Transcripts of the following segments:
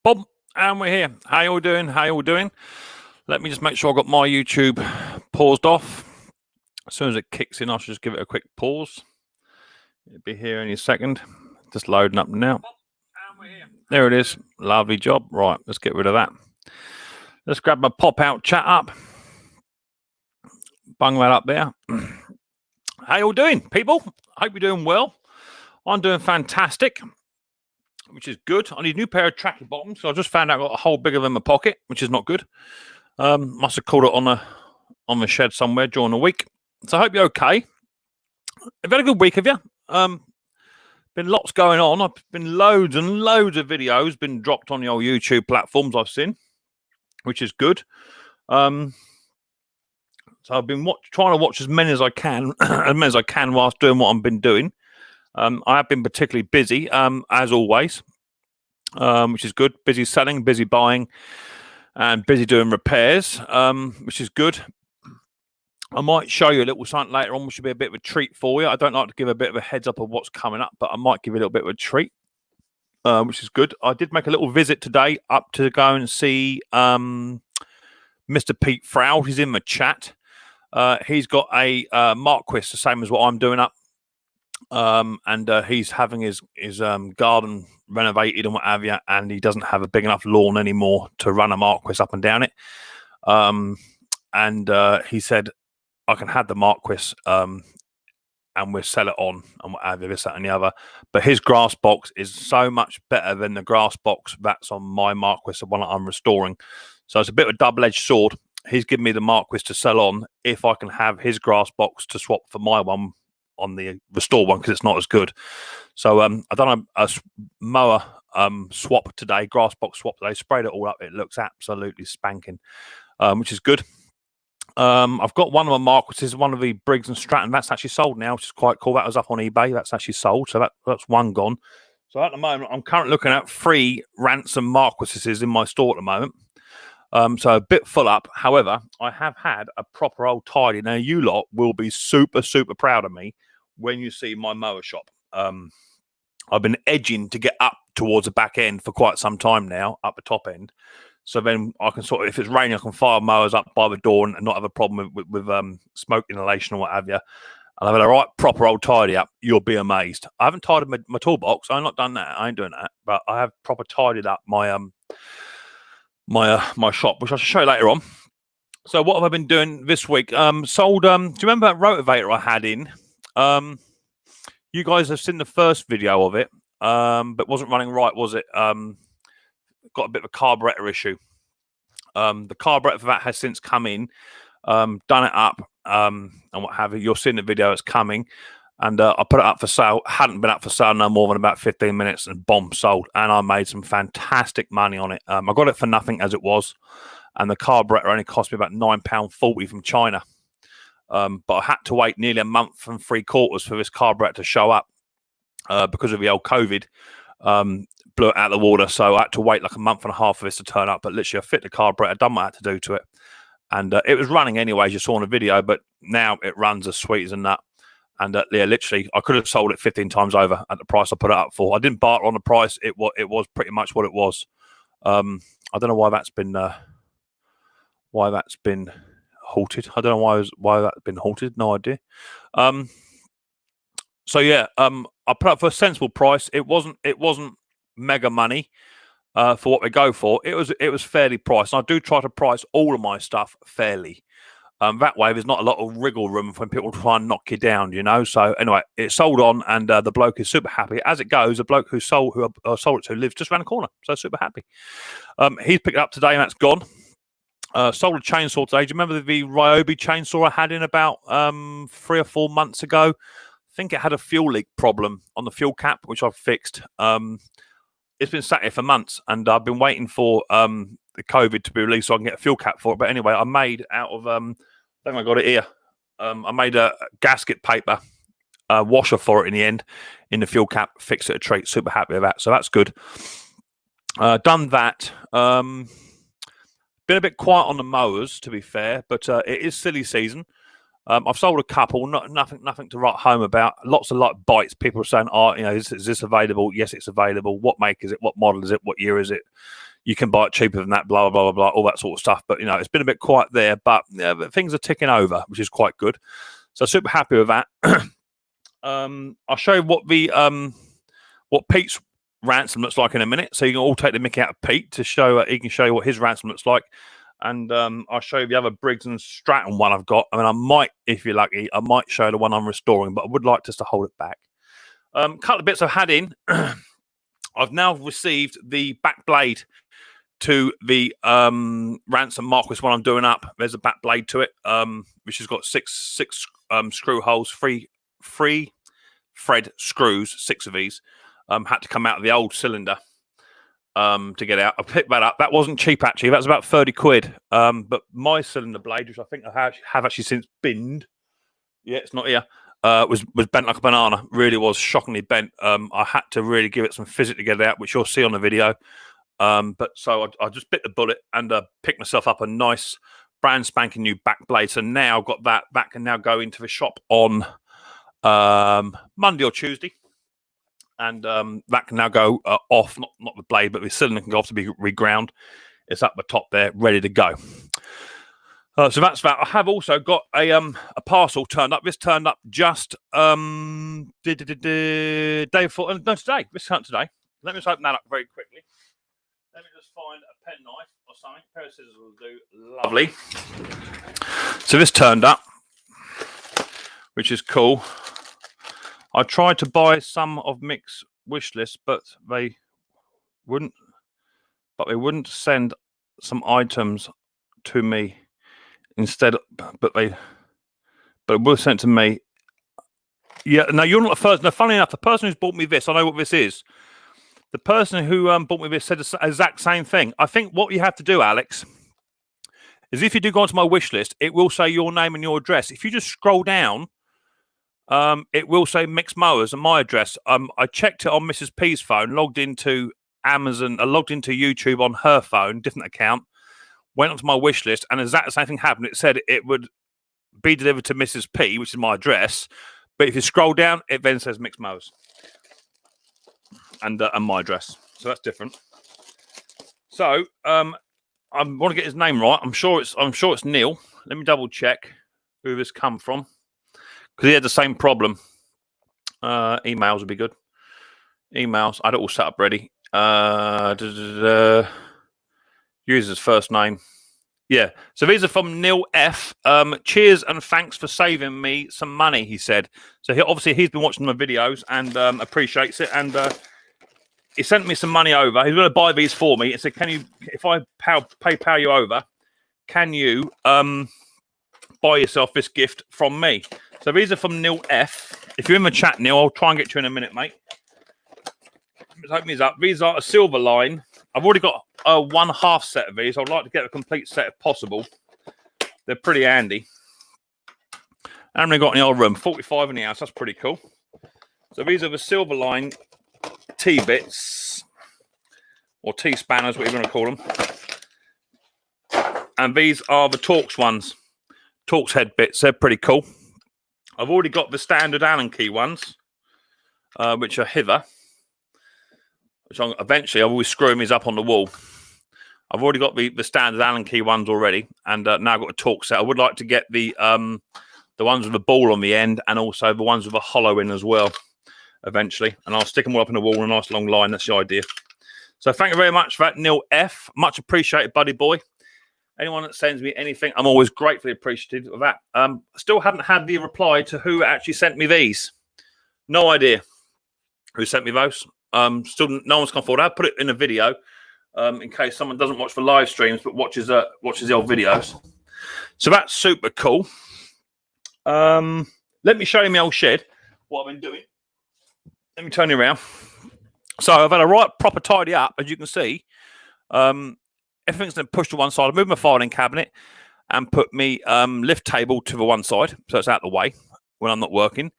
Bob, and we're here. How you all doing? How you all doing? Let me just make sure I've got my YouTube paused off. As soon as it kicks in, I should just give it a quick pause. It'll be here any second. Just loading up now. There it is. Lovely job. Right, let's get rid of that. Let's grab my pop-out chat up. Bung that up there. How you all doing, people? Hope you're doing well. I'm doing fantastic, which is good. I need a new pair of tracky bottoms. So I just found out I got a hole bigger than my pocket, which is not good. Must have caught it on the shed somewhere during the week. So I hope you're okay. Have you had a good week, have you? Been lots going on. I've been loads and loads of videos been dropped on the old YouTube platforms I've seen, which is good. So I've been trying to watch as many as I can, whilst doing what I've been doing. I have been particularly busy, as always, which is good. Busy selling, busy buying, and busy doing repairs, which is good. I might show you a little something later on, which should be a bit of a treat for you. I don't like to give a bit of a heads up of what's coming up, but I might give you a little bit of a treat, which is good. I did make a little visit today up to go and see Mr. Pete Froud. He's in the chat. He's got a Marquis, the same as what I'm doing up. And he's having his garden renovated and what have you, and he doesn't have a big enough lawn anymore to run a Marquis up and down it. And he said, I can have the Marquis and we'll sell it on and what have you, this, that, and the other. But his grass box is so much better than the grass box that's on my Marquis, the one that I'm restoring. So it's a bit of a double-edged sword. He's given me the Marquis to sell on if I can have his grass box to swap for my one on the restore one, because it's not as good. So I've done a mower swap today, grass box swap today, sprayed it all up. It looks absolutely spanking, which is good. I've got one of my Marquises, one of the Briggs and Stratton. That's actually sold now, which is quite cool. That was up on eBay. That's actually sold. So that's one gone. So at the moment, I'm currently looking at 3 ransom Marquises in my store at the moment. So a bit full up. However, I have had a proper old tidy. Now, you lot will be super, super proud of me when you see my mower shop. I've been edging to get up towards the back end for quite some time now, up the top end. So then I can sort of, if it's raining, I can fire mowers up by the door and not have a problem with smoke inhalation or what have you. And I've had a right proper old tidy up. You'll be amazed. I haven't tidied my toolbox. I've not done that. I ain't doing that. But I have proper tidied up my my shop, which I shall show you later on. So what have I been doing this week? Sold. Do you remember that rotavator I had in? You guys have seen the first video of it, but wasn't running right, was it? Got a bit of a carburetor issue. The carburetor for that has since come in, done it up, and what have you. You'll see in the video it's coming, and I put it up for sale. Hadn't been up for sale no more than about 15 minutes, and bomb sold. And I made some fantastic money on it. I got it for nothing as it was, and the carburetor only cost me about £9.40 from China. But I had to wait nearly a month and 3/4 for this carburetor to show up because of the old COVID. Blew it out of the water, so I had to wait like a month and a half for this to turn up. But literally, I fit the carburetor, done what I had to do to it, and it was running anyway, as you saw in the video. But now it runs as sweet as a nut. And yeah, literally, I could have sold it 15 times over at the price I put it up for. I didn't barter on the price. It was pretty much what it was. I don't know why that's been halted. I don't know why that's been halted. No idea. So yeah, I put up for a sensible price. It wasn't mega money for what we go for. It was fairly priced. And I do try to price all of my stuff fairly. That way, there's not a lot of wriggle room when people try and knock you down, you know. So anyway, it sold on, and the bloke is super happy. As it goes, the bloke who I sold it to lives just around the corner, so super happy. He's picked it up today, and that's gone. Sold a chainsaw today. Do you remember the Ryobi chainsaw I had in about 3 or 4 months ago? I think it had a fuel leak problem on the fuel cap, which I've fixed. It's been sat here for months, and I've been waiting for the COVID to be released so I can get a fuel cap for it. But anyway, I made out of I think I got it here. I made a gasket paper washer for it in the end, in the fuel cap. Fixed it a treat. Super happy with that. So that's good. Done that. Been a bit quiet on the mowers, to be fair, but it is silly season. I've sold a couple, nothing to write home about. Lots of like bites. People are saying, "Oh, you know, is this available?" Yes, it's available. What make is it? What model is it? What year is it? you can buy it cheaper than that, blah, blah, blah, blah, all that sort of stuff. But, you know, it's been a bit quiet there, but, yeah, but things are ticking over, which is quite good. So super happy with that. I'll show you what Pete's ransom looks like in a minute. So you can all take the mickey out of Pete to show, he can show you what his ransom looks like. And I'll show you the other Briggs and Stratton one I've got. I mean, I might, if you're lucky, I might show the one I'm restoring, but I would like just to hold it back. Couple of bits I've had in. I've now received the back blade to the ransom Marquis one I'm doing up. There's a back blade to it, which has got six screw holes, three thread screws, 6 of these. Had to come out of the old cylinder to get out. I picked that up. That wasn't cheap, actually. That was about 30 quid. But my cylinder blade, which I think I have actually since binned, yeah, it's not here, was bent like a banana. Really was shockingly bent. I had to really give it some physics to get it out, which you'll see on the video. But so I just bit the bullet and picked myself up a nice brand spanking new back blade. So now I've got that. That can now go into the shop on Monday or Tuesday. And that can now go off, not the blade, but the cylinder can go off to be reground. It's up the top there, ready to go. So that's that. I have also got a parcel turned up. This turned up just day before. No, today. This turned today. Let me just open that up very quickly. Let me just find a penknife or something. A pair of scissors will do. Lovely. So this turned up, which is cool. I tried to buy some of Mick's wish list, but they wouldn't. But they wouldn't send some items to me instead. But it was sent to me. Yeah, no, you're not the first. No, funny enough, the person who's bought me this, I know what this is. The person who bought me this said the exact same thing. I think what you have to do, Alex, is if you do go onto my wish list, it will say your name and your address. If you just scroll down, it will say Micks Mowers and my address. I checked it on Mrs. P's phone, logged into Amazon, logged into YouTube on her phone, different account, went onto my wish list, and exactly the same thing happened. It said it would be delivered to Mrs. P, which is my address. But if you scroll down, it then says Micks Mowers and my address. So that's different. So I want to get his name right. I'm sure it's Neil. Let me double check who this come from, because he had the same problem. Emails would be good. Emails. I had it all set up ready. User's first name. Yeah. So these are from Neil F. Cheers and thanks for saving me some money, he said. So obviously he's been watching my videos and appreciates it. And he sent me some money over. He's going to buy these for me. He said, "Can you, if I PayPal you over, can you buy yourself this gift from me?" So these are from Neil F. If you're in the chat, Neil, I'll try and get you in a minute, mate. Let's open these up. These are a silver line. I've already got a 1/2 set of these. I'd like to get a complete set if possible. They're pretty handy. I haven't got any old room. 45 in the house. That's pretty cool. So these are the silver line T-bits, or T-spanners, what you want to call them. And these are the Torx ones. Torx head bits. They're pretty cool. I've already got the standard Allen key ones, which are hither. Which eventually I'll always screw these up on the wall. I've already got the standard Allen key ones already, and now I've got a Torx set. I would like to get the ones with the ball on the end, and also the ones with a hollow in as well, eventually. And I'll stick them all up in the wall in a nice long line. That's the idea. So thank you very much for that, Neil F. Much appreciated, buddy boy. Anyone that sends me anything, I'm always gratefully appreciative of that. Still haven't had the reply to who actually sent me these. No idea who sent me those. Still, no one's come forward. I'll put it in a video in case someone doesn't watch the live streams but watches the old videos. So that's super cool. Let me show you my old shed. What I've been doing. Let me turn you around. So I've had a right proper tidy up, as you can see. Everything's been pushed to one side. I moved my filing cabinet and put me lift table to the one side, so it's out of the way when I'm not working.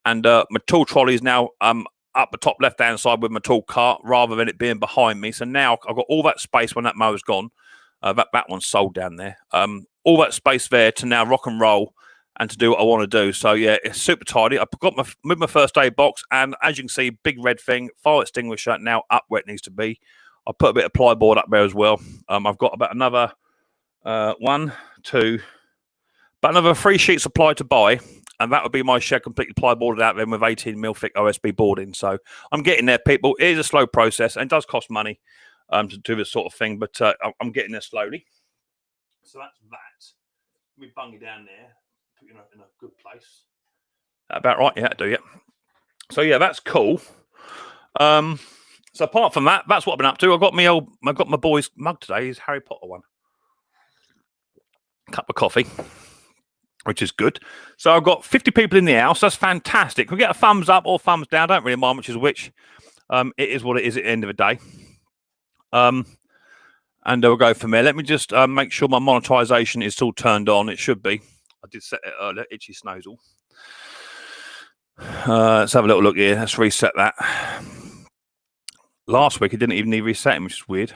And my tool trolley is now up the top left-hand side with my tool cart rather than it being behind me. So now I've got all that space when that mower's gone. That one's sold down there. All that space there to now rock and roll and to do what I want to do. So yeah, it's super tidy. I've got moved my first aid box, and as you can see, big red thing, fire extinguisher now up where it needs to be. I'll put a bit of plyboard up there as well. I've got about another another 3 sheets of ply to buy, and that would be my shed completely plyboarded out then with 18mm thick OSB boarding. So I'm getting there, people. It is a slow process, and it does cost money to do this sort of thing, but I'm getting there slowly. So that's that. Let me bung you down there, put you in a good place. That about right? Yeah, do you? So yeah, that's cool. So apart from that, that's what I've been up to. I've got my boy's mug today. His Harry Potter one. Cup of coffee, which is good. So I've got 50 people in the house. That's fantastic. We get a thumbs up or thumbs down. I don't really mind which is which. It is what it is at the end of the day. And we'll go from there. Let me just make sure my monetization is still turned on. It should be. I did set it earlier. Itchy snozel. Let's have a little look here. Let's reset that. Last week, it didn't even need resetting, which is weird.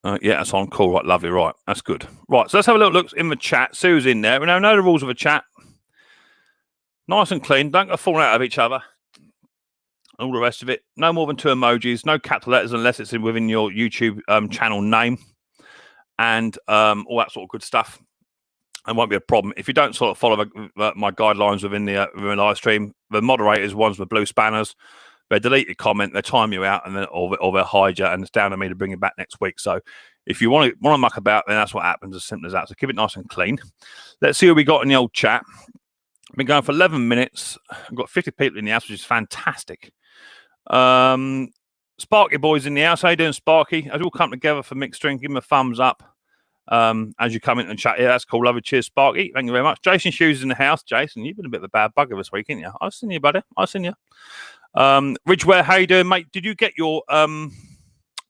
Yeah, that's on. Cool. Right, lovely. Right, that's good. Right, so let's have a little look in the chat. See who's in there. We now know the rules of a chat. Nice and clean. Don't go falling out of each other. All the rest of it. No more than 2 emojis. No capital letters unless it's within your YouTube channel name. And all that sort of good stuff. It won't be a problem. If you don't sort of follow my guidelines within the live stream, the moderators, ones with blue spanners, they delete your comment, they time you out, and then or they'll hide you, and it's down to me to bring it back next week. So if you want to muck about, then that's what happens. As simple as that. So keep it nice and clean. Let's see what we got in the old chat. I've been going for 11 minutes. I've got 50 people in the house, which is fantastic. Sparky boys in the house. How you doing, Sparky? As we all come together for mixed drink, give them a thumbs up. As you come in and chat, yeah, that's cool. Love it. Cheers, Sparky. Thank you very much. Jason Shoes in the house. Jason, you've been a bit of a bad bugger this week, haven't you? I've seen you, buddy. I've seen you. Ridgeware, how you doing, mate? Did you get your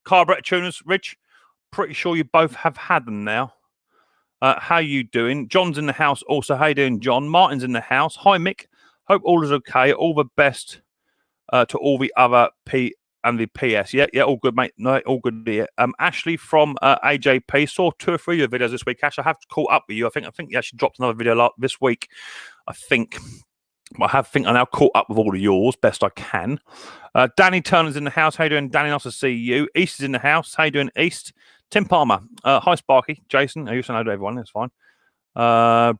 carburetor tuners, Ridge? Pretty sure you both have had them now. How you doing? John's in the house also. How you doing, John? Martin's in the house. Hi, Mick. Hope all is okay. All the best to all the other P and the PS. Yeah, all good, mate. No, all good here. Ashley from AJP saw 2 or 3 of your videos this week. Ash, I have caught up with you. I think you actually dropped another video this week. I think I now caught up with all of yours best I can. Danny Turner's in the house. How you doing, Danny? Nice to see you. East is in the house. How you doing, East? Tim Palmer. Hi, Sparky. Jason. I used to know everyone. That's fine.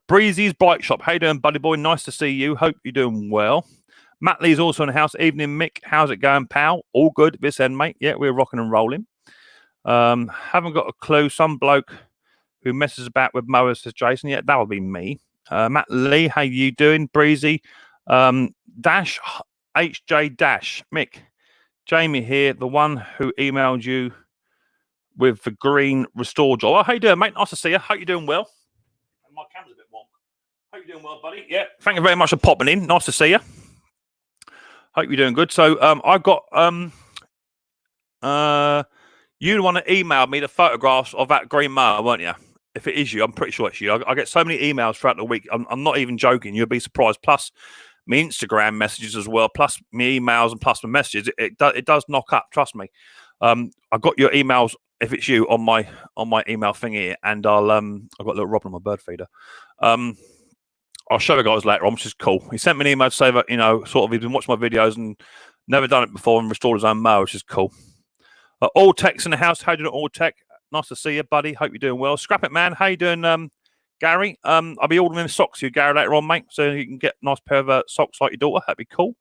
Breezy's Bike Shop. How you doing, buddy boy? Nice to see you. Hope you're doing well. Matt Lee's also in the house. Evening, Mick. How's it going, pal? All good this end, mate. Yeah, we're rocking and rolling. Haven't got a clue. Some bloke who messes about with mowers, says Jason. Yeah, that'll be me. Matt Lee, how you doing? Breezy. Dash, HJ Dash. Mick. Jamie here, the one who emailed you with the green restore job. Oh, how you doing, mate? Nice to see you. Hope you're doing well. My camera's a bit wonk. Hope you're doing well, buddy. Yeah, thank you very much for popping in. Nice to see you. Hope you're doing good. So I've got you want to email me the photographs of that green mower, weren't you? If it is you, I'm pretty sure it's you. I get so many emails throughout the week. I'm not even joking. You'll be surprised. Plus me Instagram messages as well. Plus me emails and plus my messages. It does knock up. Trust me. I got your emails. If it's you on my email thing here, and I've got a little Robin on my bird feeder. I'll show you guys later on, which is cool. He sent me an email to say that, sort of he's been watching my videos and never done it before and restored his own mower, which is cool. All Tech's in the house. How you doing, All Tech? Nice to see you, buddy. Hope you're doing well. Scrap it, man. How you doing, Gary? I'll be ordering them socks for you, Gary, later on, mate, so you can get a nice pair of socks like your daughter. That'd be cool.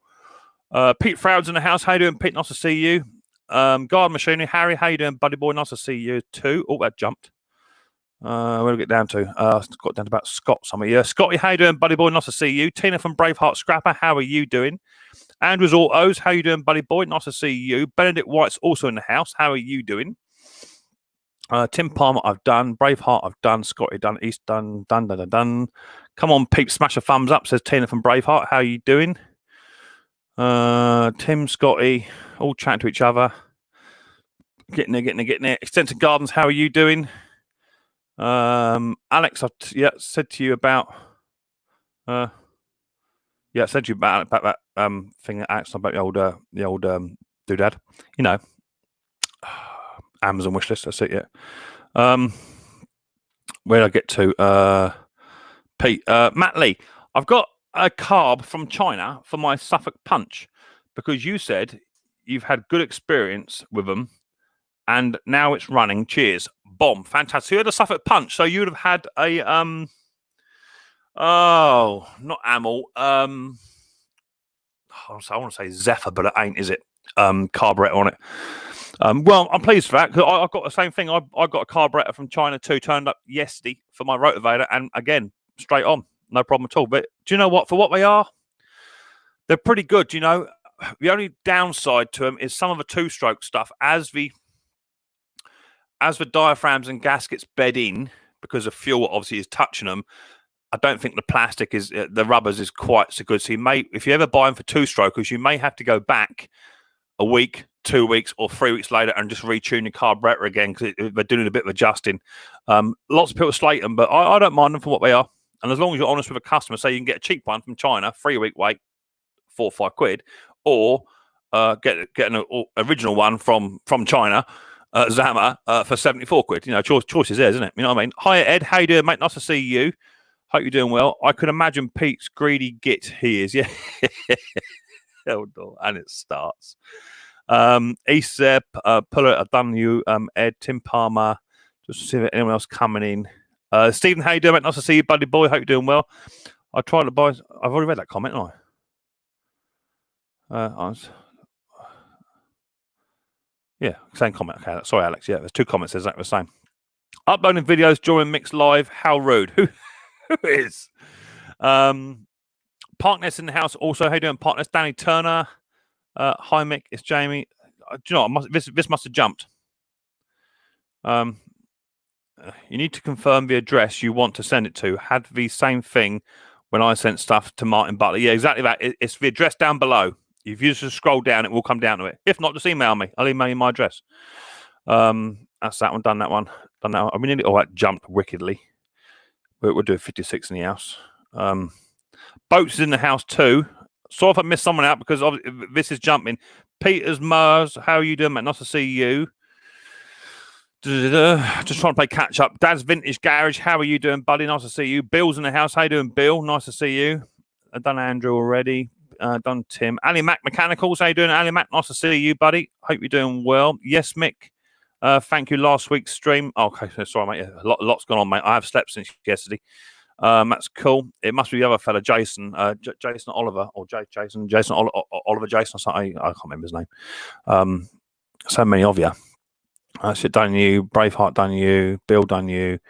Pete Froud's in the house. How you doing, Pete? Nice to see you. Garden Machinery. Harry, how you doing, buddy boy? Nice to see you too. Oh, that jumped. Where do we get down to? Got down to about Scott somewhere. Yeah, Scotty, how you doing, buddy boy? Nice to see you. Tina from Braveheart Scrapper, how are you doing? Andrews Autos, how you doing, buddy boy? Nice to see you. Benedict White's also in the house. How are you doing? Tim Palmer, I've done. Braveheart, I've done. Scotty, done. East, done. Done. Come on, peeps, smash a thumbs up, says Tina from Braveheart. How are you doing? Tim, Scotty, all chatting to each other. Getting there. Extensive Gardens, how are you doing? Alex, I said to you about I said to you about that thing that Alex about the old doodad. Amazon wishlist. That's it. Yeah. Where did I get to? Pete, Matt Lee. I've got a carb from China for my Suffolk Punch because you said you've had good experience with them, and now it's running. Cheers, bomb, fantastic. So you had a Suffolk Punch, so you would have had a oh, not Amel, I want to say Zephyr, but it ain't, is it? Carburetor on it. Well, I'm pleased for that because I've got the same thing. I got a carburetor from China too, turned up yesterday for my rotavator, and again, straight on, no problem at all. But do you know what? For what they are, they're pretty good. You know, the only downside to them is some of the two-stroke stuff as the diaphragms and gaskets bed in, because the fuel obviously is touching them. I don't think the plastic is the rubbers is quite so good. So you may, if you ever buy them for two-strokers, you may have to go back a week, 2 weeks, or 3 weeks later and just retune your carburetor again because they're doing a bit of adjusting. Lots of people slate them, but I don't mind them for what they are. And as long as you're honest with a customer, say you can get a cheap one from China, 3 week wait, 4 or 5 quid, or get an original one from China, Zama, for 74 quid. You know, choice is there, isn't it? You know what I mean? Hi Ed, how you doing, mate? Nice to see you. Hope you're doing well. I could imagine Pete's greedy git he is. Yeah. Hell no. And it starts. East Zep, Puller, I've done you, Ed, Tim Palmer, just to see if anyone else coming in. Stephen, how you doing, mate? Nice to see you, buddy boy. Hope you're doing well. I tried to buy. I've already read that comment, haven't I? Yeah, same comment. Okay, sorry, Alex. Yeah, there's 2 comments exactly the same. Uploading videos during Mix Live. How rude. Who is? Parkness in the house. Also, how you doing, Parkness? Danny Turner. Hi, Mick. It's Jamie. Do you know what? This must have jumped. You need to confirm the address you want to send it to. Had the same thing when I sent stuff to Martin Butler. Yeah, exactly that. It's the address down below. If you just scroll down, it will come down to it. If not, just email me. I'll email you my address. That's that one. Done that one. Done that one. I mean, that jumped wickedly. We'll do a 56 in the house. Boats is in the house too. Sorry if I missed someone out because this is jumping. Micks Mowers, how are you doing, mate? Nice to see you. Just trying to play catch up. Dad's Vintage Garage, how are you doing, buddy? Nice to see you. Bill's in the house. How you doing, Bill? Nice to see you. I've done Andrew already. Done Tim. Ali Mac Mechanicals, how you doing, Ali Mac? Nice to see you, buddy. Hope you're doing well. Yes, Mick. Thank you. Last week's stream. Okay, sorry, mate. Lots gone on, mate. I have slept since yesterday. That's cool. It must be the other fella, Jason. Jason Oliver or Jason Oliver Jason or something. I can't remember his name. So many of you. Shit done you. Braveheart done you. Bill done you.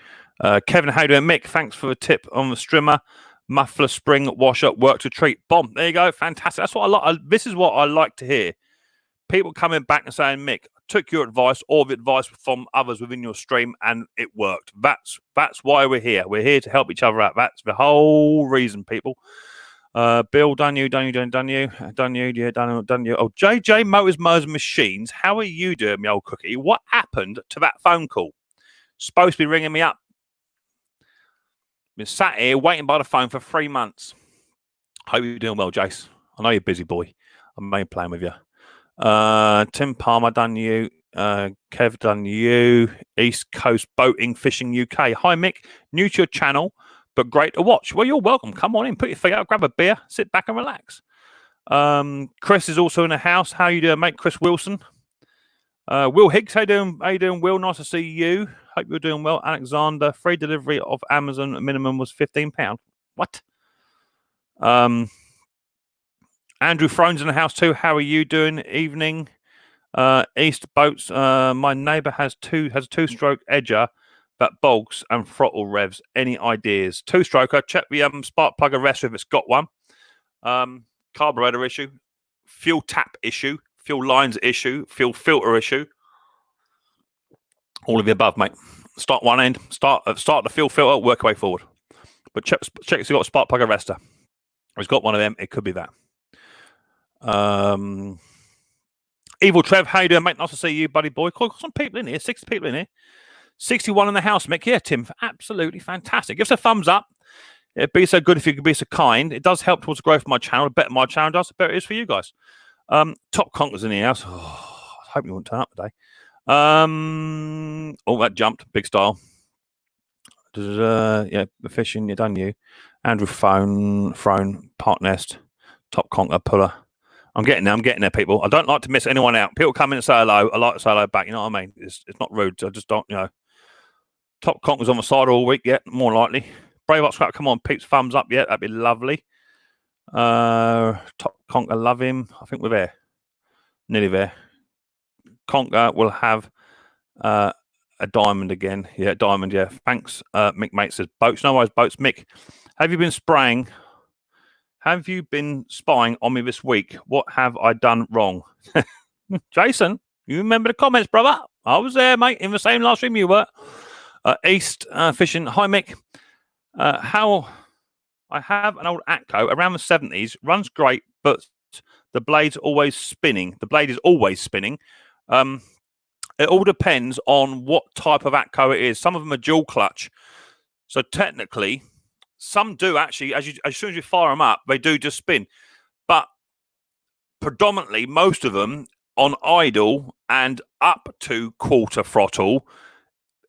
Kevin, how you doing? Mick, thanks for the tip on the strimmer. Muffler, spring, washer, work to treat. Bomb. There you go. Fantastic. That's what I like. This is what I like to hear. People coming back and saying, Mick, took your advice or the advice from others within your stream and it worked. That's why we're here. We're here to help each other out. That's the whole reason, people. Bill, done you. Oh, JJ Motors Machines. How are you doing, me old cookie? What happened to that phone call? Supposed to be ringing me up. Been sat here waiting by the phone for 3 months. Hope you're doing well, Jace. I know you're busy, boy. I'm mainly playing with you. Tim Palmer, done you. Kev, done you. East Coast Boating Fishing UK. Hi, Mick. New to your channel, but great to watch. Well, you're welcome. Come on in, put your feet out, grab a beer, sit back and relax. Chris is also in the house. How you doing, mate? Chris Wilson. Will Higgs, how you doing? How you doing, Will? Nice to see you. Hope you're doing well. Alexander, free delivery of Amazon minimum was £15. What? Andrew Thrones in the house too. How are you doing? Evening. East Boats. My neighbour has a two-stroke edger that bogs and throttle revs. Any ideas? Two-stroker. Check the spark plug arrestor if it's got one. Carburetor issue. Fuel tap issue. Fuel lines issue. Fuel filter issue. All of the above, mate. Start one end. Start the fuel filter. Work your way forward. But check if it's got a spark plug arrestor. If it's got one of them, it could be that. Evil Trev, how you doing, mate? Nice to see you, buddy boy. Got some people in here. 60 people in here. 61 in the house, Mick. Yeah, Tim, absolutely fantastic. Give us a thumbs up. It'd be so good if you could be so kind. It does help towards the growth of my channel. The better my channel does, the better it is for you guys. Top Conkers in the house. Oh, I hope you won't turn up today. Oh, that jumped. Big style. Yeah, the fishing, you done you. Andrew Throne, Park Nest, Top Conker, Puller. I'm getting there, people. I don't like to miss anyone out. People come in and say hello. I like to say hello back. You know what I mean? It's not rude. I just don't, Top Conk was on the side all week. Yeah, more likely. Brave Scrap, come on, peeps, thumbs up. Yeah, that'd be lovely. Top Conk, I love him. I think we're there. Nearly there. Conker will have a diamond again. Yeah, diamond, yeah. Thanks, Mick Mate says, boats. No worries, boats. Mick, have you been spying on me this week? What have I done wrong? Jason, you remember the comments, brother? I was there, mate, in the same live stream you were. East Fishing. Hi, Mick. How I have an old Atco around the 70s, runs great, but the blade's always spinning. The blade is always spinning. It all depends on what type of Atco it is. Some of them are dual clutch. So technically, some do actually, as soon as you fire them up, they do just spin. But predominantly, most of them on idle and up to quarter throttle,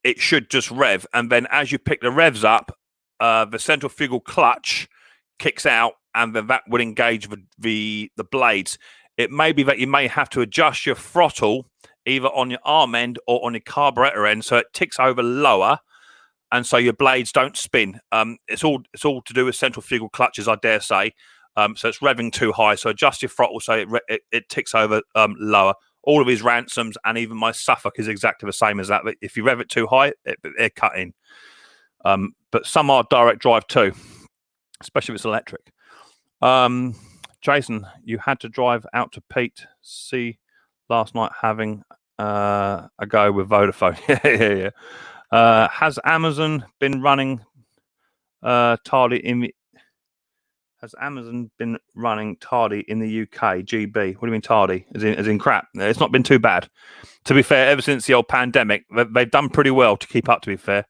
it should just rev. And then as you pick the revs up, the centrifugal clutch kicks out, and then that will engage the blades. It may be that you may have to adjust your throttle either on your arm end or on your carburetor end, so it ticks over lower, and so your blades don't spin. It's all to do with centrifugal clutches, I dare say. So it's revving too high. So adjust your throttle so it ticks over lower. All of his ransoms and even my Suffolk is exactly the same as that. But if you rev it too high, they're cut in. But some are direct drive too, especially if it's electric. Jason, you had to drive out to Pete C last night having a go with Vodafone. yeah. Has Amazon been running tardy in the UK? GB. What do you mean tardy? As in crap? It's not been too bad. To be fair, ever since the old pandemic, they've done pretty well to keep up, to be fair.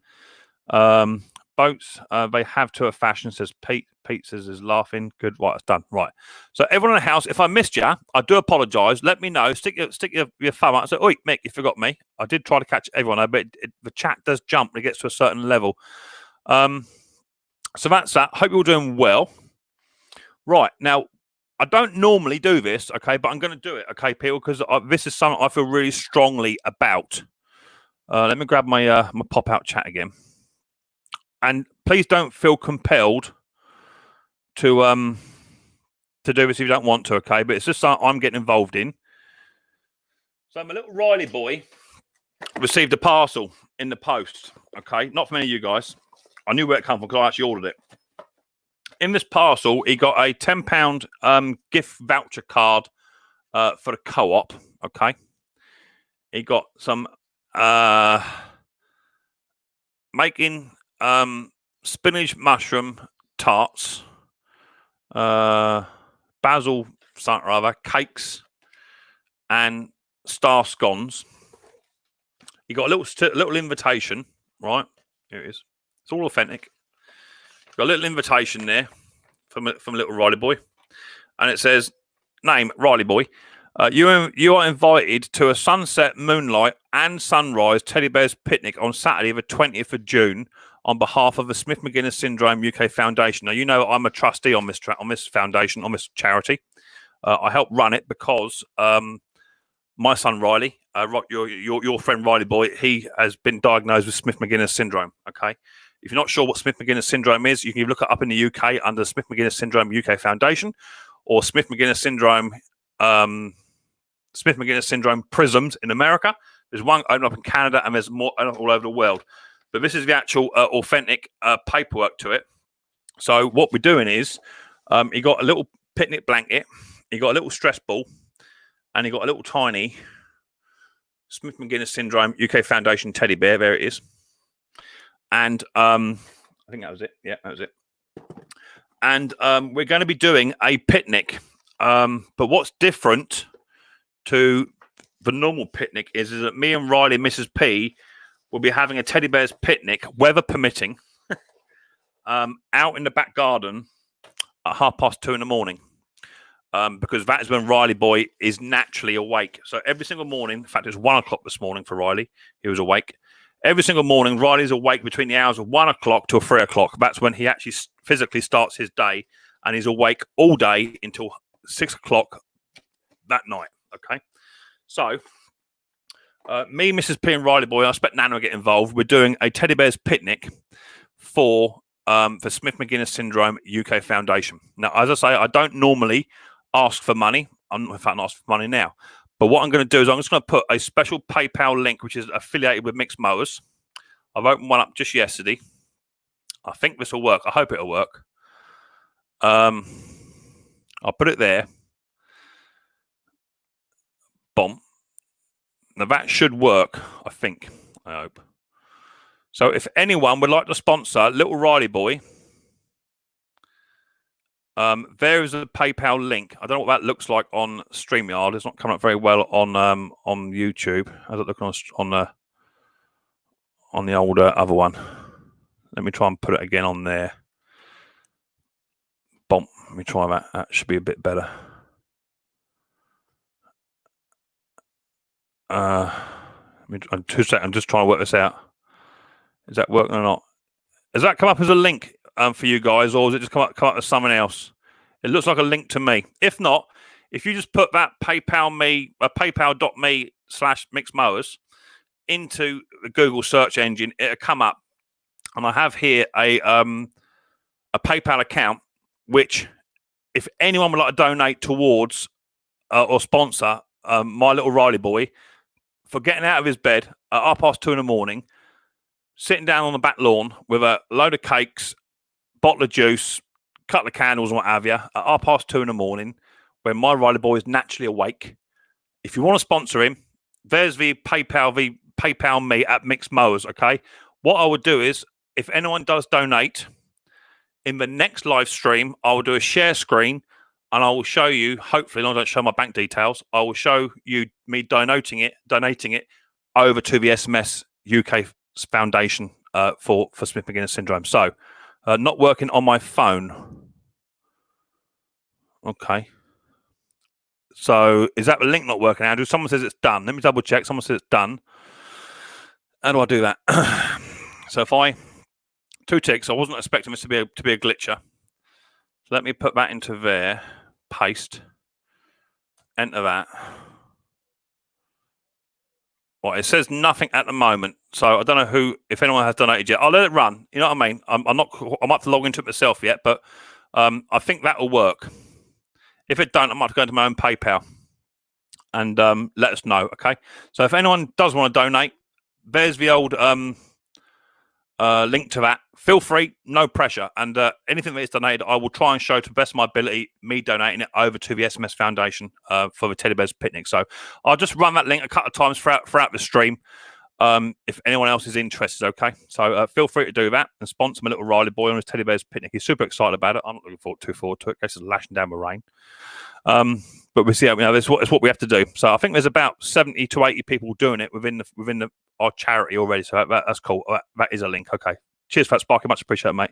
Boats, they have to a fashion, says Pete. Pete says is laughing. Good, right, it's done. Right. So everyone in the house, if I missed you, I do apologise. Let me know. Stick your thumb up. So, oi, Mick, you forgot me. I did try to catch everyone, but the chat does jump when it gets to a certain level. So that's that. Hope you're all doing well. Right, now, I don't normally do this, okay, but I'm going to do it, okay, people, because this is something I feel really strongly about. Let me grab my my pop-out chat again. And please don't feel compelled to do this if you don't want to, okay? But it's just something I'm getting involved in. So my little Riley boy received a parcel in the post, okay? Not from any of you guys. I knew where it came from because I actually ordered it. In this parcel, he got a £10 gift voucher card for the co-op, okay? He got some making spinach mushroom tarts, basil something or other, cakes, and star scones. He got a little invitation, right? Here it is. It's all authentic. Got a little invitation there from little Riley boy, and it says, "Name Riley boy. You are invited to a sunset, moonlight, and sunrise teddy bears picnic on Saturday, the 20th of June, on behalf of the Smith McGuinness Syndrome UK Foundation." Now, you know I'm a trustee on this foundation, on this charity. I help run it because my son Riley, your friend Riley boy, he has been diagnosed with Smith McGuinness Syndrome. Okay. If you're not sure what Smith McGuinness Syndrome is, you can look it up in the UK under Smith McGuinness Syndrome UK Foundation, or Smith McGuinness Syndrome Prisms in America. There's one open up in Canada, and there's more all over the world. But this is the actual authentic paperwork to it. So what we're doing is, he got a little picnic blanket, he got a little stress ball, and he got a little tiny Smith McGuinness Syndrome UK Foundation teddy bear. There it is. And I think that was it. Yeah, that was it. And we're going to be doing a picnic. But what's different to the normal picnic is that me and Riley and Mrs. P will be having a teddy bears picnic, weather permitting, out in the back garden at 2:30 in the morning. Because that is when Riley boy is naturally awake. So every single morning, in fact, it was 1 o'clock this morning for Riley. He was awake. Every single morning, Riley's awake between the hours of 1 o'clock to 3 o'clock. That's when he actually physically starts his day, and he's awake all day until 6 o'clock that night. Okay, so me, Mrs. P, and Riley Boy, I expect Nana to get involved. We're doing a teddy bears picnic for Smith-Magenis Syndrome UK Foundation. Now, as I say, I don't normally ask for money. I'm in fact not asking for money now. But what I'm going to do is I'm just going to put a special PayPal link, which is affiliated with Micks Mowers. I've opened one up just yesterday. I think this will work. I hope it'll work. I'll put it there. Boom. Now that should work, I think. I hope. So if anyone would like to sponsor Little Riley Boy, there is a PayPal link. I don't know what that looks like on StreamYard. It's not coming up very well on YouTube. How's it look on the older other one? Let me try and put it again on there. Boom. Let me try that. That should be a bit better. I'm 2 seconds. I'm just trying to work this out. Is that working or not? Has that come up as a link for you guys, or has it just come up as something else? It looks like a link to me. If not, if you just put that paypal.me/Micks Mowers into the Google search engine, it'll come up. And I have here a PayPal account, which if anyone would like to donate towards or sponsor my little Riley Boy for getting out of his bed at 2:30 in the morning, sitting down on the back lawn with a load of cakes, bottle of juice, couple of candles and what have you, at 2:30 in the morning, when my Riley Boy is naturally awake. If you want to sponsor him, there's the PayPal me at Micks Mowers, okay? What I would do is, if anyone does donate, in the next live stream, I will do a share screen and I will show you, hopefully, I don't show my bank details, I will show you me donating it over to the SMS UK Foundation for Smith-Magenis Syndrome. So, not working on my phone. Okay. So, is that the link not working, Andrew? Someone says it's done. Let me double check. Someone says it's done. How do I do that? So, if I... 2 ticks. I wasn't expecting this to be a glitcher. So let me put that into there. Paste. Enter that. Well, it says nothing at the moment. So I don't know if anyone has donated yet. I'll let it run. You know what I mean? I'm not have to log into it myself yet, but I think that will work. If it don't, I might have to go into my own PayPal and let us know. Okay. So if anyone does want to donate, there's the old link to that. Feel free, no pressure. And anything that is donated, I will try and show to the best of my ability, me donating it over to the SMS Foundation for the Teddy Bears Picnic. So I'll just run that link a couple of times throughout the stream. If anyone else is interested, okay? So feel free to do that and sponsor my little Riley Boy on his Teddy Bears Picnic. He's super excited about it. I'm not looking too forward to it. It's lashing down with rain. But we see how it's what we have to do. So I think there's about 70 to 80 people doing it within our charity already. So that's cool. That is a link. Okay. Cheers for that, Sparky. Much appreciated, mate.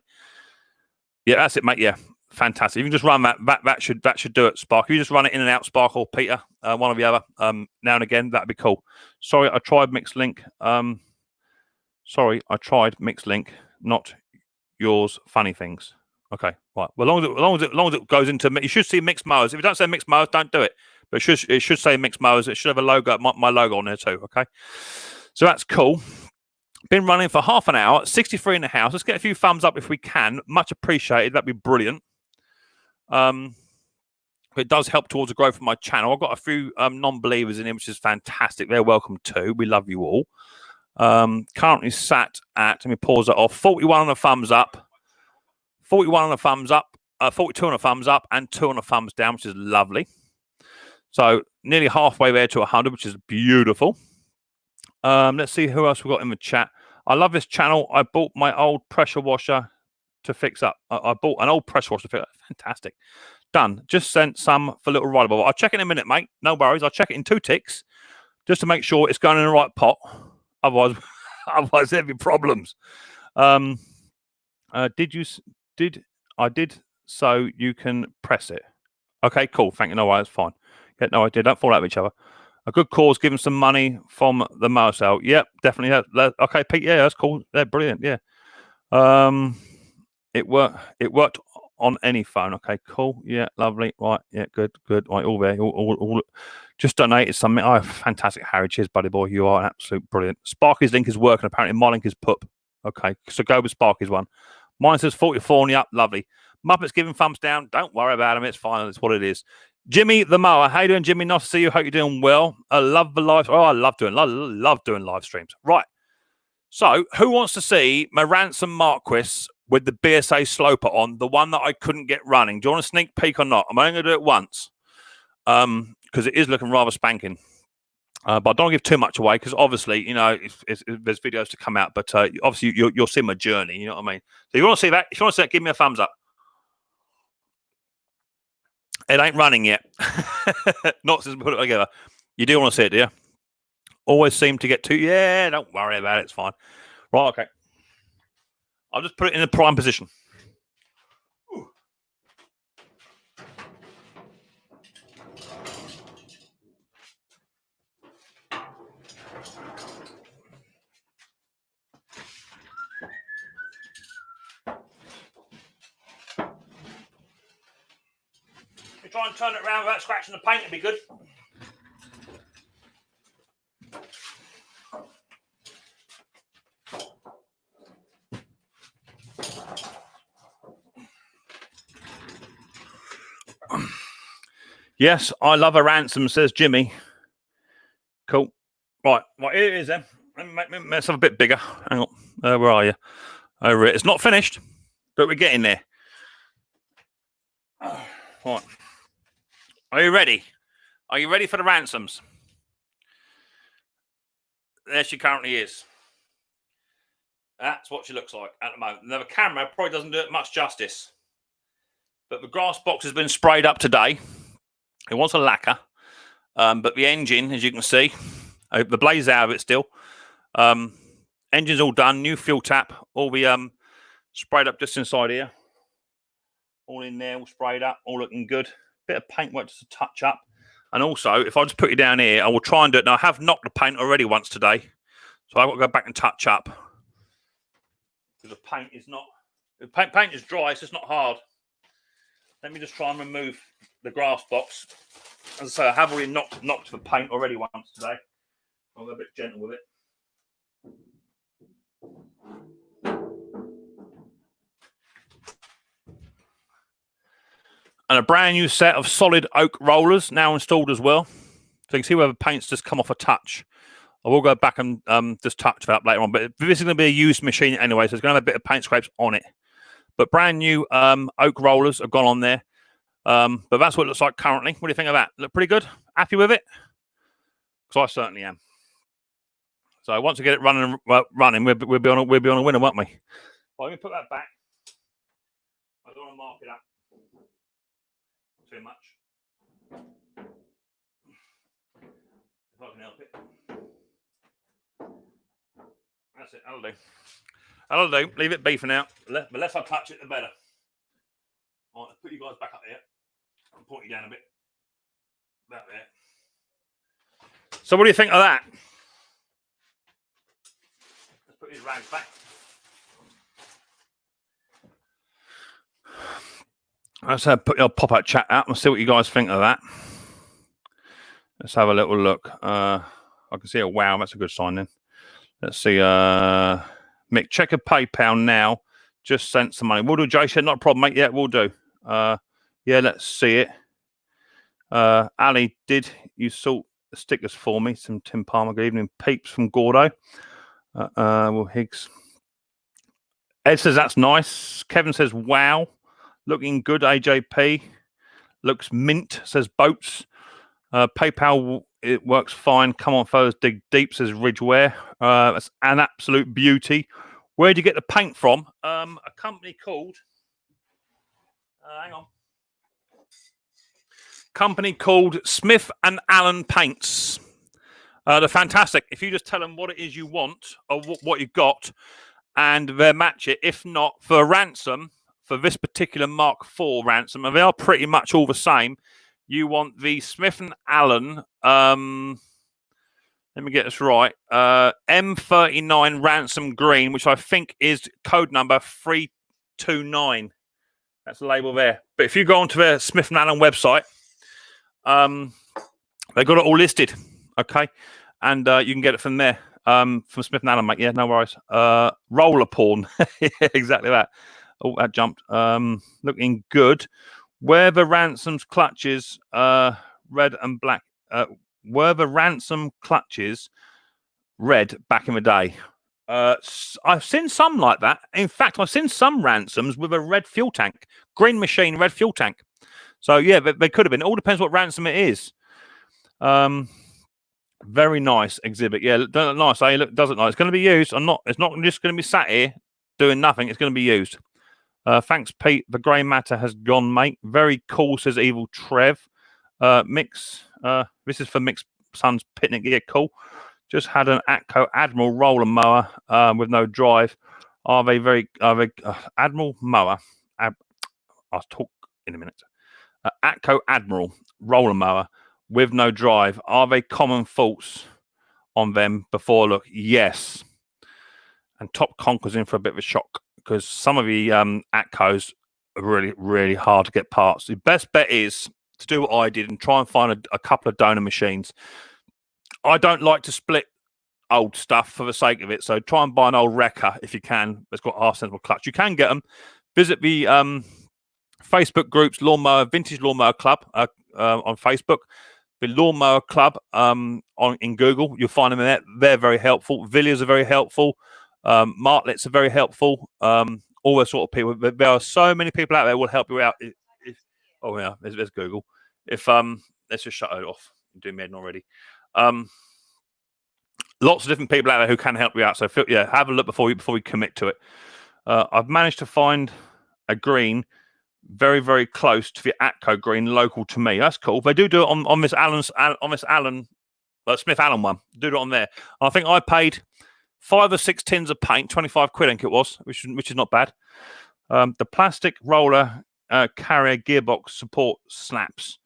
Yeah, that's it, mate. Yeah, fantastic. You can just run that should do it, Spark. You just run it in and out, Spark or Peter, one or the other. Now and again, that'd be cool. Sorry, I tried Mixed Link. Sorry, I tried Mixed Link, not yours. Funny things. Okay, right. Well, as long as it goes into, you should see Micks Mowers. If you don't say Micks Mowers, don't do it. But it should say Micks Mowers. It should have a logo, my logo on there too. Okay, so that's cool. Been running for half an hour, 63 in the house. Let's get a few thumbs up if we can. Much appreciated. That'd be brilliant. It does help towards the growth of my channel. I've got a few non-believers in here, which is fantastic. They're welcome too. We love you all. Currently sat at, let me pause it off, 41 on the thumbs up, 41 on the thumbs up, 42 on the thumbs up, and 2 on the thumbs down, which is lovely. So nearly halfway there to 100, which is beautiful. Let's see who else we've got in the chat. I love this channel. I bought my old pressure washer to fix up. I bought an old pressure washer to fix up. Fantastic. Done. Just sent some for little Riley Boy. I'll check it in a minute, mate. No worries. I'll check it in 2 ticks just to make sure it's going in the right pot. Otherwise there'd be problems. I did so you can press it. Okay, cool. Thank you. No worries. That's fine. Yeah, no idea. Don't fall out of each other. A good cause, give them some money from the mower sale. Yep, definitely. Okay, Pete. Yeah, that's cool. They're brilliant. Yeah. It worked on any phone. Okay, cool. Yeah, lovely. Right, yeah, good. Right, all there. All just donated something. Oh, fantastic, Harry. Cheers, buddy boy. You are an absolute brilliant. Sparky's link is working. Apparently, my link is poop. Okay, so go with Sparky's one. Mine says 44 on the up. Lovely. Muppets giving thumbs down. Don't worry about them. It's fine. It's what it is. Jimmy the Mower. How you doing, Jimmy? Nice to see you. Hope you're doing well. I love the live. Oh, I love doing live streams. Right. So, who wants to see my Ransom Marquis with the BSA sloper on, the one that I couldn't get running? Do you want a sneak peek or not? I'm only going to do it once because it is looking rather spanking. But I don't want to give too much away because obviously, you know, there's videos to come out. But obviously, you'll see my journey. You know what I mean? So, you want to see that? If you want to see that, give me a thumbs up. It ain't running yet. Not since we put it together. You do want to see it, do you? Always seem to get too... Yeah, don't worry about it. It's fine. Right, okay. I'll just put it in the prime position. Ooh. You try and turn it around without scratching the paint, it'd be good. Yes, I love a ransom, says Jimmy. Cool. Right, here it is then. Let me make myself a bit bigger. Hang on. Where are you? Over it. It's not finished, but we're getting there. Right. Are you ready? Are you ready for the ransoms? There she currently is. That's what she looks like at the moment. Now, the camera probably doesn't do it much justice. But the grass box has been sprayed up today. It wants a lacquer. But the engine, as you can see, the blaze out of it still. Engine's all done. New fuel tap. All the sprayed up just inside here. All in there, all sprayed up. All looking good. Bit of paintwork just to touch up. And also, if I just put you down here, I will try and do it. Now, I have knocked the paint already once today. So I've got to go back and touch up. Because the paint is not... The paint is dry, so it's not hard. Let me just try and remove the grass box. As I say, I have already knocked the paint already once today. I'll go a bit gentle with it. And a brand new set of solid oak rollers now installed as well. So you can see where the paint's just come off a touch. I will go back and just touch that later on. But this is going to be a used machine anyway, so it's going to have a bit of paint scrapes on it. But brand new oak rollers have gone on there. But that's what it looks like currently. What do you think of that? Look pretty good? Happy with it? Because I certainly am. So once we get it running, we'll be on a winner, won't we? Well, let me put that back. I don't want to mark it up too much. If I can help it. That's it. That'll do. That'll do. Leave it be for now. The less I touch it, the better. All right, let's put you guys back up here. I'll point you down a bit. About there. So what do you think of that? Let's put these rags back. Let's put your pop-up chat out and see what you guys think of that. Let's have a little look. I can see a wow. That's a good sign then. Let's see. Mick, check your PayPal now. Just sent some money. We'll do, Jay. Not a problem, mate. Yeah, we'll do. Yeah, let's see it. Ali, did you sort the stickers for me? Some Tim Palmer. Good evening. Peeps from Gordo. Will Higgs. Ed says that's nice. Kevin says wow. Looking good. AJP. Looks mint, says Boats. PayPal, it works fine. Come on, fellas, dig deep, says Ridgeware. That's an absolute beauty. Where do you get the paint from? A company called... hang on. Company called Smith and Allen Paints. They're fantastic. If you just tell them what it is you want or what you've got, and they'll match it. If not, for a ransom, for this particular Mark IV ransom, and they are pretty much all the same, you want the Smith and Allen, let me get this right, M39 Ransom Green, which I think is code number 329. That's the label there. But if you go onto their Smith & Allen website, they got it all listed, okay? And you can get it from there, from Smith & Allen, mate. Yeah, no worries. Roller porn. Yeah, exactly that. Oh, that jumped. Looking good. Where the Ransom's clutches, red and black. Were the Ransom clutches red back in the day? I've seen some like that. In fact, I've seen some Ransoms with a red fuel tank, green machine, red fuel tank. So yeah, they could have been. It all depends what ransom it is. Very nice exhibit. Yeah, doesn't it nice? Eh? Look, doesn't it? It's going to be used. It's not just going to be sat here doing nothing. It's going to be used. Thanks, Pete. The grey matter has gone, mate. Very cool, says Evil Trev. Mix. This is for Mick's son's picnic. Yeah, cool. Just had an Atco Admiral roller mower with no drive. Are they Admiral mower? I'll talk in a minute. Atco Admiral roller mower with no drive. Are they common faults on them before? Look, yes. And Top Conker's in for a bit of a shock because some of the Atcos are really, really hard to get parts. The best bet is to do what I did and try and find a couple of donor machines. I don't like to split old stuff for the sake of it, so try and buy an old wrecker if you can. It's got half sensible clutch. You can get them. Visit the Facebook groups, Vintage Lawnmower Club on Facebook, the Lawnmower Club in Google. You'll find them in there. They're very helpful. Villiers are very helpful. Martlets are very helpful. All those sort of people. There are so many people out there who will help you out. Oh yeah, there's Google. If let's just shut it off. I'm doing me already. Lots of different people out there who can help you out. So yeah, have a look before we commit to it. I've managed to find a green very, very close to the Atco green, local to me. That's cool. They do it on this Smith Allen one. Do it on there. I think I paid 5 or 6 tins of paint, 25 quid, I think it was, which is not bad. The plastic roller carrier gearbox support snaps.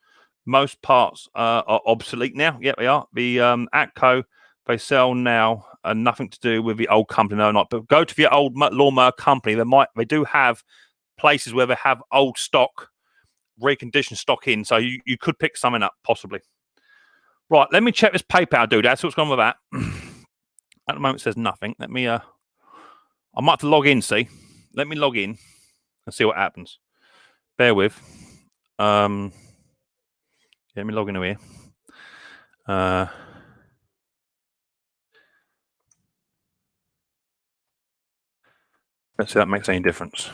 Most parts are obsolete now. Yeah, they are. The Atco they sell now are nothing to do with the old company. No, not. But go to the old lawnmower company. They do have places where they have old stock, reconditioned stock in. So you could pick something up possibly. Right, let me check this PayPal dude. That's what's going on with that. At the moment, it says nothing. Let me. I might have to log in. See, let me log in and see what happens. Bear with. Let me log in here. Let's see if that makes any difference.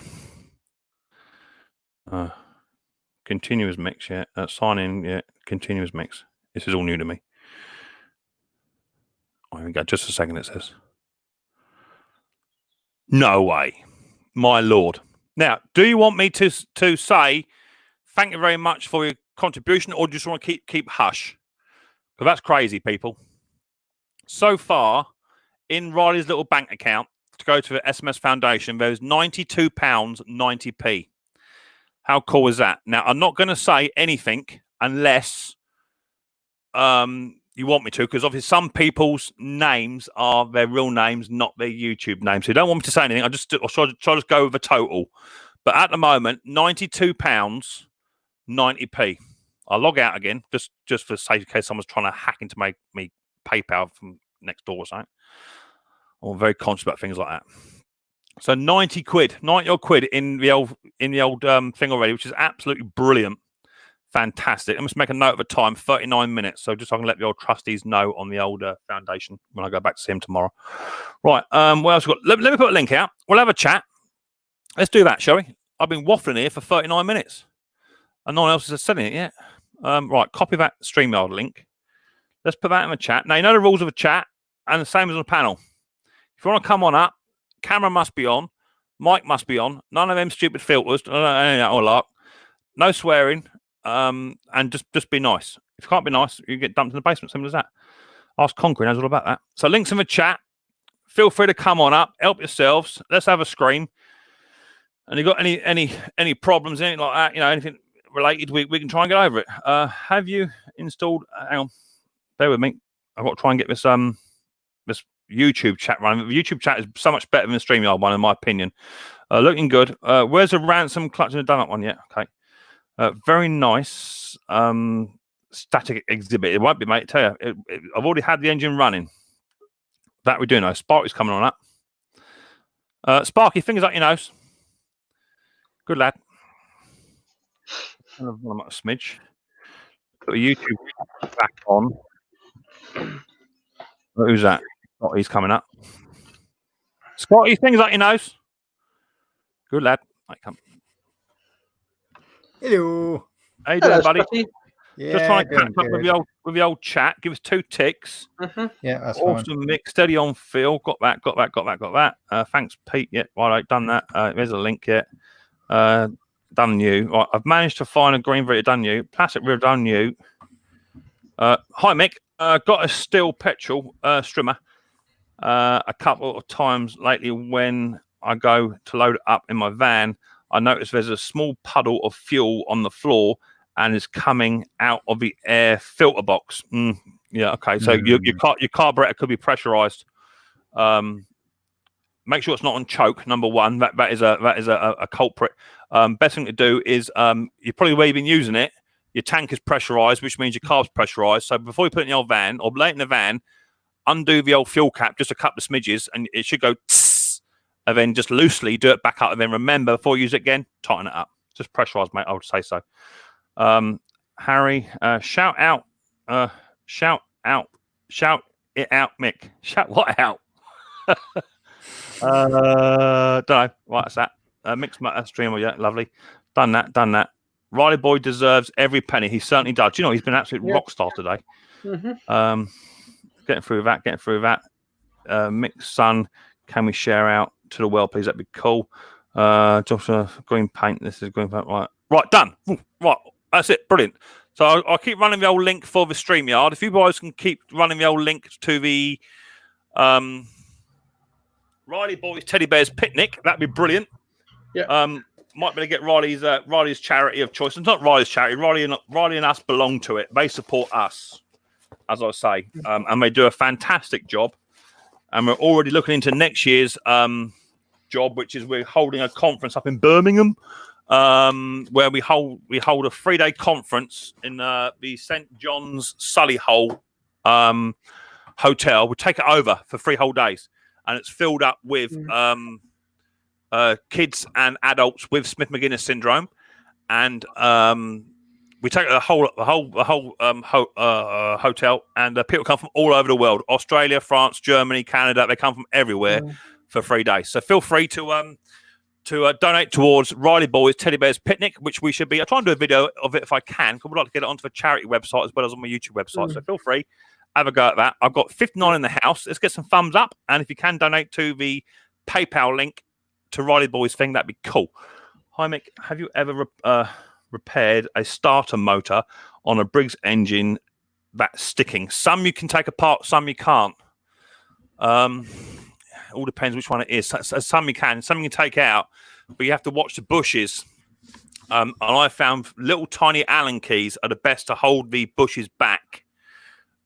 Continuous mix, yeah. Sign in, yeah. Continuous mix. This is all new to me. Oh, here we go. Just a second, it says. No way. My lord. Now, do you want me to say thank you very much for your contribution, or do you just want to keep hush? Because that's crazy, people. So far, in Riley's little bank account, to go to the SMS Foundation, there's £92.90p. How cool is that? Now, I'm not going to say anything unless you want me to, because obviously some people's names are their real names, not their YouTube names. So you don't want me to say anything. I'll try to go with a total. But at the moment, £92.90p. I'll log out again, just for sake in case someone's trying to hack into me PayPal from next door or something. I'm very conscious about things like that. So 90 quid in the old thing already, which is absolutely brilliant. Fantastic. I must make a note of the time, 39 minutes. So just so I can let the old trustees know on the old foundation when I go back to see him tomorrow. Right. What else we got? Let me put a link out. We'll have a chat. Let's do that, shall we? I've been waffling here for 39 minutes. And no one else is selling it yet. Right. Copy that StreamYard link. Let's put that in the chat. Now, you know the rules of a chat and the same as on a panel. If you want to come on up, camera must be on. Mic must be on. None of them stupid filters. No swearing. And just be nice. If you can't be nice, you get dumped in the basement. Simple as that. Ask Conquering knows all about that. So links in the chat. Feel free to come on up. Help yourselves. Let's have a scream. And you got any problems, anything like that, anything related, we can try and get over it. Have you installed? Hang on, bear with me. I've got to try and get this YouTube chat running. The YouTube chat is so much better than the StreamYard one, in my opinion. Looking good. Where's the ransom clutch and the donut one yet? Okay. Very nice static exhibit. It won't be, mate. Tell you, I've already had the engine running. That we do know. Sparky's coming on up. Sparky, fingers up your nose. Good lad. I'm a smidge. Put a YouTube back on. Who's that? Scotty's coming up. Scotty, fingers up your nose. Good lad. Right, come. Hello. How you doing, buddy? Scotty. Yeah, Just trying to doing catch up with the old chat. Give us 2 ticks. Yeah, that's Awesome fine. mix, steady on feel. Got that. Thanks, Pete. Yeah, right, I've done that. There's a link yet. Done you. Right, I've managed to find a green Vita done you. Plastic rear done you. Hi, Mick. Got a steel petrol strimmer a couple of times lately when I go to load it up in my van. I notice there's a small puddle of fuel on the floor and is coming out of the air filter box. Yeah, okay. So your carburetor could be pressurized. Make sure it's not on choke. Number one, that is a culprit. Best thing to do is you probably where you've been using it. Your tank is pressurized, which means your carb's pressurized. So before you put it in your van or lay it in the van, undo the old fuel cap just a couple of smidges, and it should go tss, and then just loosely do it back up. And then remember, before you use it again, tighten it up. Just pressurized, mate. I would say so. Harry, shout it out, Mick. Shout what out? Don't know. Right, that's that. Mixed streamer, yeah, lovely. Done that. Riley Boy deserves every penny. He certainly does. Do you know, he's been an absolute rock star today. Getting through that. Mick's son, can we share out to the world, please? That'd be cool. Joshua, green paint. This is green paint. Right, done. Right, that's it. Brilliant. So I'll keep running the old link for the StreamYard. If you guys can keep running the old link to the Riley Boys Teddy Bears Picnic, that'd be brilliant. Yeah. Might be able to get Riley's charity of choice. It's not Riley's charity. Riley and us belong to it. They support us, as I say, and they do a fantastic job. And we're already looking into next year's job, which is we're holding a conference up in Birmingham, where we hold a 3-day conference in the St. John's Solihull hotel. We take it over for 3 whole days, and it's filled up with kids and adults with Smith-Magenis syndrome, and we take the whole hotel, and people come from all over the world: Australia, France, Germany, Canada. They come from everywhere for 3 days. So feel free to donate towards Riley Boys Teddy Bears Picnic, which we should be. I'll try and do a video of it if I can, because we'd like to get it onto the charity website as well as on my YouTube website. So feel free, have a go at that. I've got 59 in the house. Let's get some thumbs up, and if you can donate to the PayPal link to Riley Boys thing, that'd be cool. Hi, Mick. Have you ever repaired a starter motor on a Briggs engine that's sticking? Some you can take apart, some you can't. All depends which one it is. Some you can take out, but you have to watch the bushes. And I found little tiny Allen keys are the best to hold the bushes back.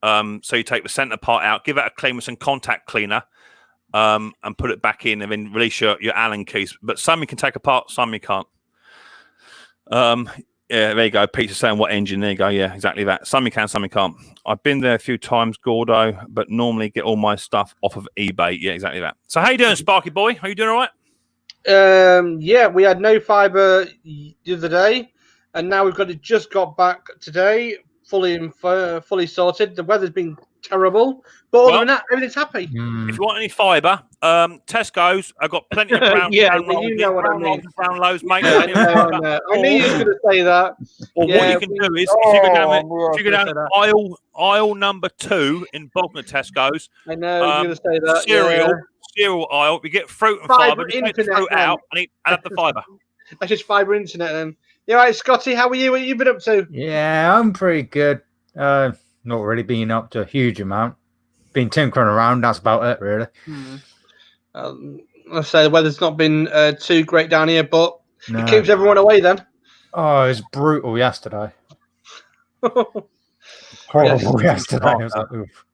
So you take the center part out, give it a clean with some contact cleaner, and put it back in, and then release your Allen keys. But some you can take apart, some you can't. Yeah, there you go. Peter's saying what engine. There you go. Yeah, exactly that. Some you can, some you can't. I've been there a few times, Gordo, but normally get all my stuff off of eBay. Yeah, exactly that. So how you doing, Sparky boy? Are you doing all right? Yeah, we had no fibre the other day, and now just got back today, fully sorted. The weather's been terrible, but other than that, everything's happy. If you want any fibre, Tesco's. I've got plenty of brown. Brown loaves, mate. I knew you were going to say that. Or what you can do is, if you go down aisle number 2 in Bognor Tesco's. I know you're going to say that. Cereal aisle. We get fruit and fibre. Just take the fruit out and add the fibre. That's just fibre internet then. Yeah, right, Scotty. How are you? What have you been up to? Yeah, I'm pretty good. Not really been up to a huge amount. Been tinkering around. That's about it, really. I say the weather's not been too great down here, but it keeps everyone away then. Oh, it was brutal yesterday. Horrible yesterday. I was like, oof.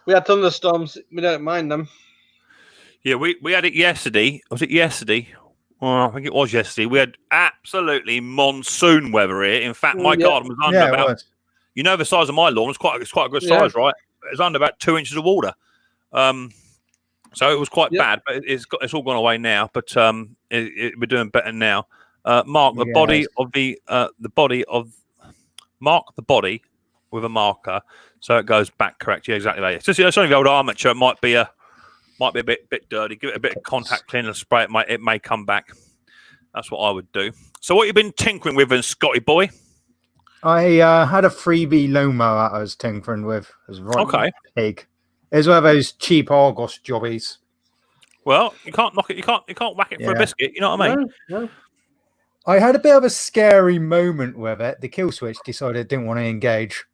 We had thunderstorms. We don't mind them. Yeah, we had it yesterday. Was it yesterday? Well, I think it was yesterday. We had absolutely monsoon weather here. In fact, my garden was under about. You know the size of my lawn. It's quite a good size, right? It was under about 2 inches of water. So it was quite bad, but it's all gone away now. But we're doing better now. Mark the body of mark the body with a marker, so it goes back correct. Yeah, exactly. Like it's only the old armature. It might be a bit dirty. Give it a bit of contact cleaner, spray it. It may come back. That's what I would do. So what you been tinkering with, and Scotty boy? I had a freebie lawnmower I was tinkering with. It was right pig. It was one of those cheap Argos jobbies. Well, you can't knock it. You can't whack it for a biscuit. You know what I mean? No. I had a bit of a scary moment with it. The kill switch decided it didn't want to engage.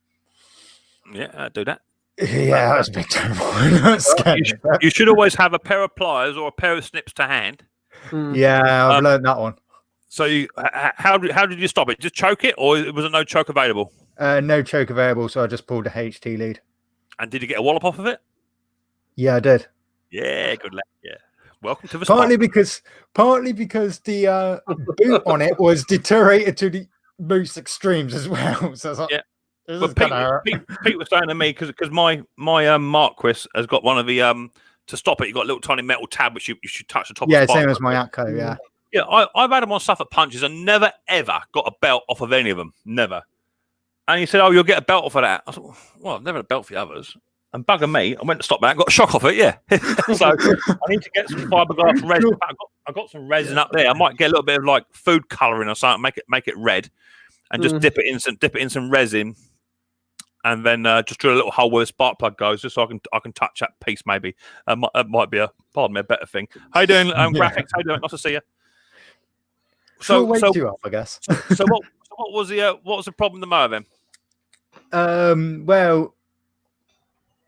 Yeah, I'd do that. Yeah, that was a bit terrible. You should always have a pair of pliers or a pair of snips to hand. Yeah, I've learned that one. So how did you stop it? Just choke it, or was there no choke available? No choke available, so I just pulled the HT lead. And did you get a wallop off of it? Yeah, I did. Yeah, good luck. Yeah, welcome to the partly spot. because the boot on it was deteriorated to the most extremes as well. So I was like, But Pete was saying to me because my Marquis has got one of the to stop it. You got a little tiny metal tab which you should touch the top. Yeah, of the same as my Atco. Yeah. Yeah, I've had them on Suffolk punches and never ever got a belt off of any of them. Never. And he said, "Oh, you'll get a belt off of that." I thought, "Well, I've never had a belt for the others." And bugger me, I went to stop that, got a shock off it. Yeah. So I need to get some fiberglass resin. I got some resin up there. I might get a little bit of like food colouring or something, make it red, and just dip it in some resin. And then just drill a little hole where the spark plug goes, just so I can touch that piece. Maybe it might be a better thing. How you doing, graphics? How you doing? Nice to see you. So wake you up, I guess. So what was the problem with the mower then? Well,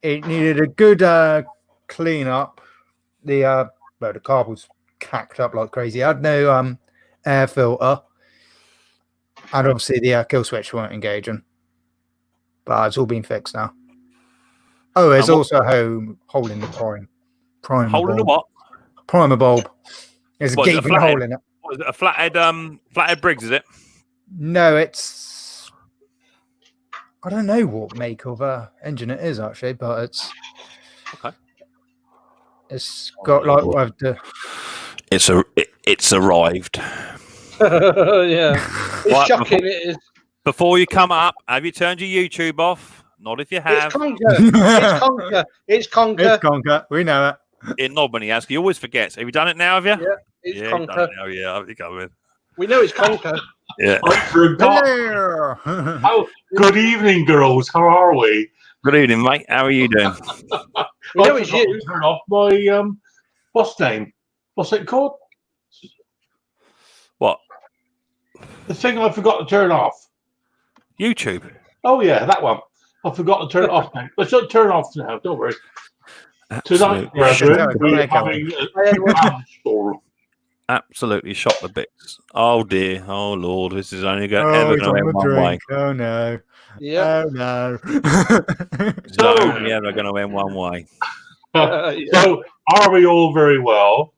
it needed a good clean up. The carb was cacked up like crazy. I had no air filter, and obviously the kill switch weren't engaging. But it's all been fixed now. Oh, there's also a hole in the primer. Hole in the what? Primer bulb. There's a gaping hole in it. What is it? A flathead Briggs, is it? No, it's... I don't know what make of engine it is, actually, but it's... Okay. It's got like... It's arrived. Yeah. It's shocking, it is. Before you come up, have you turned your YouTube off? Not if you have. It's Conker. It's Conker. We know it. Not when he asks. He always forgets. Have you done it now, have you? Yeah, it's Conker. Yeah, you go with. We know it's Conker. Yeah. Oh, good evening, girls. How are we? Good evening, mate. How are you doing? We know it's you. Turn off my what's name? What's it called? What? The thing I forgot to turn off. YouTube. Oh yeah, that one. I forgot to turn it off now. Let's not turn it off now. Don't worry. Tonight, brethren, we're having a store. Absolutely shot the bits. Oh dear. Oh Lord. This is only ever going to end one way. Oh no. Yeah. Oh no. It's only ever going to end one way. So, are we all very well?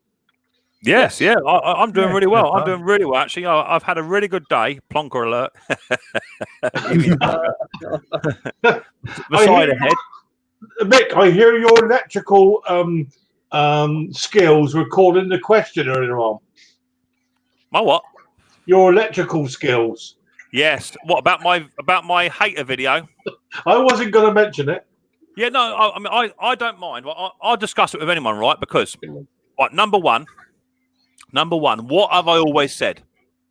Yes, yeah. I'm doing really well. I'm doing really well, actually. I've had a really good day. Plonker alert. The side ahead. Mick, I hear your electrical skills were called into question earlier on. My what? Your electrical skills. Yes. What about my hater video? I wasn't going to mention it. Yeah, no. I mean, I don't mind. Well, I'll discuss it with anyone, right? Because, right, number one. What have I always said?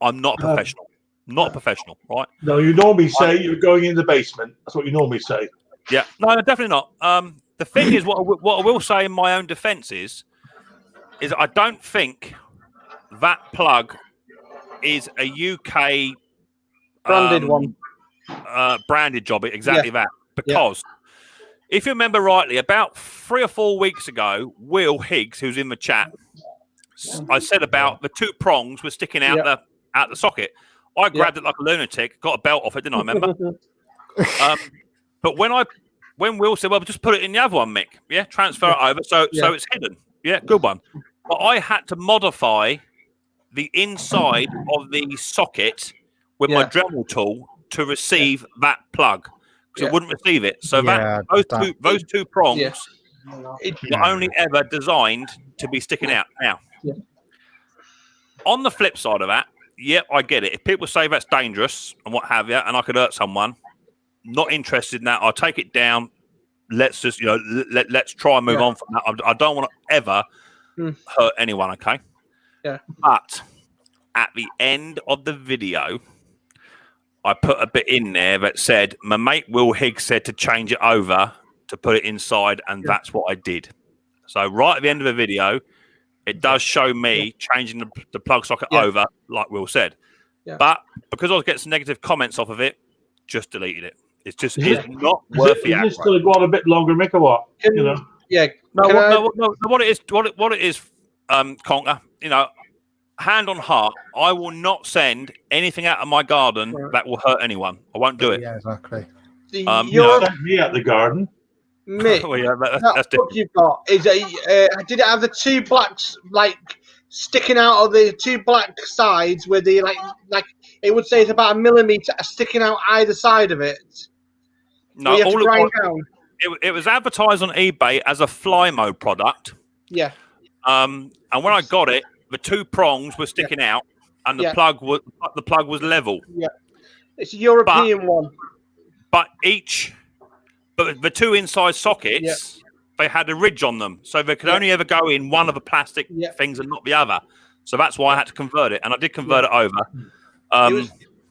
I'm not a professional. Not a professional, right? No, you normally say you're going in the basement. That's what you normally say. Yeah. No, definitely not. The thing is, what I will say in my own defence is I don't think that plug is a UK Branded one. Branded job. Exactly that. Because if you remember rightly, about 3 or 4 weeks ago, Will Higgs, who's in the chat, I said about the 2 prongs were sticking out the socket. I grabbed it like a lunatic, got a belt off it, didn't I? Remember? But when I when Will said, well, just put it in the other one, Mick. Yeah, transfer it over so it's hidden. Yeah, good one. But I had to modify the inside of the socket with my Dremel tool to receive that plug because it wouldn't receive it. So those two prongs were only ever designed to be sticking out. Now, on the flip side of that, I get it. If people say that's dangerous and what have you, and I could hurt someone, not interested in that. I'll take it down. Let's just, let's try and move on from that. I don't want to ever hurt anyone, okay? Yeah. But at the end of the video, I put a bit in there that said, my mate Will Higgs said to change it over to put it inside, and that's what I did. So right at the end of the video, it does show me changing the plug socket over, like Will said. Yeah. But because I was getting some negative comments off of it, just deleted it. It's just not worth the aggro. Is it still go on a bit longer, Mick, or what? Yeah. No, what it is, Conker, hand on heart, I will not send anything out of my garden that will hurt anyone. I won't do it. Yeah, exactly. You sent me out the garden. Mick, that's what you've got is did it have the two blacks sticking out of the two black sides with the like it would say it's about 1 millimeter sticking out either side of it? No, it was advertised on eBay as a fly mode product. Yeah. And when I got it, the two prongs were sticking out, and the plug was level. Yeah. It's a European one. But the two inside sockets, they had a ridge on them, so they could only ever go in one of the plastic things and not the other. So that's why I had to convert it, and I did convert it over.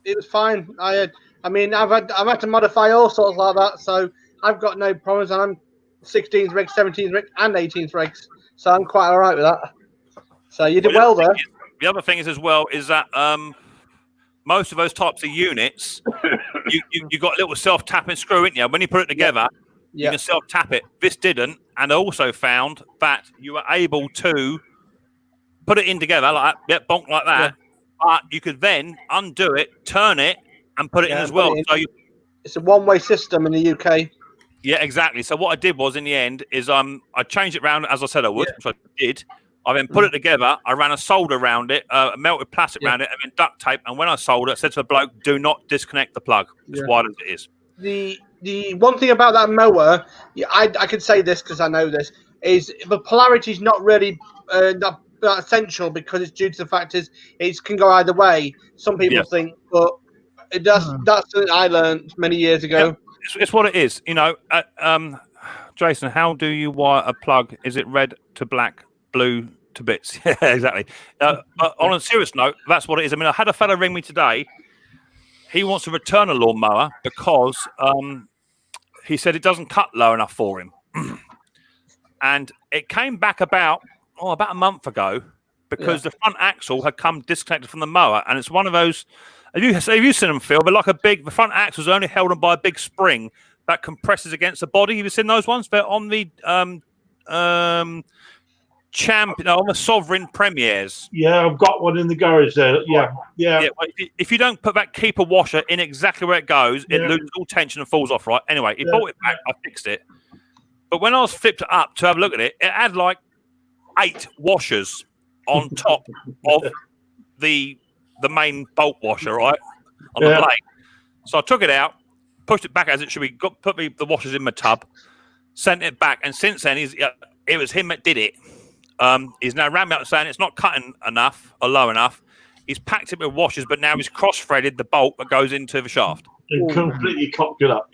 It was fine. I've had to modify all sorts like that, so I've got no problems. And I'm 16th rig, 17th rig, and 18th rigs, so I'm quite all right with that. So you did well there. The other thing is as well is that most of those types of units, you got a little self-tapping screw, ain't you? When you put it together, you can self-tap it. This didn't, and I also found that you were able to put it in together like that, bonk like that, but you could then undo it, turn it, and put it in as well. So it's a one-way system in the UK. Yeah, exactly. So what I did was, in the end, is I changed it around as I said I would, which I did. I then put it together. I ran a solder around it, melted plastic around it, and then duct tape. And when I soldered, I said to the bloke, "Do not disconnect the plug, as wide as it is." The one thing about that mower, I can say this because I know this, is the polarity is not really not essential because it's due to the fact is it can go either way. Some people think, but it does. That's something I learned many years ago. Yeah, it's what it is. Jason, how do you wire a plug? Is it red to black, blue to bits? Yeah, exactly. But on a serious note, that's what it is. I mean, I had a fella ring me today. He wants to return a lawnmower because he said it doesn't cut low enough for him. And it came back about a month ago because the front axle had come disconnected from the mower. And it's one of those, have you seen them, Phil? They're like the front axle is only held on by a big spring that compresses against the body. Have you seen those ones? They're on the on the Sovereign Premiers. Yeah, I've got one in the garage there. Yeah. If you don't put that keeper washer in exactly where it goes, it loses all tension and falls off, right? Anyway, he brought it back. I fixed it. But when I was flipped it up to have a look at it, it had like 8 washers on top of the main bolt washer, right? On the blade. So I took it out, pushed it back as it should be, put the washers in my tub, sent it back, and since then it was him that did it. He's now rang me up saying it's not cutting enough or low enough. He's packed it with washers, but now he's cross-threaded the bolt that goes into the shaft. And completely cocked it up,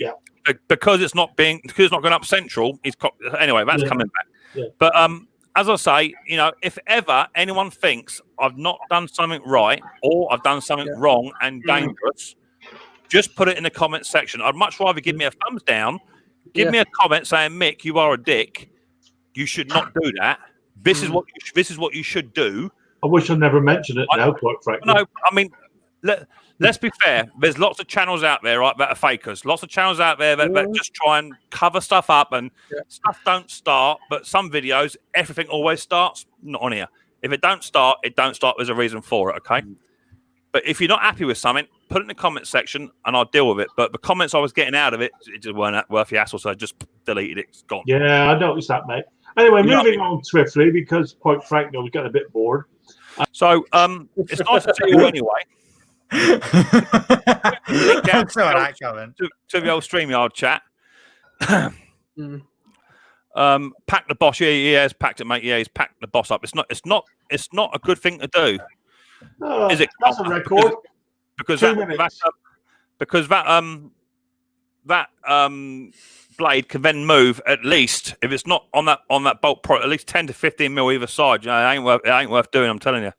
because it's not going up central. Anyway, that's coming back. Yeah. But as I say, if ever anyone thinks I've not done something right or I've done something wrong and dangerous, just put it in the comment section. I'd much rather give me a thumbs down, give me a comment saying, "Mick, you are a dick. You should not do that. This is what you should do." I wish I never mentioned it now, quite frankly. No, I mean, let's be fair. There's lots of channels out there, right, that are fakers. Lots of channels out there that just try and cover stuff up, and stuff don't start. But some videos, everything always starts. Not on here. If it don't start, it don't start. There's a reason for it, okay? But if you're not happy with something, put it in the comment section and I'll deal with it. But the comments I was getting out of it just weren't worth the hassle, so I just deleted it. It's gone. Yeah, I noticed that, mate. Anyway, moving on swiftly because, quite frankly, I was getting a bit bored. So it's nice to see you anyway. I'm sorry, that comment. To the old StreamYard chat. Pack the boss. Yeah, he has packed it, mate. Yeah, he's packed the boss up. It's not a good thing to do. Is it? That's a record. Because 2 minutes. that blade can then move at least, if it's not on that bolt at least 10 to 15 mil either side. You know, it ain't worth doing. I'm telling you.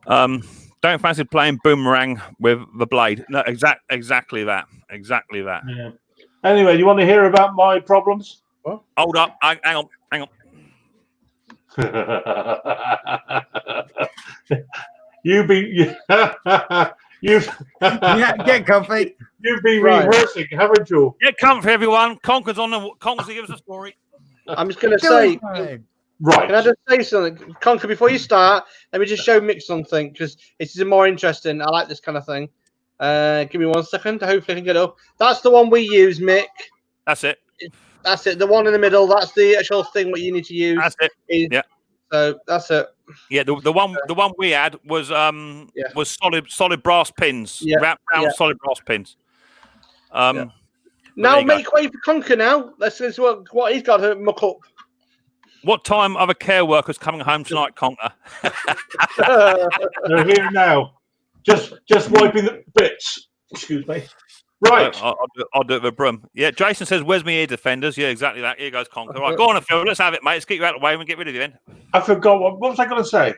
Don't fancy playing boomerang with the blade. No, exactly that. Yeah. Anyway, you want to hear about my problems? What? Hold up. Hang on. You've been get comfy. You've been rehearsing, haven't you? Get comfy, everyone. Conker's to give us a story. I'm just going to say, right. Can I just say something, Conker? Before you start, let me just show Mick something because it's more interesting. I like this kind of thing. Give me 1 second. Hopefully, I can get it up. That's the one we use, Mick. That's it. That's it. The one in the middle. That's the actual thing. What you need to use. That's it. Yeah. So that's it. Yeah, the one we had was solid brass pins. Round solid brass pins. Now make way for Conker now. Let's see what he's got to muck up. What time are the care workers coming home tonight, Conker? They're here now. Just wiping the bits. Excuse me. Right. I'll do it with a broom. Yeah, Jason says, where's my ear defenders? Yeah, exactly that. Here goes Conker. Right, go on, Phil. Let's have it, mate. Let's get you out of the way and get rid of you then. I forgot. What was I going to say?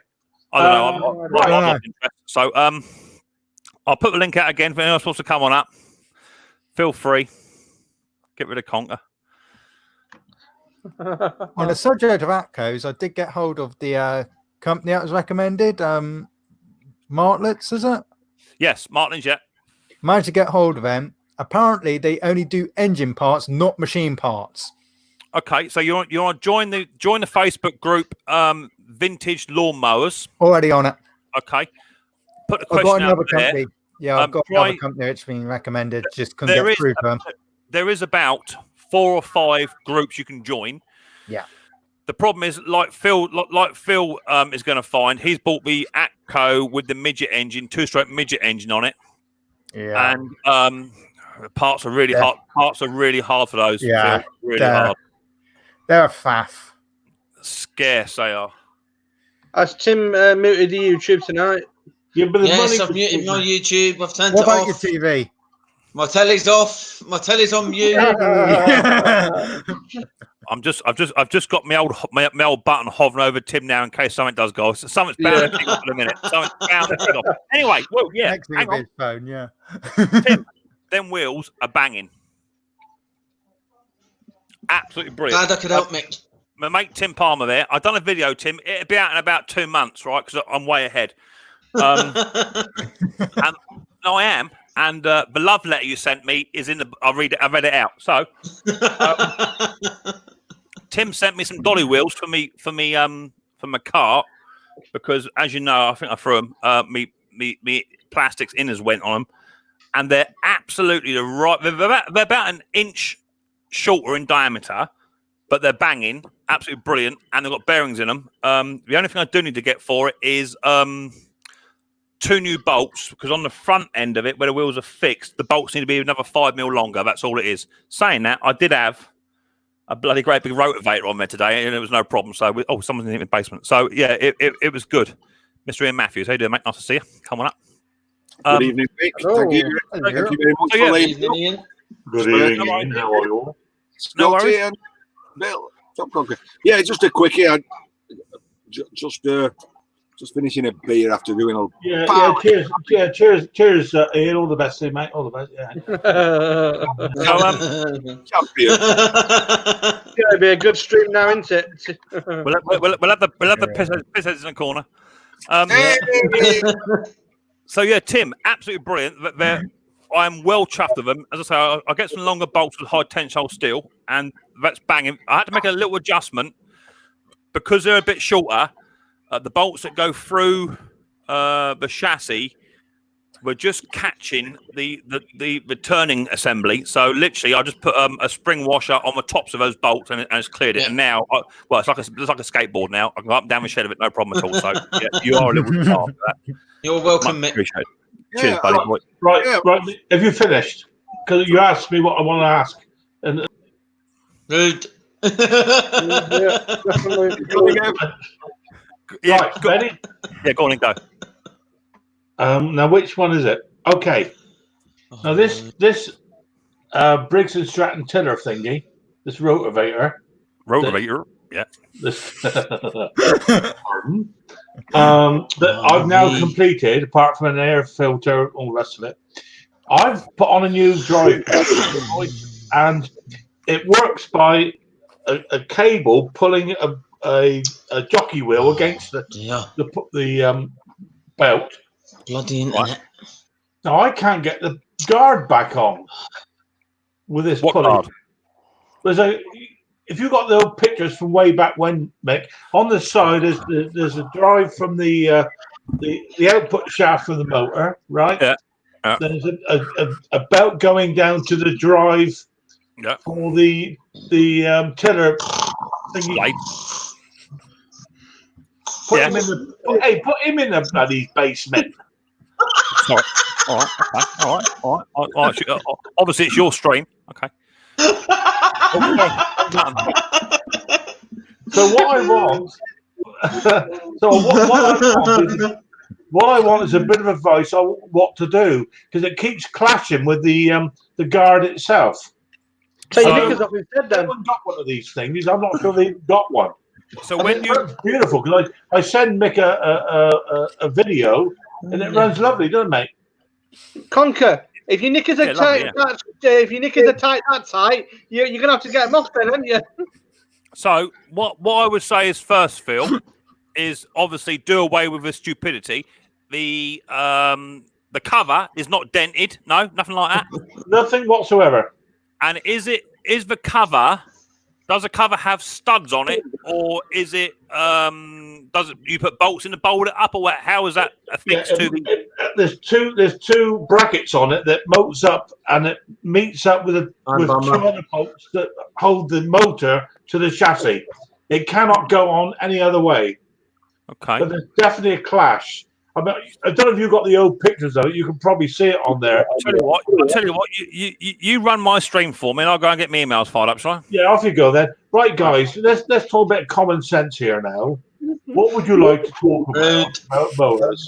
I don't know. I'm not interested. So I'll put the link out again for anyone else wants to come on up. Feel free. Get rid of Conker. On the subject of Atcos, I did get hold of the company that was recommended. Martlet's, is it? Yes, Martlin's, yeah. Managed to get hold of them. Apparently, they only do engine parts, not machine parts. Okay, so you want to join the Facebook group, Vintage Lawnmowers. Already on it. Okay. Put the question out there. Company. Yeah, I've got another company that's been recommended. Just couldn't get through to them. There is about 4 or 5 groups you can join. Yeah. The problem is, like Phil is going to find, he's bought the Atco with the midget engine, 2-stroke midget engine on it. Yeah. And parts are really hard. Parts are really hard for those. Yeah. Really hard. They're a faff. Scarce they are. Has Tim muted the YouTube tonight? Yeah, but yes, I've muted my YouTube. I've turned it off. What about your TV? My telly's off. My telly's on mute. I've just got my old button hovering over Tim now in case something does go. Something's bound to kick off in a minute. Something's bound to kick off. Anyway, well, yeah. Next hang on. his phone, yeah. Tim, them wheels are banging. Absolutely brilliant. Glad I could help, Mick. My mate Tim Palmer there. I've done a video, Tim. It'll be out in about 2 months, right? Because I'm way ahead. And I am. And the love letter you sent me is in the. I read it out. So, Tim sent me some dolly wheels for my car because, as you know, I think I threw them. Me plastics inners went on them, and they're absolutely the right. They're about an inch shorter in diameter, but they're banging, absolutely brilliant, and they've got bearings in them. The only thing I do need to get for it is 2 new bolts, because on the front end of it, where the wheels are fixed, the bolts need to be another 5 mil longer. That's all it is. Saying that, I did have a bloody great big rotavator on there today, and it was no problem. So, someone's in the basement. So, yeah, it was good. Mr. Ian Matthews, how you doing, mate? Nice to see you. Come on up. Good evening, Mick. Thank you very much for Good evening, Ian. Good evening, Ian. How are you? No worries. and Bill, Top Conker. Yeah, just a quickie. I just finishing a beer after doing a cheers, Ian. All the best, mate. All the best. Yeah. champion. It'll be a good stream now, isn't it? We'll have the piss heads in the corner. So yeah, Tim, absolutely brilliant. I'm well chuffed with them. As I say, I get some longer bolts with high tensile steel, and that's banging. I had to make a little adjustment because they're a bit shorter. The bolts that go through the chassis were just catching the turning assembly. So literally, I just put a spring washer on the tops of those bolts, and it's cleared it. Yeah. And now, it's like a skateboard now. I can go up and down the shed of it, no problem at all. So yeah, you are a little bit after that. You're welcome, Much Mick. appreciated. Cheers, buddy. Right. Yeah. Right. Have you finished? Because you asked me what I want to ask. And Rude. Yeah, definitely. Yeah, right, ready? Yeah, go on and go. Now, which one is it? Okay. Now, this Briggs and Stratton tiller thingy, this rotavator. Rotavator. Yeah. This pardon. That I've now completed, apart from an air filter, all the rest of it. I've put on a new drive, and it works by a cable pulling a jockey wheel against the belt. Bloody internet. Now I can't get the guard back on with this What pulley. guard? If you got the old pictures from way back when, Mick, on the side there's a drive from the output shaft from the motor, right? Yeah. There's a belt going down to the drive for the tiller thingy. Put him in the bloody basement. Sorry. All right. Obviously, it's your stream. Okay. So what I want, what I want is a bit of advice on what to do, because it keeps clashing with the guard itself. Take your knickers off instead, then. I haven't got one of these things. I'm not sure they've got one. So when you beautiful, because I send Mick a video and it runs lovely, doesn't it, mate? Conker, if your knickers are tight, if your knickers are tight that tight, you're gonna have to get them off then, aren't you? So what I would say is first, Phil, is obviously do away with the stupidity. The cover is not dented, no, nothing like that. Nothing whatsoever. And does the cover have studs on it, or is it you put bolts in to bolt it up, or how is that affixed to the? There's two brackets on it that moats up, and it meets up with two other bolts that hold the motor to the chassis. It cannot go on any other way. Okay. But there's definitely a clash. I don't know if you've got the old pictures of it. You can probably see it on there. I'll tell you what. You run my stream for me, and I'll go and get my emails fired up, shall I? Yeah, off you go then. Right, guys, let's talk about common sense here now. What would you like to talk about mowers?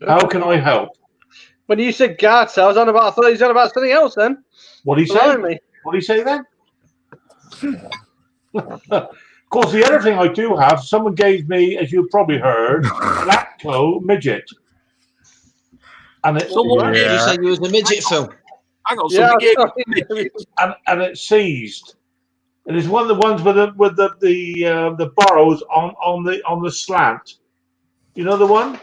How can I help? When you said guard cells, I thought he was on about something else then. What did he say? What did he say then? Of course, the other thing I do have, someone gave me, as you probably heard, an Atco midget. And it, Did you say you was a midget, Phil? I got something and it's seized. And it's one of the ones with the burrows on the slant. You know the one?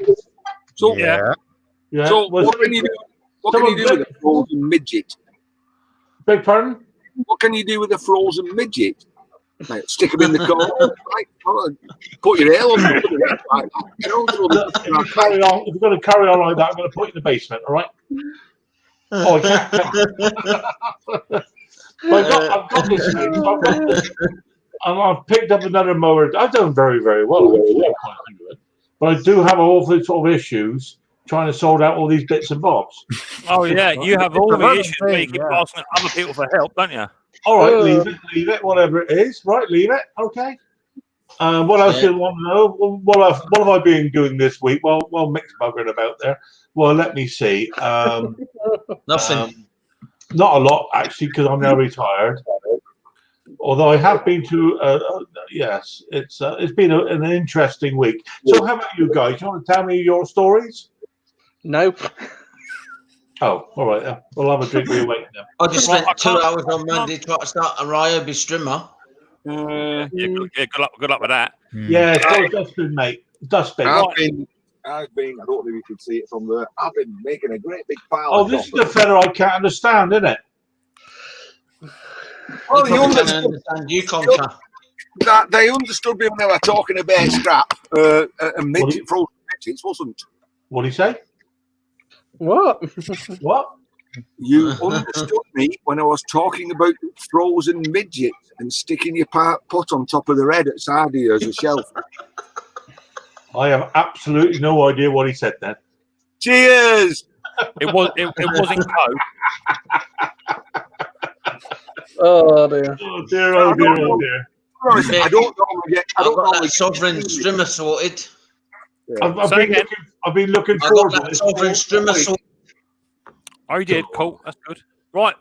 So Yeah. So what can you do? What can you do with a frozen midget? Beg pardon? What can you do with a frozen midget? Like, stick them in the car, right? Put your hair on them. Carry on. If you're going to carry on like that, I'm going to put you in the basement, all right? Oh, I can't. I've got this thing, and I've picked up another mower. I've done very, very well. But I do have all sorts of issues trying to sort out all these bits and bobs. Oh, yeah. You have all the issues where you keep asking other people for help, don't you? All right, leave it, whatever it is. Right, leave it. Okay. What else do you want to know? What have I been doing this week? Well, Mick's buggering about there. Well, let me see. Nothing. Not a lot, actually, because I'm now retired. Although I have been to, yes, it's been an interesting week. So how about you guys? You want to tell me your stories? Nope. Oh, all right. We'll have a drink with you waiting then. I just spent 2 hours on Monday trying to start a Ryobi strimmer. Yeah, good luck with that. Yeah, it's got a dustbin, mate. Dustbin. I've been, I don't know if you can see it from there, I've been making a great big pile. Oh, this is the fella I can't understand, isn't it? Well, You understand you, Conker. that they understood me when they were talking about scrap and midget frozen midgets, wasn't? What do you say? What? What? You understood me when I was talking about frozen midget and sticking your pot on top of their head outside here as a shelf. I have absolutely no idea what he said then. Cheers! It wasn't code. Oh dear. Oh dear, oh dear, oh dear. I don't normally get. I I've don't got normally that sovereign strimmer sorted. I've been looking I forward got to that this. sovereign strimmer sorted. Oh, you did. Cool. That's good. Right,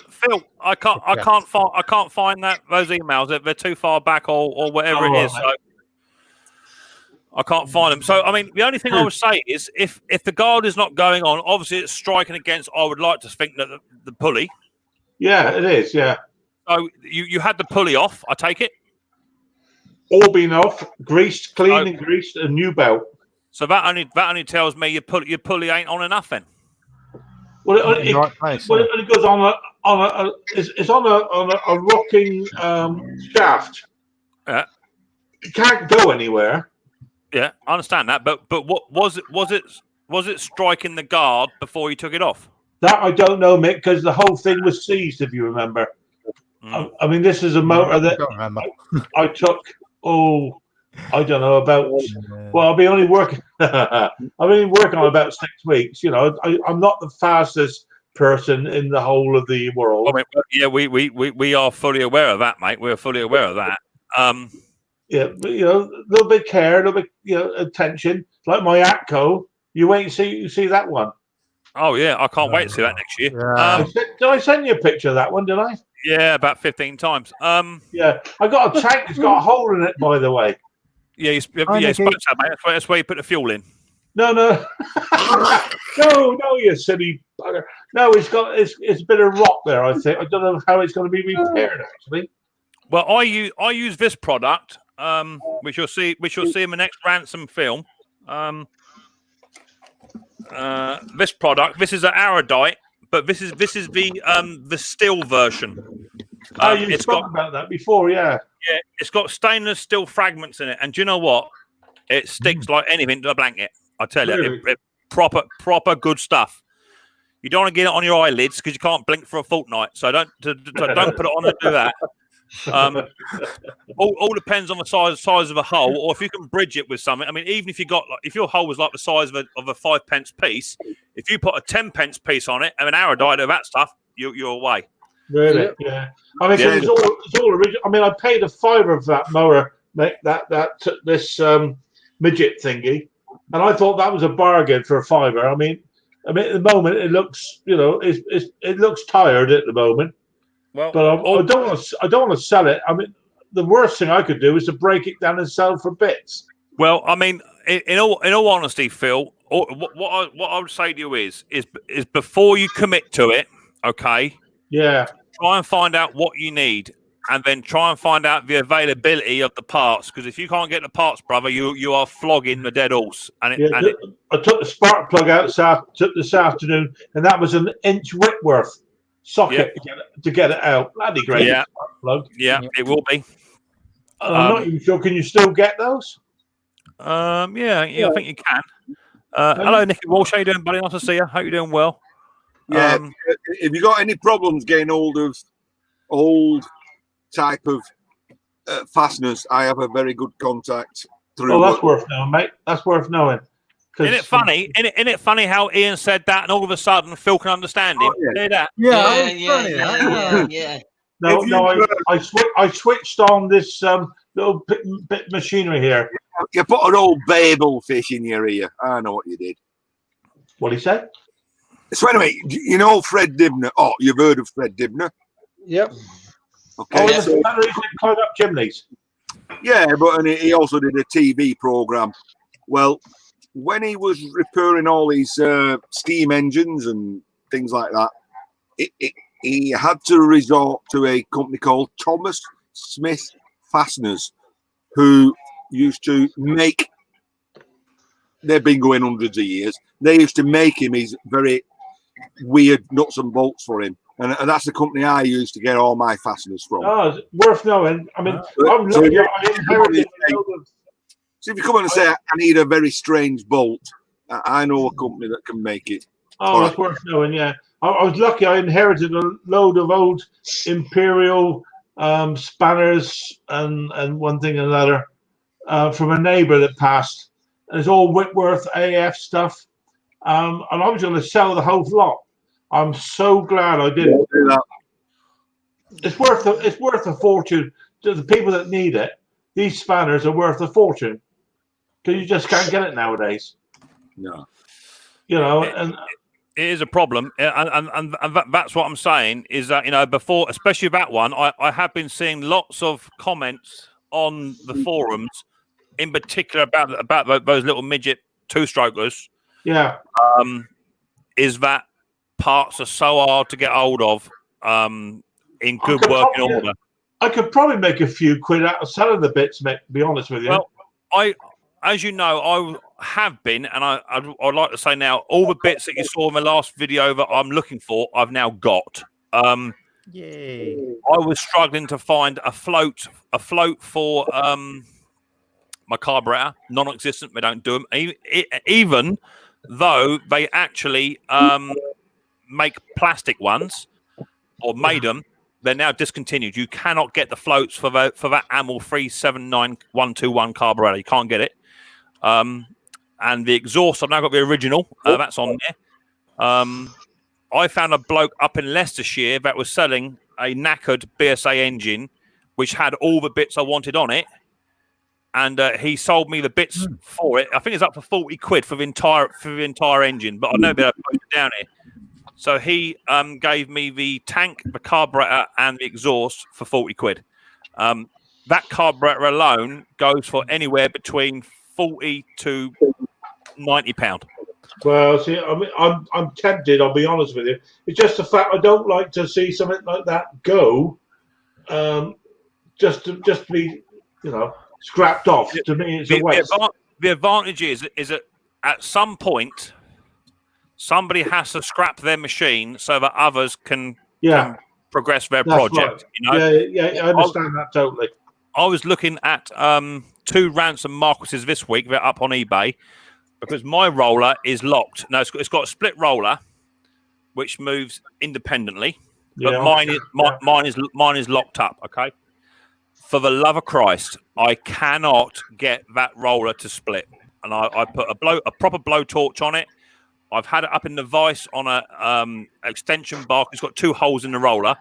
Phil. I can't find those emails. They're too far back or whatever it is. So I can't find them. So I mean, the only thing I would say is if the guard is not going on, obviously it's striking against. I would like to think that the pulley. Yeah, it is. Yeah, So you had the pulley off. I take it. all been off, greased, clean and greased, a new belt. So that only tells me your pulley ain't on enough then. Well, In the right place, it goes on it's on a rocking shaft. Yeah. It can't go anywhere. Yeah, I understand that. But what was it striking the guard before you took it off? That I don't know, Mick, because the whole thing was seized. If you remember, I mean, this is a motor that I took. Oh, I don't know about. Well, I've been only working. I've been working on about 6 weeks. You know, I'm not the fastest person in the whole of the world. I mean, yeah, we are fully aware of that, mate. We're fully aware of that. Yeah, but, you know, a little bit care, a little bit, attention. Like my Atco, you wait and see that one. Oh yeah, I can't wait to see that next year. Yeah. Did I send you a picture of that one? Did I? Yeah, about 15 times. Yeah, I got a tank that's got a hole in it, by the way. Yeah, you're supposed to, mate. That's where you put the fuel in. No, no, you silly bugger. No, it's a bit of rot there. I think I don't know how it's going to be repaired actually. Well, I use this product, which you'll see in the next ransom film. This product, this is an Aradite, but this is the steel version. You spoke about that before, yeah. Yeah, it's got stainless steel fragments in it, and do you know what? It sticks like anything to a blanket. I tell you, Really? it proper good stuff. You don't want to get it on your eyelids because you can't blink for a fortnight. So don't put it on and do that. All depends on the size of a hole, or if you can bridge it with something. I mean, even if if your hole was like the size of a 5p piece, if you put a 10p piece on it and an Aradite of that stuff, you're away. Really? Yeah. I mean, it's all original. I mean, I paid a $5 for that mower, this midget thingy, and I thought that was a bargain for a $5. I mean, at the moment it looks, it looks tired at the moment. Well, but I don't want to sell it. I mean, the worst thing I could do is to break it down and sell it for bits. Well, I mean, in all honesty, Phil, what I would say to you is before you commit to it, okay? Yeah. Try and find out what you need, and then try and find out the availability of the parts. Because if you can't get the parts, brother, you are flogging the dead horse. I took the spark plug out this afternoon, and that was an inch Whitworth socket to get it out. That'd be great. Yeah, plug. Yeah, it will be. I'm not even sure. Can you still get those? Yeah, I think you can. Hello, Nicky Walsh. How you doing, buddy? Nice to see you. Hope you're doing well. Yeah. If you got any problems getting hold of old type of fasteners, I have a very good contact through. Oh, that's worth knowing, mate. That's worth knowing. Isn't it funny? Isn't it funny how Ian said that, and all of a sudden Phil can understand him? Hear that? Yeah. No, I switched on this little bit of machinery here. You put an old Babel fish in your ear. I know what you did. What he said? So anyway, you know Fred Dibner. Oh, you've heard of Fred Dibner? Yep. Okay. Oh, so, climb up chimneys. Yeah, but he also did a TV program. Well, when he was repairing all these steam engines and things like that, he had to resort to a company called Thomas Smith Fasteners, who used to make. They've been going hundreds of years. They used to make him his very weird nuts and bolts for him, and that's the company I used to get all my fasteners from. Oh, it's worth knowing. I mean, I'm so lucky. I inherited. So if you come on and say I need a very strange bolt, I know a company that can make it. Oh, that's worth knowing. Yeah, I was lucky. I inherited a load of old Imperial spanners and one thing and another from a neighbour that passed. And it's all Whitworth AF stuff. And I was going to sell the whole lot. I'm so glad I didn't. It's worth a fortune to the people that need it. These spanners are worth a fortune because you just can't get it nowadays. No, You know, and it is a problem, and that's what I'm saying is that before, especially that one, I have been seeing lots of comments on the forums, in particular about those little midget two-strokers. yeah, Is that parts are so hard to get hold of in good working order. I could probably make a few quid out of selling the bits, mate, to be honest with you. Well, as you know, I have been, and I'd like to say now, all the bits that you saw in the last video that I'm looking for, I've now got. Yay! I was struggling to find a float for my carburetor, non-existent. They don't do them, even though they actually make plastic ones or made them. They're now discontinued. You cannot get the floats for that AML 379121 carburetor. You can't get it. And the exhaust, I've now got the original. That's on there. I found a bloke up in Leicestershire that was selling a knackered BSA engine, which had all the bits I wanted on it. And he sold me the bits for it. I think it's up for 40 quid for the entire engine, but I've never been able to put it down here. So he gave me the tank, the carburetor, and the exhaust for 40 quid. That carburetor alone goes for anywhere between 40 to 90 £. Well, see, I mean, I'm tempted. I'll be honest with you. It's just the fact I don't like to see something like that go, just to be, scrapped off. To me, it's a waste. The advantage is that at some point, somebody has to scrap their machine so that others can progress their project. Right. Yeah, I understand that totally. I was looking at 2 ransom Marques's this week. They're up on eBay because my roller is locked. No, it's got a split roller which moves independently, but mine is locked up. Okay. For the love of Christ, I cannot get that roller to split, and I put a proper blowtorch on it. I've had it up in the vise on a extension bar. It's got 2 holes in the roller,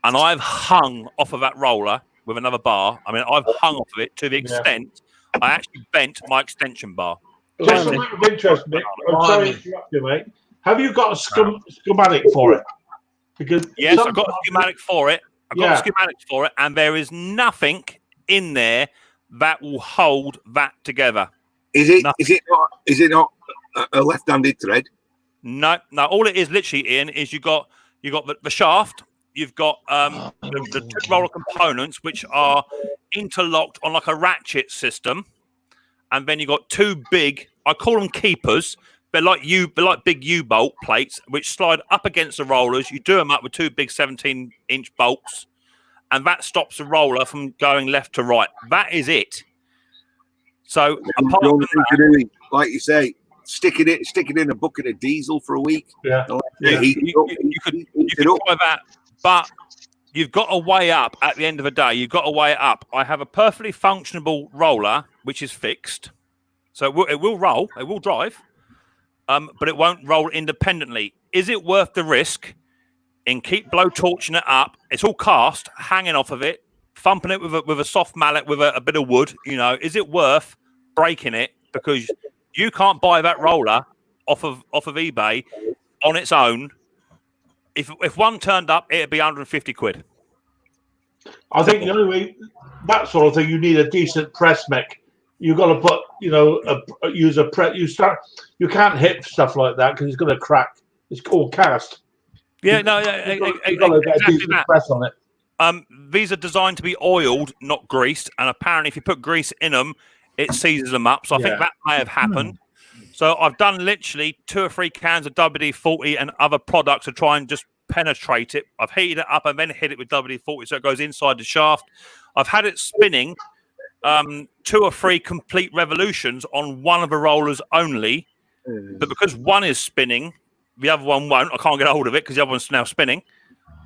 and I've hung off of that roller with another bar. I mean, I've hung off of it to the extent I actually bent my extension bar. Just a matter of interest, Mick. I'm sorry to interrupt you, mate. Have you got a schematic for it? Because yes, I've got a schematic for it. I've got a schematic for it, and there is nothing in there that will hold that together. Is it not a left-handed thread? No. All it is literally, Ian, is you got the shaft. You've got the 2 roller components which are interlocked on like a ratchet system, and then you've got 2 big. I call them keepers. They're like big U-bolt plates which slide up against the rollers. You do them up with 2 big 17-inch bolts, and that stops the roller from going left to right. That is it. So apart from that, like you say, stick it in a bucket of diesel for a week. You could try that, but you've got to weigh up at the end of the day. You've got to weigh it up. I have a perfectly functionable roller which is fixed, so it will roll, it will drive, but it won't roll independently. Is it worth the risk in keep blowtorching it up? It's all cast, hanging off of it, thumping it with a soft mallet with a bit of wood. Is it worth breaking it? Because you can't buy that roller off of eBay on its own. If one turned up, it'd be 150 quid. I think the only way that sort of thing, you need a decent press mech. You've got to put, use a press. You can't hit stuff like that because it's going to crack. It's all cast. Yeah, no, you've got to get a decent press on it. These are designed to be oiled, not greased, and apparently, if you put grease in them, it seizes them up. So I think that may have happened. So I've done literally 2 or 3 cans of WD-40 and other products to try and just penetrate it. I've heated it up and then hit it with WD-40 so it goes inside the shaft. I've had it spinning 2 or 3 complete revolutions on one of the rollers only. But because one is spinning, The other one won't. I can't get hold of it because the other one's now spinning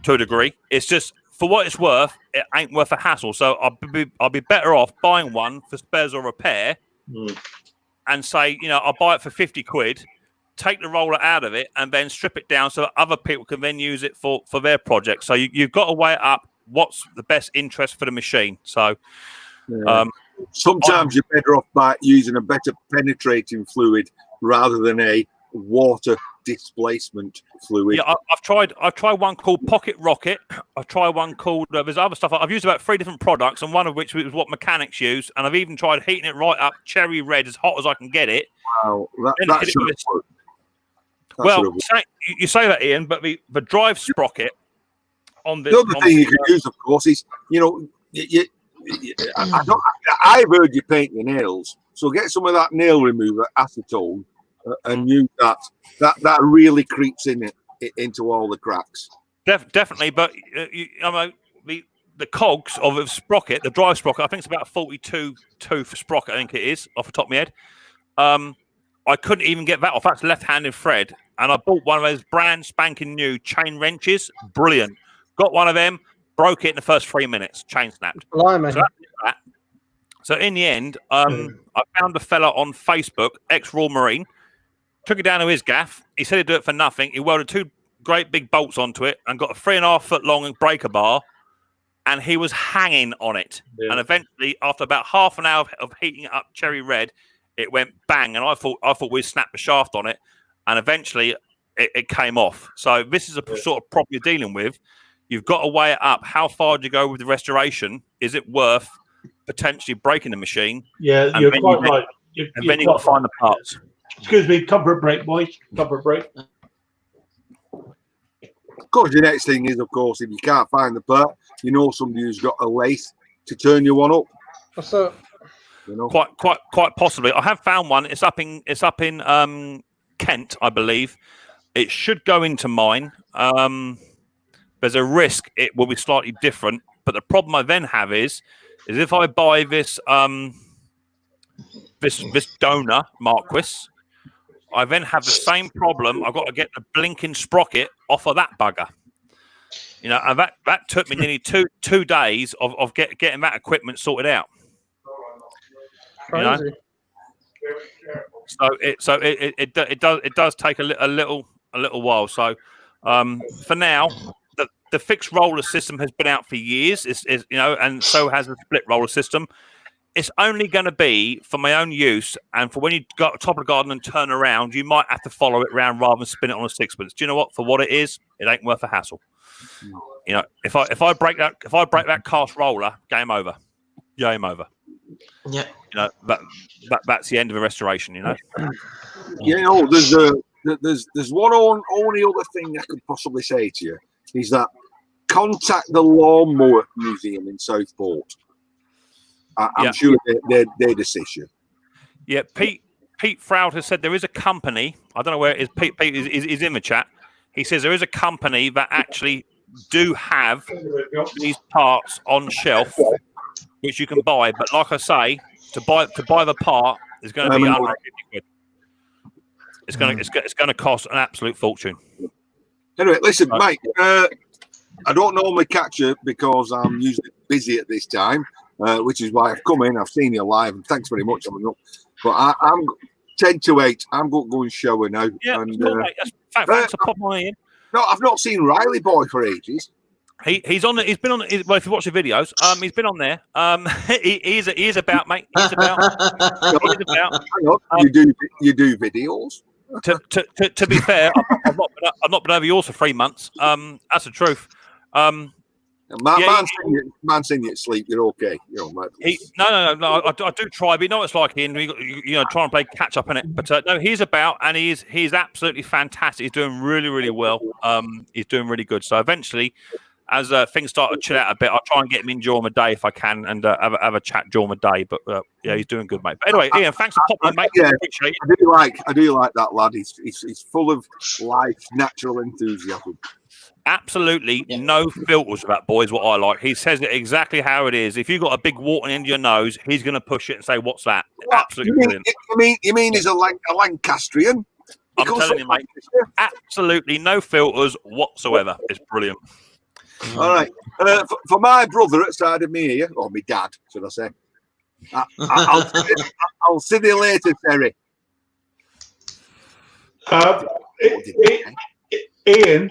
to a degree. It's just for what it's worth, it ain't worth a hassle. So I'll be better off buying one for spares or repair, and say, I'll buy it for 50 quid, take the roller out of it, and then strip it down so that other people can then use it for their project. So you've got to weigh it up. What's the best interest for the machine? So sometimes you're better off by using a better penetrating fluid rather than a water displacement fluid. Yeah, I've tried one called Pocket Rocket. I've tried one called there's other stuff. I've used about 3 different products, and one of which was what mechanics use. And I've even tried heating it right up, cherry red, as hot as I can get it. Wow, that should work. Well, you say that, Ian, but the drive sprocket on this. The other thing you can use, of course, is I've heard you paint your nails, so get some of that nail remover acetone and use that. That really creeps into all the cracks. Definitely, but the cogs of the sprocket, the drive sprocket, I think it's about 42 tooth sprocket. I think it is off the top of my head. I couldn't even get that off. That's left-handed thread, and I bought one of those brand spanking new chain wrenches. Brilliant. Got one of them, broke it in the first 3 minutes. Chain snapped. So in the end, I found a fella on Facebook, ex-Royal Marine. Took it down to his gaff. He said he'd do it for nothing. He welded 2 great big bolts onto it and got a 3.5 foot long breaker bar, and he was hanging on it. Yeah. And eventually, after about half an hour of heating it up cherry red, it went bang. And I thought we'd snap the shaft on it, and eventually it came off. So this is a sort of problem you're dealing with. You've got to weigh it up. How far do you go with the restoration? Is it worth potentially breaking the machine? Yeah, you're quite right. And then you've got to find the parts. Excuse me, comfort break, boys. Comfort break. Of course, the next thing is, of course, if you can't find the part, somebody who's got a lathe to turn you one up. What's up? Quite possibly. I have found one. It's up in Kent, I believe. It should go into mine. There's a risk it will be slightly different, but the problem I then have is if I buy this this donor Marquis, I then have the same problem. I've got to get the blinking sprocket off of that bugger. And that took me nearly two days of getting that equipment sorted out. Crazy. So it does take a little while. So for now, the fixed roller system has been out for years. And so has the split roller system. It's only going to be for my own use, and for when you go to top of the garden and turn around, you might have to follow it around rather than spin it on a sixpence. Do you know what? For what it is, it ain't worth a hassle. If I break that cast roller, game over. Game over. Yeah. That's the end of a restoration. There's one only other thing I could possibly say to you is that contact the Lawnmower Museum in Southport. I'm sure they'd assist you. Yeah, Pete Froud has said there is a company. I don't know where it is. Pete is in the chat. He says there is a company that actually do have these parts on shelf, which you can buy. But like I say, to buy the part is going to be 150 quid. It's going to cost an absolute fortune. Anyway, listen, mate. I don't normally catch you because I'm usually busy at this time. Which is why I've come in. I've seen you live, and thanks very much. But I'm 10 to 8. I'm going to go and shower now. Yeah, cool, mate. Thanks for popping on in. No, I've not seen Riley Boy for ages. He's on. He's been on. Well, if you watch the videos, he's been on there. He is about, mate. He's about. He's about. Hang on, you do videos. To be fair, I've not been over yours for 3 months. That's the truth. Man saying you sleep, you're okay. Mate. No. I do try, but it's like Ian. Try and play catch up in it. But no, he's about, and he's absolutely fantastic. He's doing really, really well. He's doing really good. So eventually, as things start to chill out a bit, I'll try and get him in during the day if I can, and have a chat during the day. But he's doing good, mate. But anyway, Ian, thanks for popping in, mate. Yeah, I do like that lad. He's full of life, natural enthusiasm. Absolutely no filters with that boy is what I like. He says it exactly how it is. If you've got a big wart into your nose, he's going to push it and say, "What's that?" Absolutely brilliant. You mean he's a Lancastrian? I'm telling you, mate, absolutely no filters whatsoever. It's brilliant. All right. For my brother at side of me here, or my dad, should I say? I'll see you later, Terry. Ian,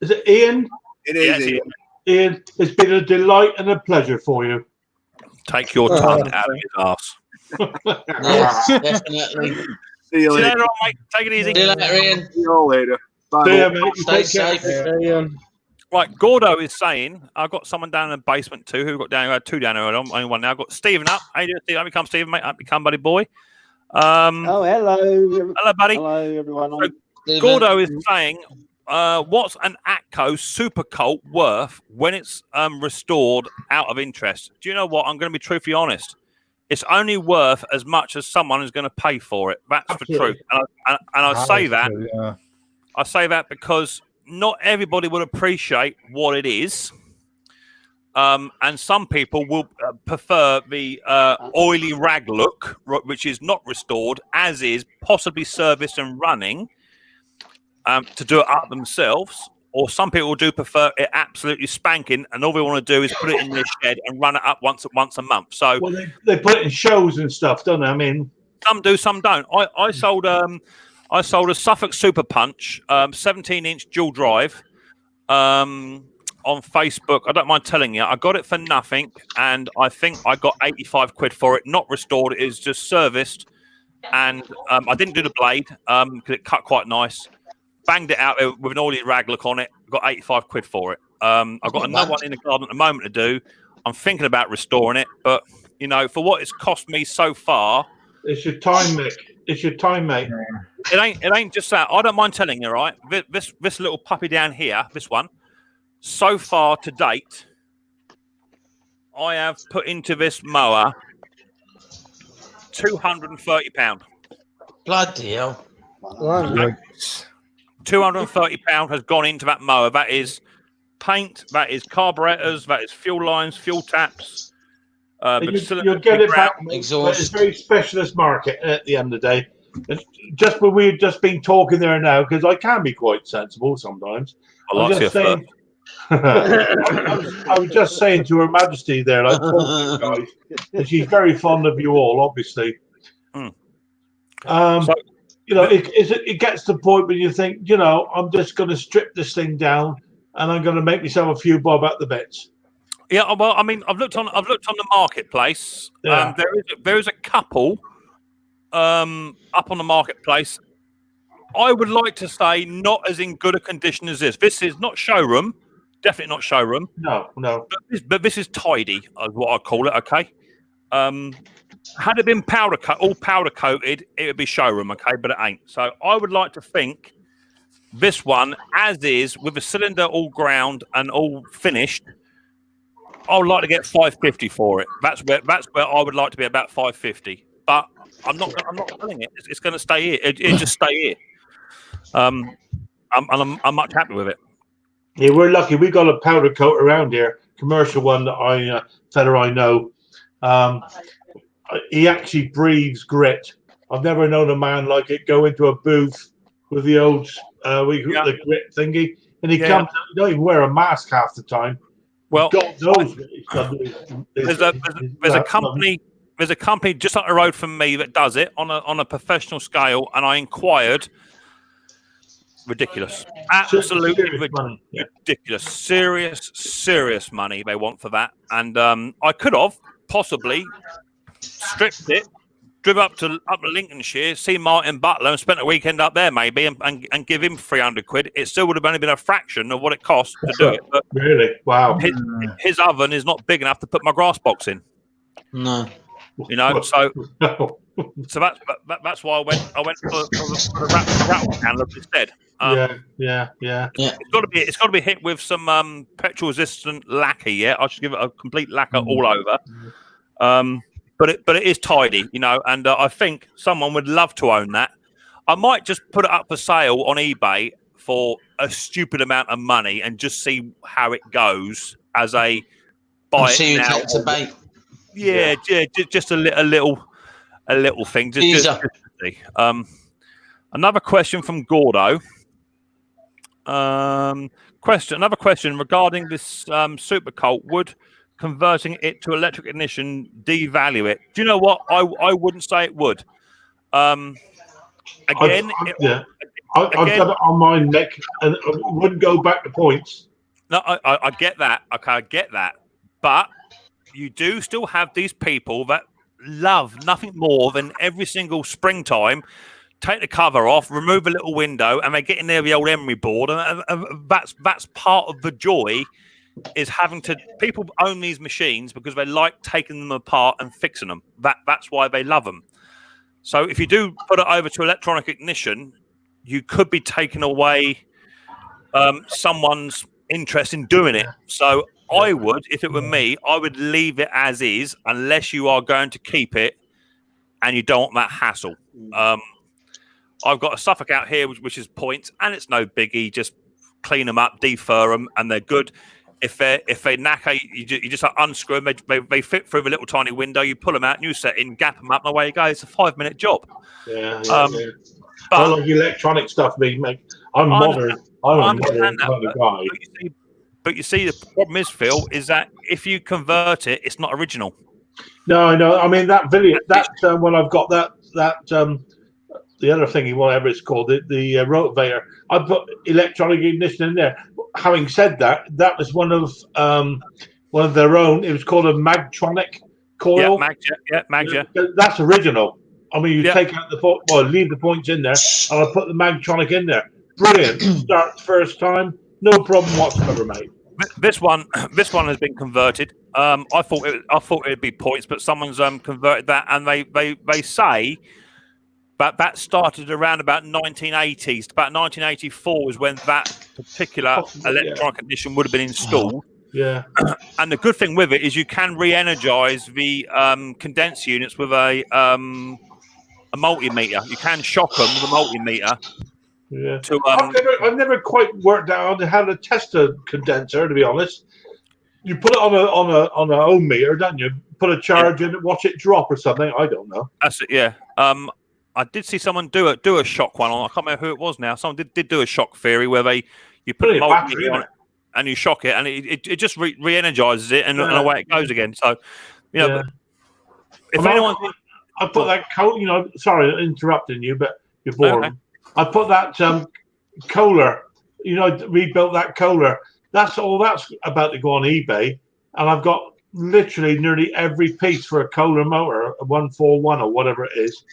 is it Ian? It is. Yes, Ian, it's been a delight and a pleasure for you. Take your tongue out of his arse. Yes, definitely. See you See you later. later on, mate. Take it easy. See you later, Ian. See you all later. Bye. See ya, Bob. mate. You Stay take care. safe. Right, Gordo is saying, I've got someone down in the basement too who got down, I had two down there, only one now. I've got Stephen up. How you doing, Stephen? Up you come, Stephen, mate. Up you come, buddy boy. Oh, hello. Hello, buddy. Hello, everyone. So, Gordo is saying, what's an Atco Super Cult worth when it's restored out of interest? Do you know what? I'm going to be truthfully honest. It's only worth as much as someone is going to pay for it. That's the truth. And I say that. True, yeah. I say that because not everybody will appreciate what it is. And some people will prefer the oily rag look, which is not restored, as is, possibly serviced and running, to do it up themselves. Or some people do prefer it absolutely spanking, and all they want to do is put it in their shed and run it up once a month. So, well, they put it in shows and stuff, don't they? I mean, some do, some don't. I sold a Suffolk Super Punch 17-inch dual drive on Facebook. I don't mind telling you, I got it for nothing, and I think I got 85 quid for it. Not restored; it is just serviced, and I didn't do the blade because it cut quite nice. Banged it out with an oily rag look on it. Got 85 quid for it. I've got another one in the garden at the moment to do. I'm thinking about restoring it, but you know, for what it's cost me so far, it's your time, Mick. It's your time, mate. It ain't just that. I don't mind telling you, right? This little puppy down here, this one, so far to date, I have put into this mower £230. Bloody hell. £230 has gone into that mower. That is paint, that is carburetors, that is fuel lines, fuel taps. You'll get it back. Exhaust. It's a very specialist market at the end of the day. It's just when we've just been talking there now, because I can be quite sensible sometimes. I was just saying to Her Majesty there, like, guys, and she's very fond of you all, obviously. You know, it gets to the point where you think, you know, I'm just going to strip this thing down and I'm going to make myself a few bob at the bits. Yeah, well, I mean, I've looked on the marketplace. Yeah. There is a couple up on the marketplace. I would like to say not as in good a condition as this. This is not showroom, definitely not showroom. No. But this is tidy, is what I call it. Okay. Had it been all powder coated, it would be showroom, okay, but it ain't. So I would like to think this one, as is, with the cylinder all ground and all finished, I would like to get $550 for it. That's where I would like to be, about $550. But I'm not selling it. It's going to stay here. It just stay here. I'm much happy with it. Yeah, we're lucky. We got a powder coat around here, commercial one that fella I know. He actually breathes grit. I've never known a man like it go into a booth with the old the grit thingy, and he comes. He don't even wear a mask half the time. Well, God knows there's a company. There's a company just up the road from me that does it on a professional scale, and I inquired. Ridiculous, absolutely ridiculous. Serious money they want for that, and I could have possibly stripped it, driven up to Lincolnshire, see Martin Butler, and spent a weekend up there maybe, and give him 300 quid. It still would have only been a fraction of what it cost to do it. But really, wow. His oven is not big enough to put my grass box in. No, you know, so that's why I went for the rattle can look instead. Yeah. It's got to be hit with some petrol resistant lacquer. Yeah, I should give it a complete lacquer all over. But it is tidy, you know, and I think someone would love to own that. I might just put it up for sale on eBay for a stupid amount of money and just see how it goes as a buy it now. To bait. Yeah, just a little thing. Just to see. Another question from Gordo. Another question regarding this Super Colt. Would converting it to electric ignition devalue it? Do you know what? I wouldn't say it would. Again, I've got it on my neck and I wouldn't go back to points. No, I get that. Okay, I get that. But you do still have these people that love nothing more than every single springtime take the cover off, remove a little window, and they get in there with the old emery board, and that's part of the joy. Is having to people own these machines because they like taking them apart and fixing them. That's why they love them. So if you do put it over to electronic ignition, you could be taking away someone's interest in doing it. So I would, if it were me, I would leave it as is unless you are going to keep it and you don't want that hassle. I've got a Suffolk out here, which is points, and it's no biggie. Just clean them up, defur them, and they're good. If they knacker, you just unscrew them. They fit through the little tiny window. You pull them out, new set in, gap them up, and away you go. It's a 5-minute job. Yeah. But I like electronic stuff, mate. I'm modern. I'm a modern kind of guy. But you see, the problem is, Phil, is that if you convert it, it's not original. No, I know. I mean, that video, when I've got that the other thingy, whatever it's called, the rotivator, I put electronic ignition in there. Having said that, that was one of their own. It was called a Magtronic coil. Magja. That's original. I mean, you take out leave the points in there, and I put the Magtronic in there. Brilliant. Start first time, no problem whatsoever, mate. This one has been converted. I thought it'd be points, but someone's converted that, and they say that started around about 1980s. About 1984 is when that particular electronic ignition would have been installed. Yeah. And the good thing with it is you can re-energize the condenser units with a multimeter. You can shock them with a multimeter. Yeah. I've never quite worked out how to test a condenser, to be honest. You put it on a ohm meter, don't you? Put a charge in it, watch it drop or something. I don't know. That's it. Yeah. I did see someone do a shock one on. I can't remember who it was now. Someone did do a shock theory where you put a multimeter on it and you shock it, and it just re-energizes it, and away it goes again. So, if anyone, I put that coat. Sorry, interrupting you, but you're bored. Okay. I put that Kohler. Rebuilt that Kohler. That's about to go on eBay, and I've got literally nearly every piece for a Kohler motor, a 141 or whatever it is.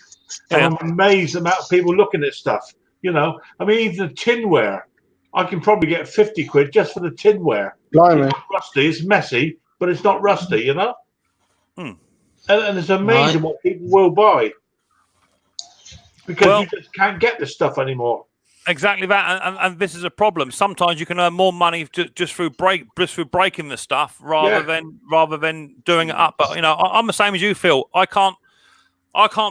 And I'm amazed the amount of people looking at stuff. I mean, even the tinware, I can probably get 50 quid just for the tinware. Blimey. It's not rusty, it's messy, but it's not rusty, And it's amazing what people will buy because you just can't get this stuff anymore. Exactly that, and this is a problem. Sometimes you can earn more money just through breaking the stuff rather than doing it up. But I'm the same as you, Phil. I can't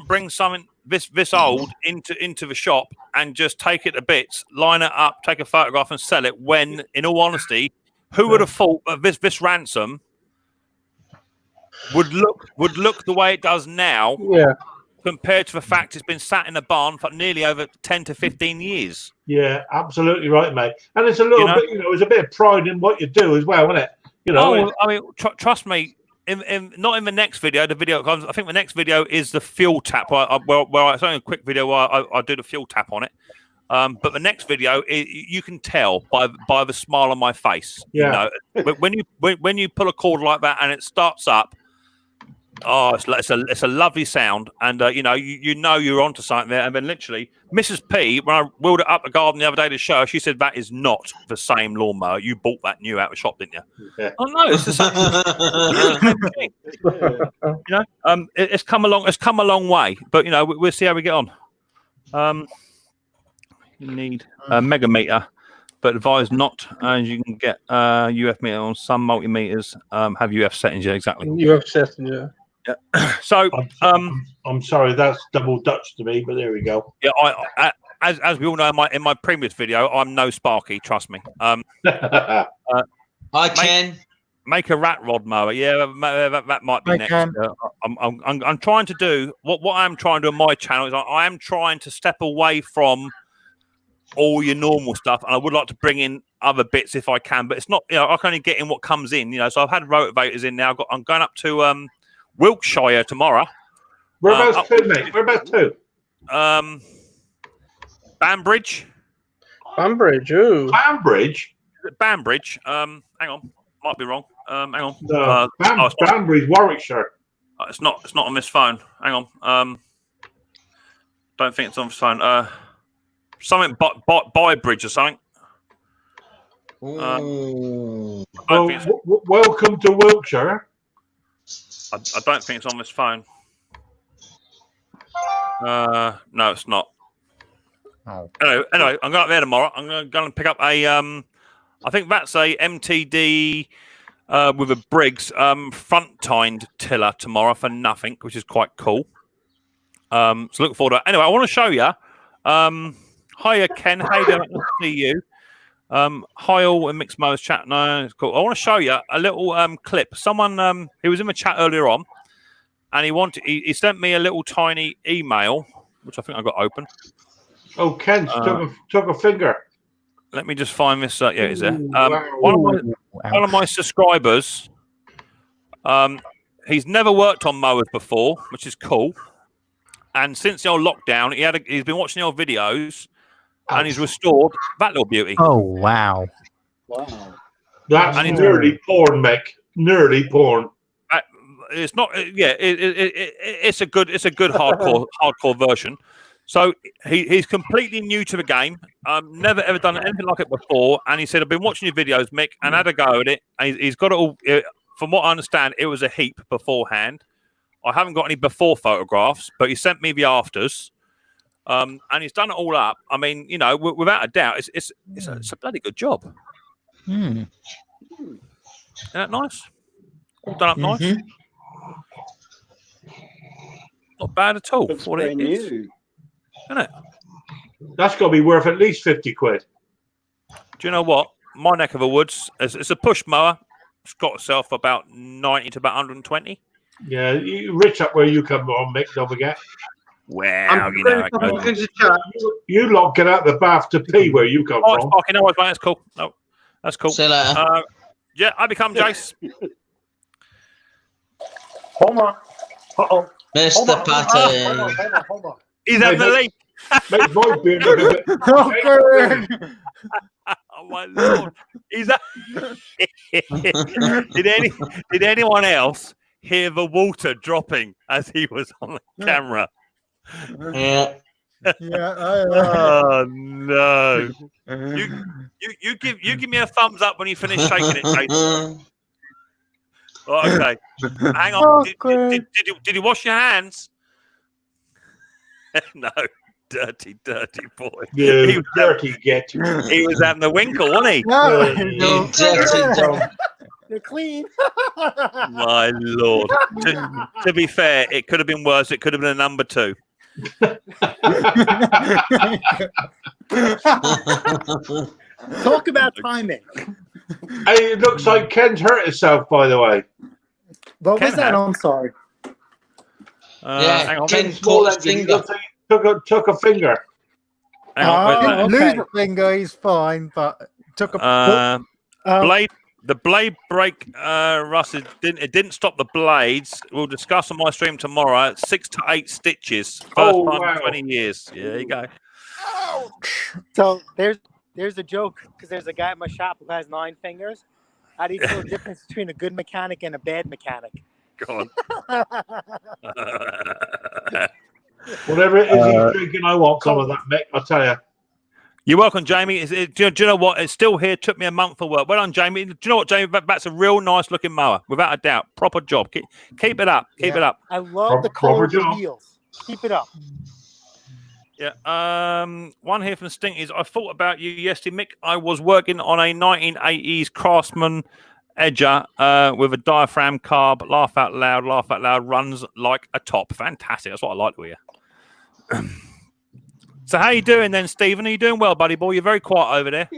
bring something this old into the shop and just take it to bits, line it up, take a photograph, and sell it. When, in all honesty, who would have thought that this ransom would look the way it does now? Yeah. Compared to the fact it's been sat in a barn for nearly over 10 to 15 years. Yeah, absolutely right, mate. And it's a little bit, it's a bit of pride in what you do as well, isn't it? I mean, trust me. Not in the next video. The video comes. I think the next video is the fuel tap. Where it's only a quick video where I do the fuel tap on it. But the next video, you can tell by the smile on my face. Yeah. When you pull a cord like that and it starts up, it's a lovely sound, and you're onto something there. And then literally, Mrs. P, when I wheeled it up the garden the other day to show her, she said that is not the same lawnmower. You bought that new out of the shop, didn't you? Yeah. Oh no, it's the same. It's come a long way, but we'll see how we get on. You need a megameter, but advise not, as you can get UF meter on some multimeters. Have UF settings, yeah, exactly. UF settings, yeah. Yeah. So I'm sorry, that's double Dutch to me, but there we go. Yeah, I as we all know in my previous video, I'm no Sparky, trust me. Hi Ken. Make a rat rod mower. Yeah, that might be I next. can. I'm trying to do what I'm trying to do on my channel is I am trying to step away from all your normal stuff, and I would like to bring in other bits if I can. But it's not, I can only get in what comes in. So I've had rotivators in now. I'm going up to Wiltshire tomorrow. Whereabouts to, mate? Whereabouts to? Banbridge. Banbridge, ooh. Banbridge? Banbridge. Hang on. Might be wrong. Hang on. No, Banbridge, Warwickshire. It's not on this phone. Hang on. Don't think it's on this phone. Something by bridge or something. Welcome to Wiltshire. I don't think it's on this phone. No, it's not. Oh. Anyway, I'm going up there tomorrow. I'm going to pick up a. I think that's a MTD with a Briggs front-tined tiller tomorrow for nothing, which is quite cool. So look forward to it. Anyway, I want to show you. Hiya, Ken. How you doing? Nice to see you. Hi all in Micks Mowers chat. No, it's cool. I want to show you a little clip. Someone who was in the chat earlier on, and he sent me a little tiny email, which I think I got open. Oh, Ken took a finger. Let me just find this. Yeah, is there? Wow. One of my subscribers. He's never worked on mowers before, which is cool. And since the old lockdown, he's been watching the old videos, and he's restored that little beauty. Oh wow! Wow. That's nerdy porn, Mick. Nerdy porn. It's not. Yeah, it's a good hardcore version. So he's completely new to the game. Never ever done anything like it before. And he said, "I've been watching your videos, Mick, and had a go at it. And he's got it all. From what I understand, it was a heap beforehand. I haven't got any before photographs, but he sent me the afters, and he's done it all up. I mean, without a doubt, it's a bloody good job. Hmm. Isn't that nice? All done up nice. Not bad at all. Looks For what it brand is. new. Isn't it? That's got to be worth at least 50 quid. Do you know what? My neck of the woods, it's a push mower. It's got itself about 90 to about 120. Yeah, you rich up where you come from, Mick, don't forget. Wow, You lot get out the bath to pee where you come from. Fucking no, that's cool. No, that's cool. See you later. Yeah, I become Jace. Hold on. Uh-oh. Mr. Patty. Hold on. He's having the leap. Make voice being a bit. Oh my lord! Did anyone else hear the water dropping as he was on the camera? Yeah. Yeah. Oh no! You give me a thumbs up when you finish shaking it, Jason. Okay. Hang on. Did you wash your hands? No. Dirty boy. Yeah, he was dirty get. He was having the winkle, wasn't he? No. You dirty dog. You're clean. My lord. To be fair, it could have been worse. It could have been a number 2. Talk about timing. Hey, it looks like Ken's hurt himself, by the way. What was that? I'm sorry. Hang on. Ken caught his finger. Took a finger. Hang on. Lose a finger, he's fine, but took a blade. The blade break, Russ, it didn't stop the blades. We'll discuss on my stream tomorrow. 6 to 8 stitches. First time in 20 years. Yeah, there you go. So there's a joke because there's a guy at my shop who has 9 fingers. How do you tell the difference between a good mechanic and a bad mechanic? Go on. Whatever it is he's drinking, I want some of that, Mick. I'll tell you. You're welcome, Jamie. Do you know what? It's still here. Took me a month of work. Well done, Jamie. Do you know what, Jamie? That's a real nice looking mower, without a doubt. Proper job. Keep it up. Keep it up. I love the color of the wheels. Keep it up. Yeah. One here from Stinkies. I thought about you yesterday, Mick. I was working on a 1980s Craftsman Edger with a diaphragm carb. Laugh out loud. Runs like a top. Fantastic. That's what I like to hear. So how you doing then, Stephen? Are you doing well, buddy boy? You're very quiet over there.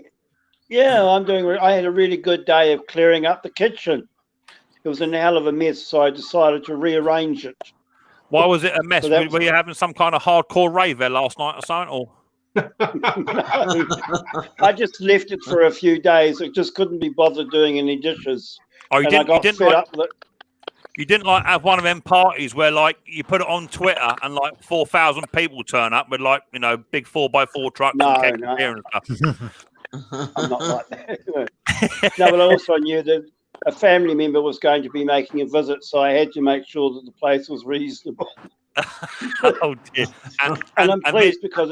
Yeah, I'm doing. I had a really good day of clearing up the kitchen. it was a hell of a mess. So I decided to rearrange it. Why was it a mess? So that Were you having some kind of hardcore rave there last night or something? Or No, I just left it for a few days. I just couldn't be bothered doing any dishes. oh, you And I didn't got fed up with it. you didn't like have one of them parties where like you put it on Twitter and like 4,000 people turn up with like big 4x4 trucks and kegs of beer and stuff. I'm not like that. No, but I also knew that a family member was going to be making a visit, so I had to make sure that the place was reasonable. Oh dear! And I'm pleased because.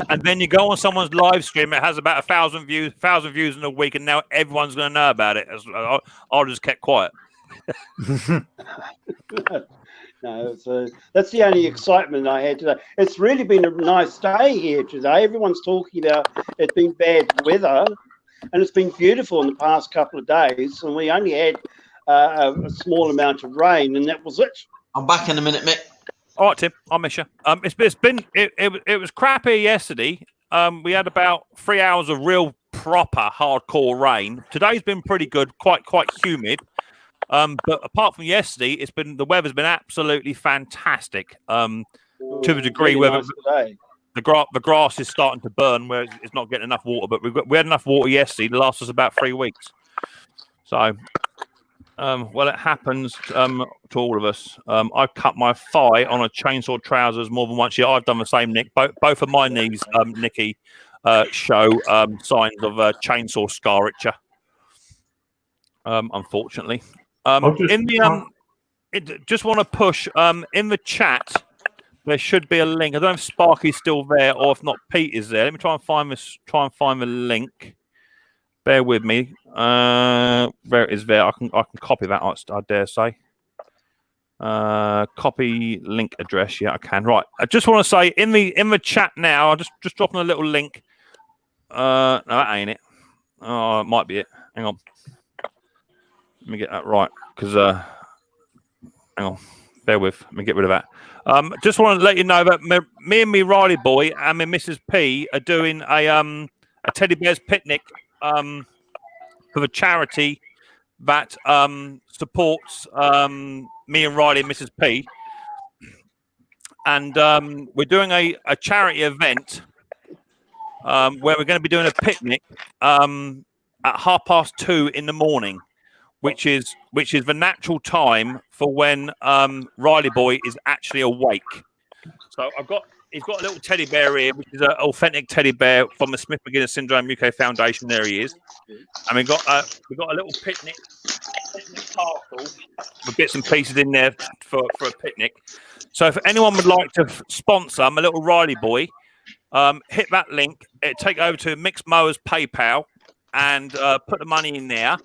And then you go on someone's live stream. It has about 1,000 views in a week, and now everyone's going to know about it. I just kept quiet. No, that's the only excitement I had today. It's really been a nice day here today. Everyone's talking about it being bad weather, and it's been beautiful in the past couple of days. And we only had a small amount of rain, and that was it. I'm back in a minute, Mick. All right, Tim, I'll miss you. It was crappy yesterday. We had about 3 hours of real proper hardcore rain. Today's been pretty good, quite humid. But apart from yesterday, the weather's been absolutely fantastic. To a degree where the grass is starting to burn, where it's not getting enough water. But we had enough water yesterday to last us about 3 weeks. So. Well, it happens to all of us. I cut my thigh on a chainsaw trousers more than once. Yeah, I've done the same, Nick. Both of my knees, Nicky, show signs of chainsaw scarrature. Unfortunately, just want to push in the chat. There should be a link. I don't know if Sparky's still there or if not, Pete is there. Let me try and find this. Try and find the link. Bear with me. There it is there. I can copy that, I dare say. Copy link address. Yeah, I can. Right. I just want to say in the chat now, I'm just dropping a little link. No, that ain't it. Oh, it might be it. Hang on. Let me get that right. Because hang on. Bear with. Let me get rid of that. Just want to let you know that me and me Riley boy and my Mrs. P are doing a teddy bears picnic for the charity that supports me and Riley and Mrs. P. And we're doing a charity event where we're going to be doing a picnic at 2:30 in the morning, which is the natural time for when Riley boy is actually awake. So he's got a little teddy bear here, which is an authentic teddy bear from the Smith McGuinness Syndrome UK Foundation. There he is. And we've got a little picnic parcel with bits and pieces in there for a picnic. So if anyone would like to sponsor my little Riley boy, hit that link. Take over to Micks Mowers PayPal and put the money in there.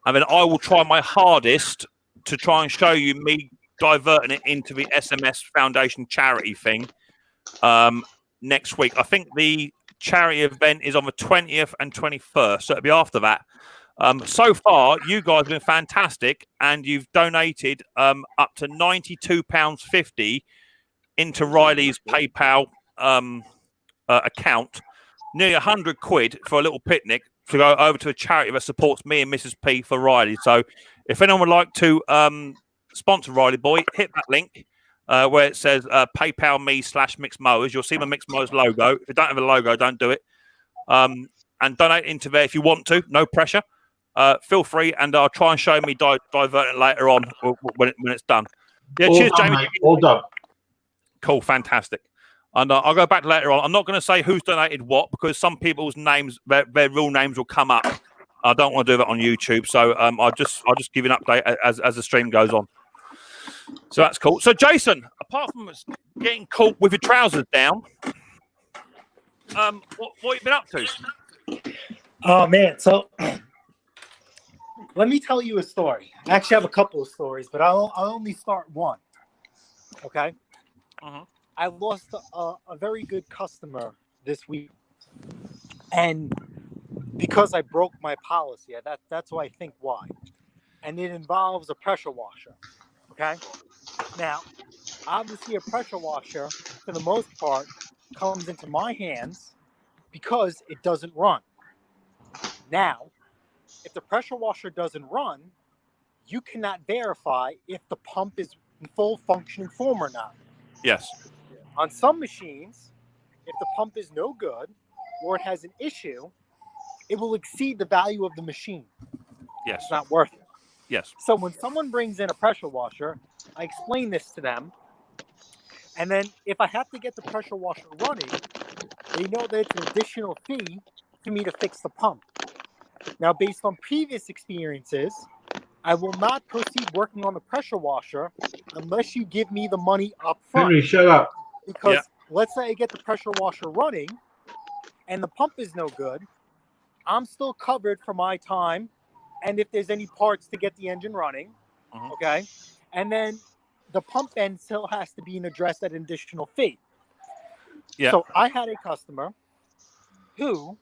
And then I will try my hardest to try and show you me diverting it into the SMS Foundation charity thing next week. I think the charity event is on the 20th and 21st, so it'll be after that. So far, you guys have been fantastic, and you've donated up to £92.50 into Riley's PayPal account, nearly £100 for a little picnic to go over to a charity that supports me and Mrs. P for Riley. So if anyone would like to sponsor Riley boy, hit that link where it says PayPal me /Micks Mowers. You'll see my Micks Mowers logo. If you don't have a logo, don't do it. And donate into there if you want to. No pressure. Feel free, and I'll try and show me diverting later on when it's done. Yeah, all cheers, done, Jamie. mate. All done. Cool, fantastic. And I'll go back later on. I'm not going to say who's donated what because some people's names, their real names will come up. I don't want to do that on YouTube, so I'll just give you an update as the stream goes on. So that's cool. So Jason, apart from getting caught with your trousers down, what have you been up to? Oh man, so let me tell you a story. I actually have a couple of stories, but I'll only start one. Okay. I lost a very good customer this week, and because I broke my policy, that's why I think why. And it involves a pressure washer. Okay. Now, obviously, a pressure washer, for the most part, comes into my hands because it doesn't run. Now, if the pressure washer doesn't run, you cannot verify if the pump is in full functioning form or not. Yes. On some machines, if the pump is no good or it has an issue, it will exceed the value of the machine. Yes. It's not worth it. Yes. So when someone brings in a pressure washer, I explain this to them. And then if I have to get the pressure washer running, they know that it's an additional fee for me to fix the pump. Now, based on previous experiences, I will not proceed working on the pressure washer unless you give me the money up front. Henry, shut up. Because let's say I get the pressure washer running and the pump is no good, I'm still covered for my time. And if there's any parts to get the engine running, okay? And then the pump end still has to be addressed at an additional fee. Yeah. So I had a customer who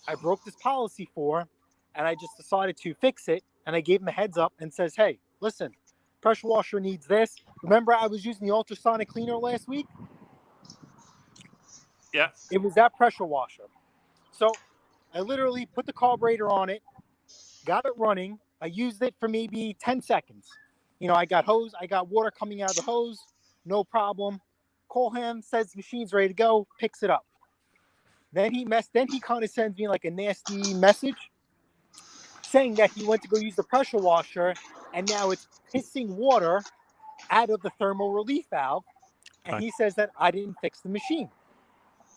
I broke this policy for, and I just decided to fix it. And I gave him a heads up and says, hey, listen, pressure washer needs this. Remember I was using the ultrasonic cleaner last week? Yeah. It was that pressure washer. So I literally put the carburetor on it, got it running. I used it for maybe 10 seconds. You know, I got water coming out of the hose, no problem. Call him, says the machine's ready to go, picks it up. Then he kind of sends me like a nasty message saying that he went to go use the pressure washer and now it's pissing water out of the thermal relief valve. And he says that I didn't fix the machine.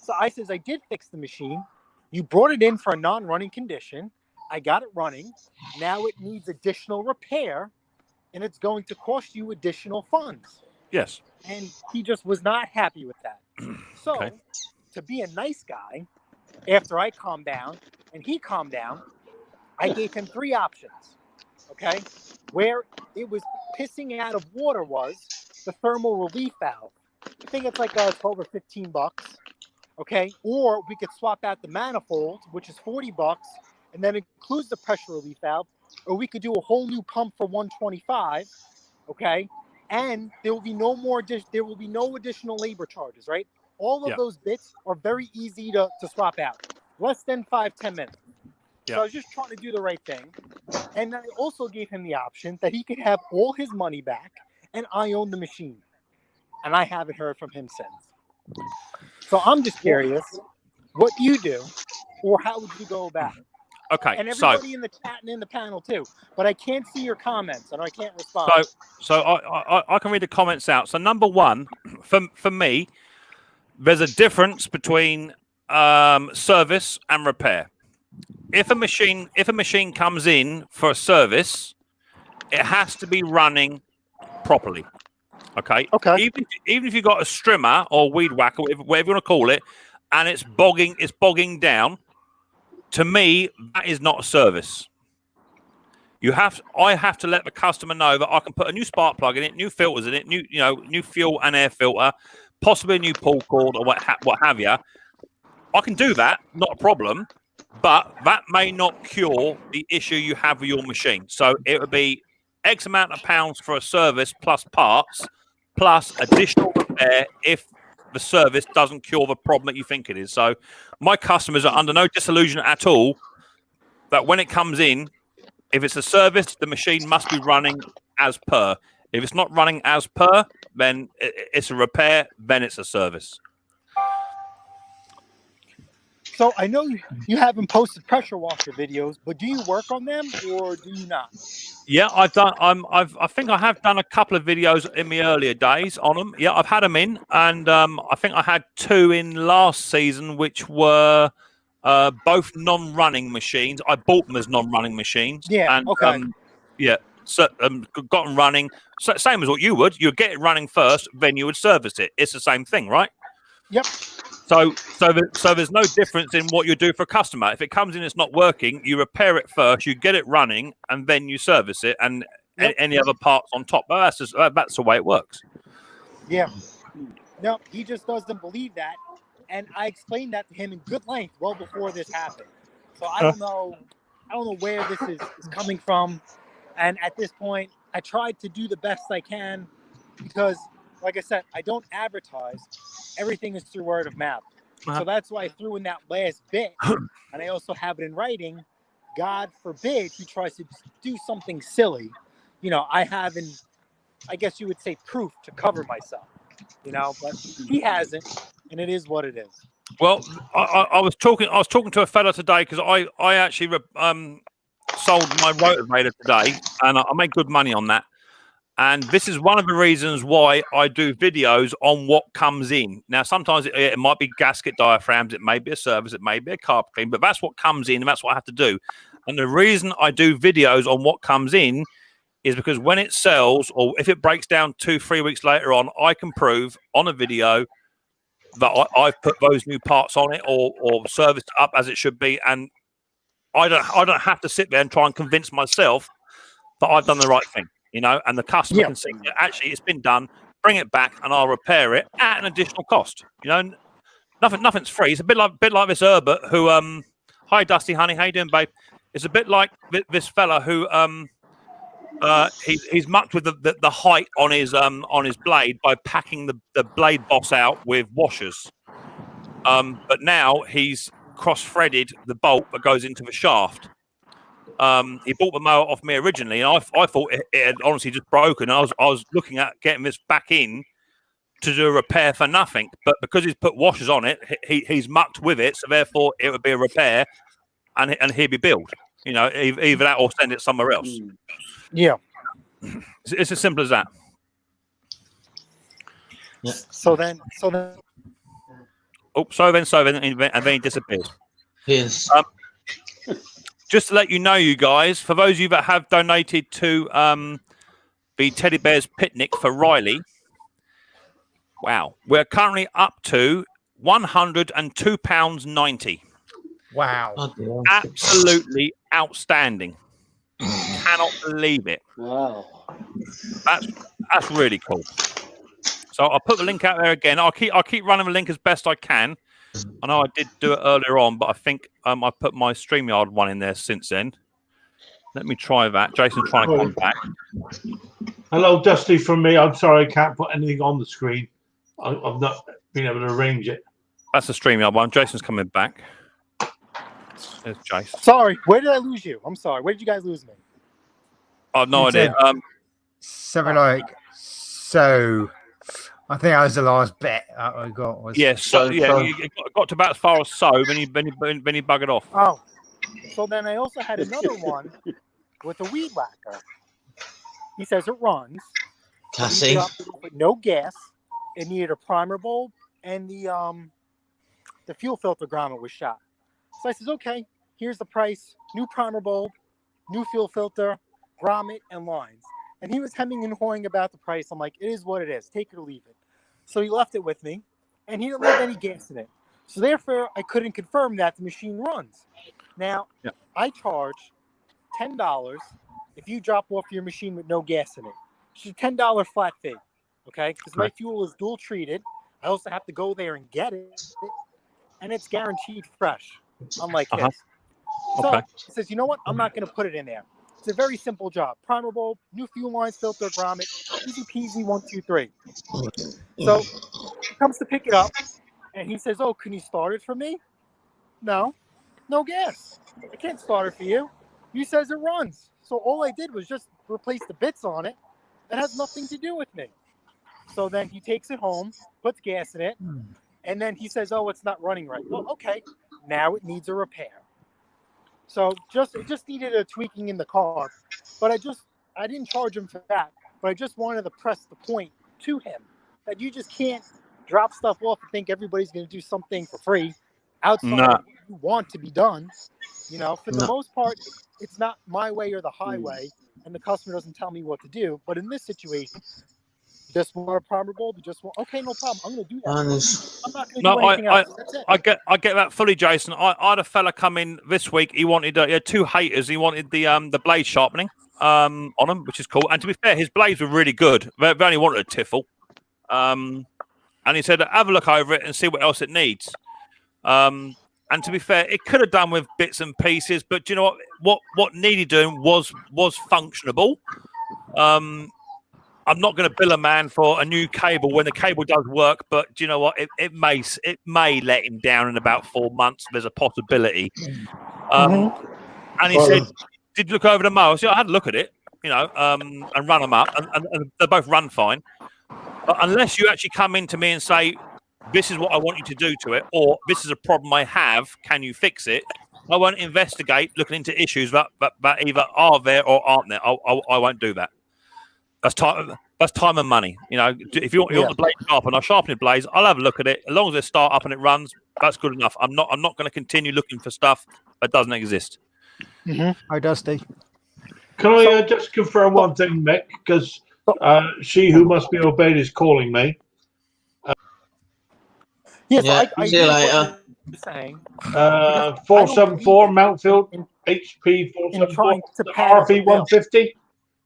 So I says, I did fix the machine. You brought it in for a non-running condition. I got it running. Now it needs additional repair and it's going to cost you additional funds. Yes. And he just was not happy with that. So to be a nice guy, after I calmed down and he calmed down, I gave him 3 options, okay? Where it was pissing out of water was the thermal relief valve. I think it's like 12 or 15 bucks, okay? Or we could swap out the manifold, which is 40 bucks, and then includes the pressure relief valve, or we could do a whole new pump for 125, okay? And there will be no additional labor charges, right? All of those bits are very easy to swap out. Less than 5-10 minutes. So I was just trying to do the right thing. And I also gave him the option that he could have all his money back and I own the machine. And I haven't heard from him since. So I'm just curious what you do or how would you go about it? Okay. And everybody in the chat and in the panel too. But I can't see your comments and I can't respond. So I can read the comments out. So number one, for me, there's a difference between service and repair. If a machine comes in for a service, it has to be running properly. Okay. Even if you've got a strimmer or weed whacker, whatever you want to call it, and it's bogging down, to me, that is not a service. I have to let the customer know that I can put a new spark plug in it, new filters in it, new fuel and air filter, possibly a new pull cord or what have you. I can do that, not a problem. But that may not cure the issue you have with your machine. So it would be X amount of pounds for a service plus parts, plus additional repair if the service doesn't cure the problem that you think it is. So my customers are under no disillusion at all that when it comes in, if it's a service, the machine must be running as per. If it's not running as per, then it's a repair, then it's a service. So I know you haven't posted pressure washer videos, but do you work on them or do you not? Yeah, I've done. I think I have done a couple of videos in the earlier days on them. Yeah, I've had them in, and I think I had 2 in last season, which were both non-running machines. I bought them as non-running machines. Yeah. And, okay. So got them running. So, same as what you would. You'd get it running first, then you would service it. It's the same thing, right? Yep. So there's no difference in what you do for a customer. If it comes in, it's not working, you repair it first, you get it running, and then you service it, and any other parts on top. But that's the way it works. Yeah. No, he just doesn't believe that, and I explained that to him in good length well before this happened. So I don't know where this is coming from, and at this point, I tried to do the best I can because, like I said, I don't advertise. Everything is through word of mouth. So that's why I threw in that last bit. And I also have it in writing. God forbid he tries to do something silly I haven't, I guess you would say, proof to cover myself, but he hasn't, and it is what it is. Well, I was talking to a fella today because I actually sold my rotavator today, and I made good money on that. And this is one of the reasons why I do videos on what comes in. Now, sometimes it might be gasket diaphragms, it may be a service, it may be a carpet clean, but that's what comes in, and that's what I have to do. And the reason I do videos on what comes in is because when it sells, or if it breaks down 2-3 weeks later on, I can prove on a video that I've put those new parts on it or serviced it up as it should be, and I don't have to sit there and try and convince myself that I've done the right thing. And the customer can see, actually, it's been done. Bring it back, and I'll repair it at an additional cost. Nothing's free. It's a bit like this Herbert who, hi Dusty, honey, how you doing, babe? It's a bit like this fella who, he's mucked with the height on his blade by packing the blade boss out with washers. But now he's cross-threaded the bolt that goes into the shaft. He bought the mower off me originally, and I thought it had honestly just broken. I was looking at getting this back in to do a repair for nothing, but because he's put washers on it, he's mucked with it, so therefore it would be a repair, and he'd be billed. Either that or send it somewhere else. Yeah, it's as simple as that. Yeah. So then. Oh, so then, and then he disappears. Yes. Just to let you know, you guys, for those of you that have donated to the Teddy Bears Picnic for Riley, wow, we're currently up to £102.90. Wow. Oh, absolutely outstanding. Cannot believe it. Wow. That's really cool. So I'll put the link out there again. I'll keep running the link as best I can. I know I did do it earlier on, but I think I put my StreamYard one in there since then. Let me try that. Jason's trying to come back. Hello, Dusty from me. I'm sorry I can't put anything on the screen. I've not been able to arrange it. That's the StreamYard one. Jason's coming back. There's Jason. Sorry, where did I lose you? I'm sorry. Where did you guys lose me? I have no idea. Something like so. I think that was the last bet I got. Was yes, you got to about as far as so, then he buggered off. Oh, so then I also had another one with a weed whacker. He says it runs. Cassie. But no gas. It needed a primer bulb, and the fuel filter grommet was shot. So I says, okay, here's the price: new primer bulb, new fuel filter, grommet, and lines. And he was hemming and hawing about the price. I'm like, it is what it is. Take it or leave it. So he left it with me, and he didn't leave any gas in it. So therefore, I couldn't confirm that the machine runs. Now, I charge $10 if you drop off your machine with no gas in it. It's a $10 flat fee, okay? Because my fuel is dual treated. I also have to go there and get it, and it's guaranteed fresh, unlike this. So he says, you know what? I'm not going to put it in there. It's a very simple job. Primer bulb, new fuel lines, filter, grommet, easy peasy, 1, 2, 3. So he comes to pick it up, and he says, oh, can you start it for me? No gas. I can't start it for you. He says it runs. So all I did was just replace the bits on it. It has nothing to do with me. So then he takes it home, puts gas in it, and then he says, oh, it's not running right. Well, okay, now it needs a repair. So it just needed a tweaking in the car, but I didn't charge him for that, but I just wanted to press the point to him that you just can't drop stuff off and think everybody's going to do something for free outside of what you want to be done. For the most part, it's not my way or the highway, and the customer doesn't tell me what to do. But in this situation, just want a primer bulb. You just want, okay, no problem. I'm going to do that. I'm not going to do anything else. That's it. I get that fully, Jason. I had a fella come in this week. He wanted he had 2 haters. He wanted the blade sharpening on them, which is cool. And to be fair, his blades were really good. They only wanted a tiffle. And he said, have a look over it and see what else it needs. And to be fair, it could have done with bits and pieces, but do you know what needed doing was functionable. I'm not going to bill a man for a new cable when the cable does work, but do you know what? It may let him down in about 4 months. There's a possibility. And he said, "Did you look over the mower?" I said, "I had a look at it." and run them up, and they both run fine. But unless you actually come in to me and say, this is what I want you to do to it, or this is a problem I have, can you fix it? I won't investigate looking into issues that either are there or aren't there. I won't do that. That's time. That's time and money. If you want the blade sharpened, I'll sharpen the blades. I'll have a look at it. As long as they start up and it runs, that's good enough. I'm not going to continue looking for stuff that doesn't exist. Hi, Dusty. Can I just confirm one thing, Mick? Because she who must be obeyed is calling me. Yes, Yeah, I see you later. Saying 474 Mountfield HP 474 trying to pad RP 150.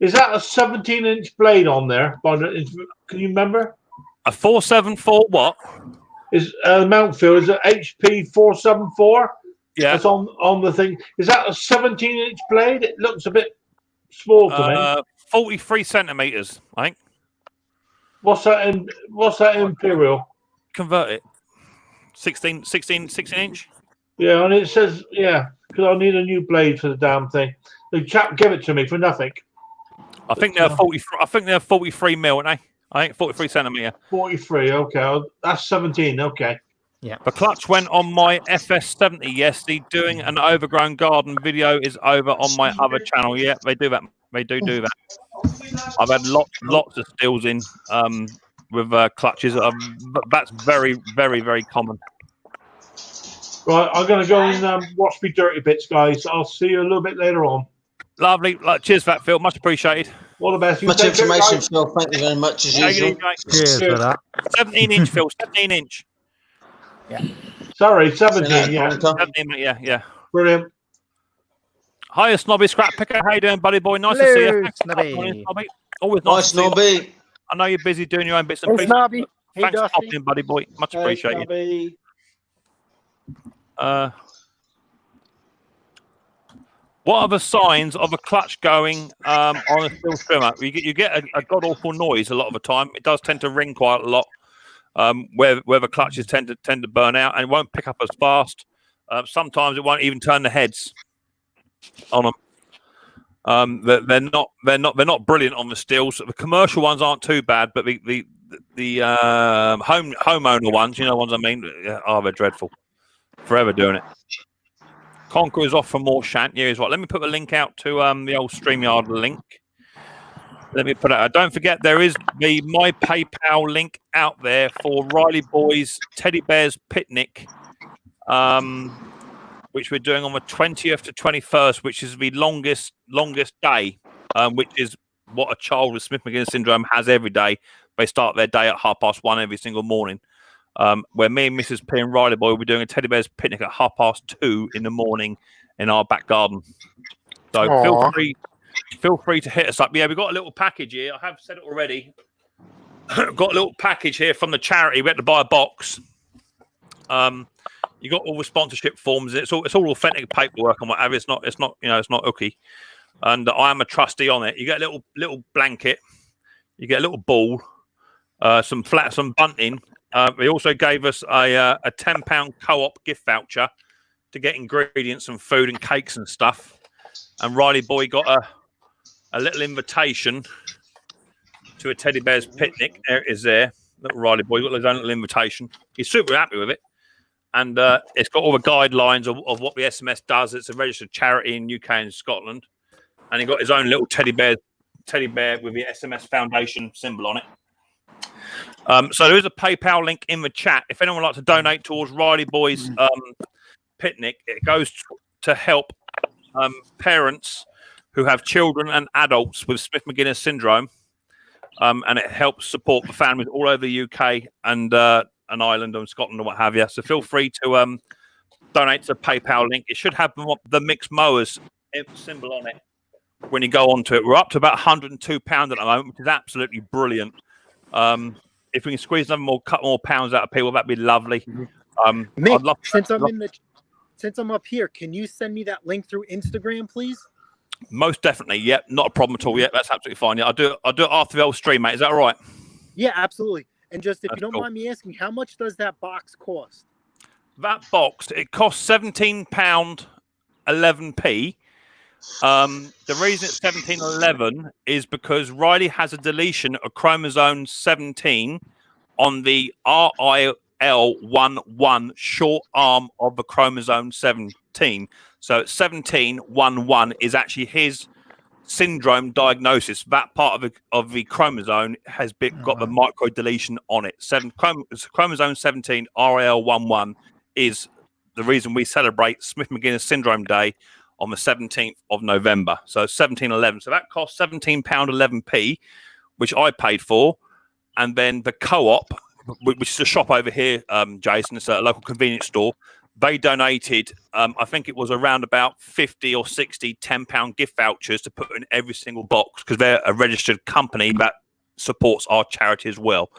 Is that a 17-inch blade on there? Can you remember? A 474 what? Is Mountfield is it HP 474? Yeah, that's on the thing. Is that a 17-inch blade? It looks a bit small to me. 43 centimeters, I think. What's that imperial? Convert it. 16 inch. Yeah, and it says because I need a new blade for the damn thing. The chap gave it to me for nothing. I think they're 43. I think they're 43 mil, aren't they? I think 43 centimeter. 43. Okay, that's 17. Okay. Yeah. The clutch went on my FS70 yesterday. Doing an overgrown garden video is over on my other channel. Yeah, they do that. They do that. I've had lots of stills in with clutches. That's very, very, very common. Right, I'm going to go and watch me dirty bits, guys. I'll see you a little bit later on. Lovely. Cheers for that, Phil. Much appreciated. All the best. Much information, Phil. Thank you very much, as usual. Cheers for that. 17-inch, Phil. 17-inch. Yeah. Sorry, 17. Yeah. 17, yeah. Brilliant. Hiya, Snobby Scrap Picker. How you doing, buddy boy? Nice Hello, to see you. Snobby. Always Hi, nice to see you. Snobby. I know you're busy doing your own bits and Hey, pieces. Snobby. Hey, Thanks for Dusty. popping in, buddy boy. Much appreciated. Snobby. What are the signs of a clutch going on a steel trimmer? You get a god awful noise a lot of the time. It does tend to ring quite a lot. Where the clutches tend to burn out and it won't pick up as fast. Sometimes it won't even turn the heads on them. They're not brilliant on the steels. The commercial ones aren't too bad, but the homeowner ones, ones I mean, they're dreadful. Forever doing it. Conqueror's off for more shant. Yeah, is what. Let me put the link out to the old StreamYard link. Let me put it out. Don't forget, there is the My PayPal link out there for Riley Boys Teddy Bears Picnic, which we're doing on the 20th to 21st, which is the longest day, which is what a child with Smith-Magenis syndrome has every day. They start their day at 1:30 every single morning. Where me and Mrs. P and Riley Boy will be doing a Teddy Bears Picnic at 2:30 in the morning in our back garden. So feel free to hit us up. Yeah, we've got a little package here. I have said it already. Got a little package here from the charity. We had to buy a box. You got all the sponsorship forms. It's all authentic paperwork and whatever. It's not hooky. And I am a trustee on it. You get a little blanket. You get a little ball. Some bunting. They also gave us a £10 co-op gift voucher to get ingredients and food and cakes and stuff. And Riley Boy got a little invitation to a Teddy Bears Picnic. There it is there. Little Riley Boy got his own little invitation. He's super happy with it. And it's got all the guidelines of what the SMS does. It's a registered charity in UK and Scotland. And he got his own little teddy bear with the SMS Foundation symbol on it. So there is a PayPal link in the chat. If anyone would like to donate towards Riley Boy's picnic, it goes to help parents who have children and adults with Smith-Magenis syndrome, and it helps support the families all over the UK and Ireland and Scotland and what have you. So feel free to donate to the PayPal link. It should have the Micks Mowers symbol on it when you go onto it. We're up to about £102 at the moment, which is absolutely brilliant. If we can squeeze a couple more pounds out of people, that'd be lovely. Mick, since I'm up here, can you send me that link through Instagram, please? Most definitely. Yep, not a problem at all. Yep, that's absolutely fine. Yeah, I'll do it after the old stream, mate. Is that all right? Yeah, absolutely. And just if That's you don't cool. mind me asking, how much does that box cost? That box, it costs £17.11p. The reason it's 1711 is because Riley has a deletion of chromosome 17 on the RIL11 short arm of the chromosome 17. So 1711 is actually his syndrome diagnosis. That part of the chromosome has got the micro deletion on it. Chromosome 17 RIL11 is the reason we celebrate Smith McGuinness Syndrome Day on the 17th of November. So 1711. So that cost £17.11p, which I paid for. And then the co-op, which is a shop over here, Jason, it's a local convenience store. They donated, I think it was around about 50 or 60 £10 gift vouchers to put in every single box because they're a registered company that supports our charity as well.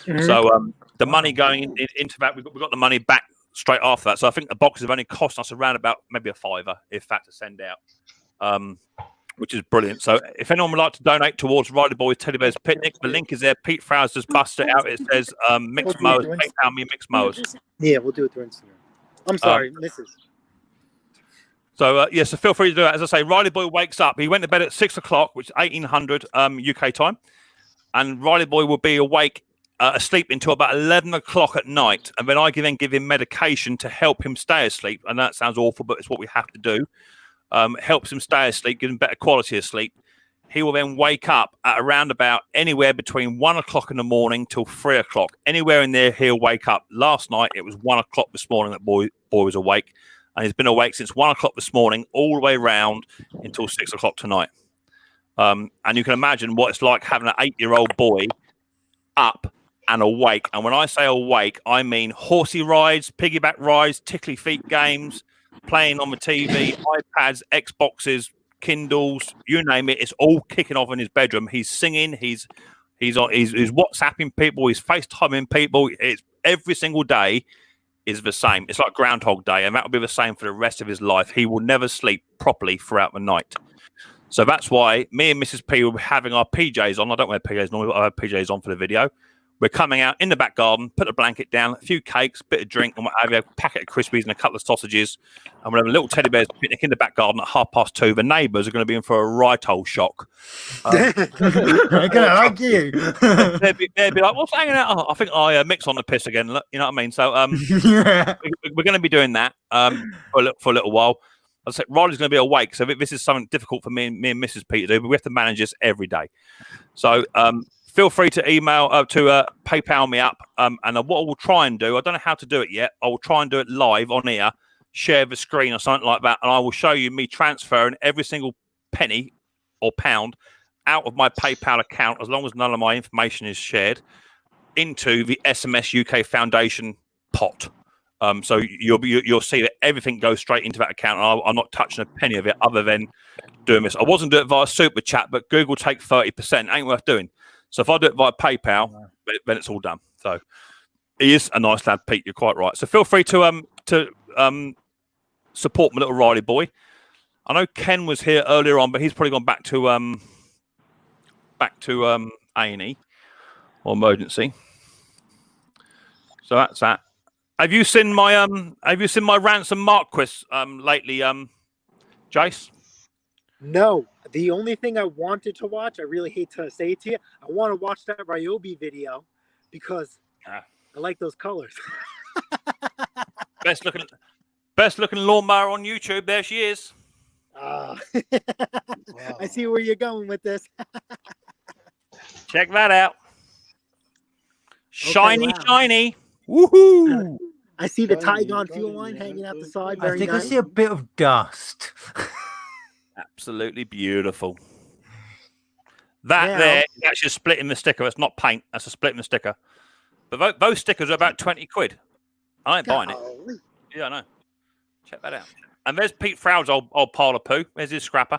Mm-hmm. So the money going into that, we got the money back straight after that. So I think the boxes have only cost us around about maybe a £5, if that, to send out, which is brilliant. So if anyone would like to donate towards Riley Boy's Teddy Bears Picnic, the link is there. Pete Frowers just busted it out. It says Micks Mowers, PayPal me Micks Mowers. Yeah, we'll do it through Instagram. I'm sorry, Mrs. So, so feel free to do that. As I say, Riley Boy wakes up. He went to bed at 6 o'clock, which is 1800 UK time. And Riley Boy will be awake, asleep until about 11 o'clock at night. And then I can give him medication to help him stay asleep. And that sounds awful, but it's what we have to do. Helps him stay asleep, give him better quality of sleep. He will then wake up at around about anywhere between 1 o'clock in the morning till 3 o'clock. Anywhere in there, he'll wake up. Last night, it was 1 o'clock this morning that boy was awake. And he's been awake since 1 o'clock this morning, all the way round until 6 o'clock tonight. And you can imagine what it's like having an 8-year-old boy up and awake. And when I say awake, I mean horsey rides, piggyback rides, tickly feet games, playing on the TV, iPads, Xboxes, Kindles, you name it. It's all kicking off in his bedroom. He's singing. He's WhatsApping people. He's FaceTiming people. It's every single day is the same. It's like Groundhog Day, and that will be the same for the rest of his life. He will never sleep properly throughout the night. So that's why me and Mrs. P will be having our PJs on. I don't wear PJs normally, but I have PJs on for the video. We're coming out in the back garden, put a blanket down, a few cakes, bit of drink, and what have you, a packet of Crispies and a couple of sausages. And we'll have a little teddy bear's picnic in the back garden at 2:30. The neighbours are going to be in for a right old shock. They're going to hug you. They'd be like, what's hanging out? Oh, I think I mix on the piss again. You know what I mean? So we're going to be doing that for a little while. As I said, Riley's going to be awake, so this is something difficult for me and Mrs. P to do, but we have to manage this every day. So feel free to email, to PayPal me up, and what I will try and do, I don't know how to do it yet, I will try and do it live on here, share the screen or something like that, and I will show you me transferring every single penny or pound out of my PayPal account, as long as none of my information is shared, into the SMS UK Foundation pot. So you'll see that everything goes straight into that account. And I'm not touching a penny of it other than doing this. I wasn't doing it via Super Chat, but Google take 30%. Ain't worth doing. So if I do it via PayPal, then it's all done. So he is a nice lad, Pete. You're quite right. So feel free to support my little Riley boy. I know Ken was here earlier on, but he's probably gone back to A&E or emergency. So that's that. Have you seen my Ransom Marquis lately, Jace? No. The only thing I wanted to watch, I really hate to say it to you, I want to watch that Ryobi video because I like those colors. Best looking lawnmower on YouTube. There she is. Wow. I see where you're going with this. Check that out. Shiny, wow. shiny. Woohoo! I see the Tygon fuel line hanging out the side. I think I see a bit of dust. Absolutely beautiful. That there is actually splitting the sticker. It's not paint. That's a split in the sticker. But those stickers are about 20 quid. I ain't buying it. Yeah, I know. Check that out. And there's Pete Frow's old pile of poo. There's his scrapper.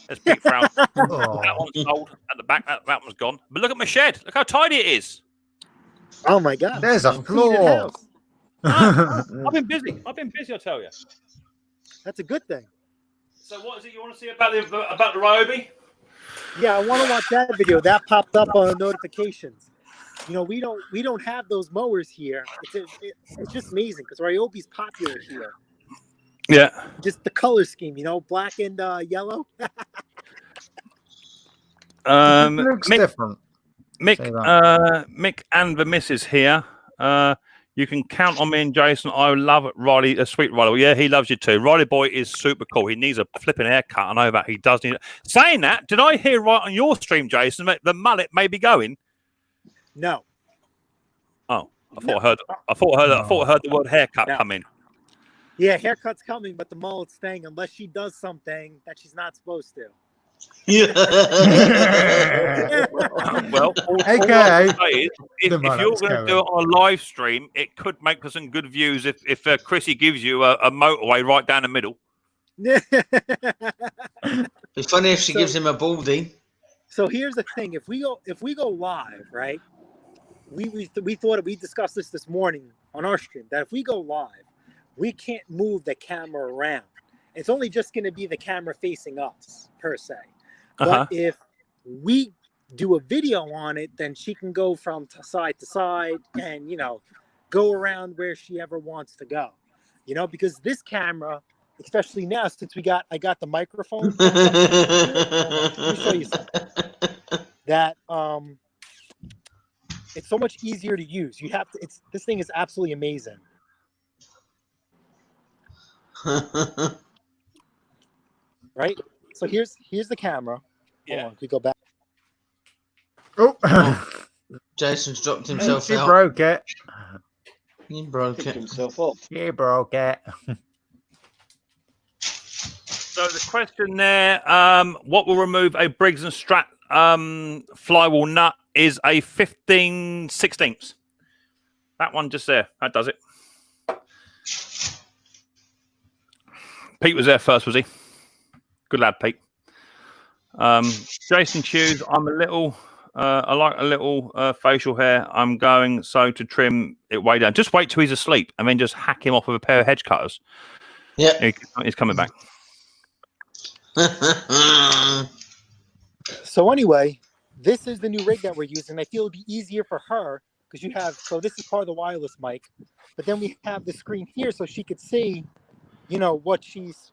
There's Pete Frow's. That one's sold at the back. That one's gone. But look at my shed. Look how tidy it is. Oh my God! There's a floor. I've been busy. I tell you. That's a good thing. So, what is it you want to see about the Ryobi? Yeah, I want to watch that video. That popped up on notifications. You know, we don't have those mowers here. It's just amazing because Ryobi's popular here. Yeah. Just the color scheme, black and yellow. Looks Mick, different. Mick, Say that. Mick and the missus here. You can count on me and Jason. I love Riley, sweet Riley. Yeah, he loves you too. Riley boy is super cool. He needs a flipping haircut. I know that he does need it. Saying that, did I hear right on your stream, Jason, that the mullet may be going? No. Oh, I thought I heard the word haircut come in. Yeah, haircut's coming, but the mullet's staying unless she does something that she's not supposed to. Yeah. Well, AKA, if you're going to do it on a live stream, it could make for some good views if Chrissy gives you a motorway right down the middle. It's funny if she gives him a baldy. So here's the thing: if we go live, right? We discussed this morning on our stream that if we go live, we can't move the camera around. It's only just going to be the camera facing us per se. But if we do a video on it, then she can go from side to side and go around where she ever wants to go. Because this camera, especially now since I got the microphone. Let me show you something. That it's so much easier to use. This thing is absolutely amazing. Right? So here's the camera. Yeah. Hold on, we go back. Oh, Jason's dropped himself he out. broke it. He broke Picked it. himself off. He broke it. So the question there, what will remove a Briggs and Strat flywheel nut is a 15/16. That one just there. That does it. Pete was there first, was he? Good lad, Pete. Jason Hughes, I like a little facial hair. I'm going to trim it way down. Just wait till he's asleep and then just hack him off with a pair of hedge cutters. Yeah. He's coming back. So anyway, this is the new rig that we're using. I feel it'd be easier for her because this is part of the wireless mic, but then we have the screen here so she could see, what she's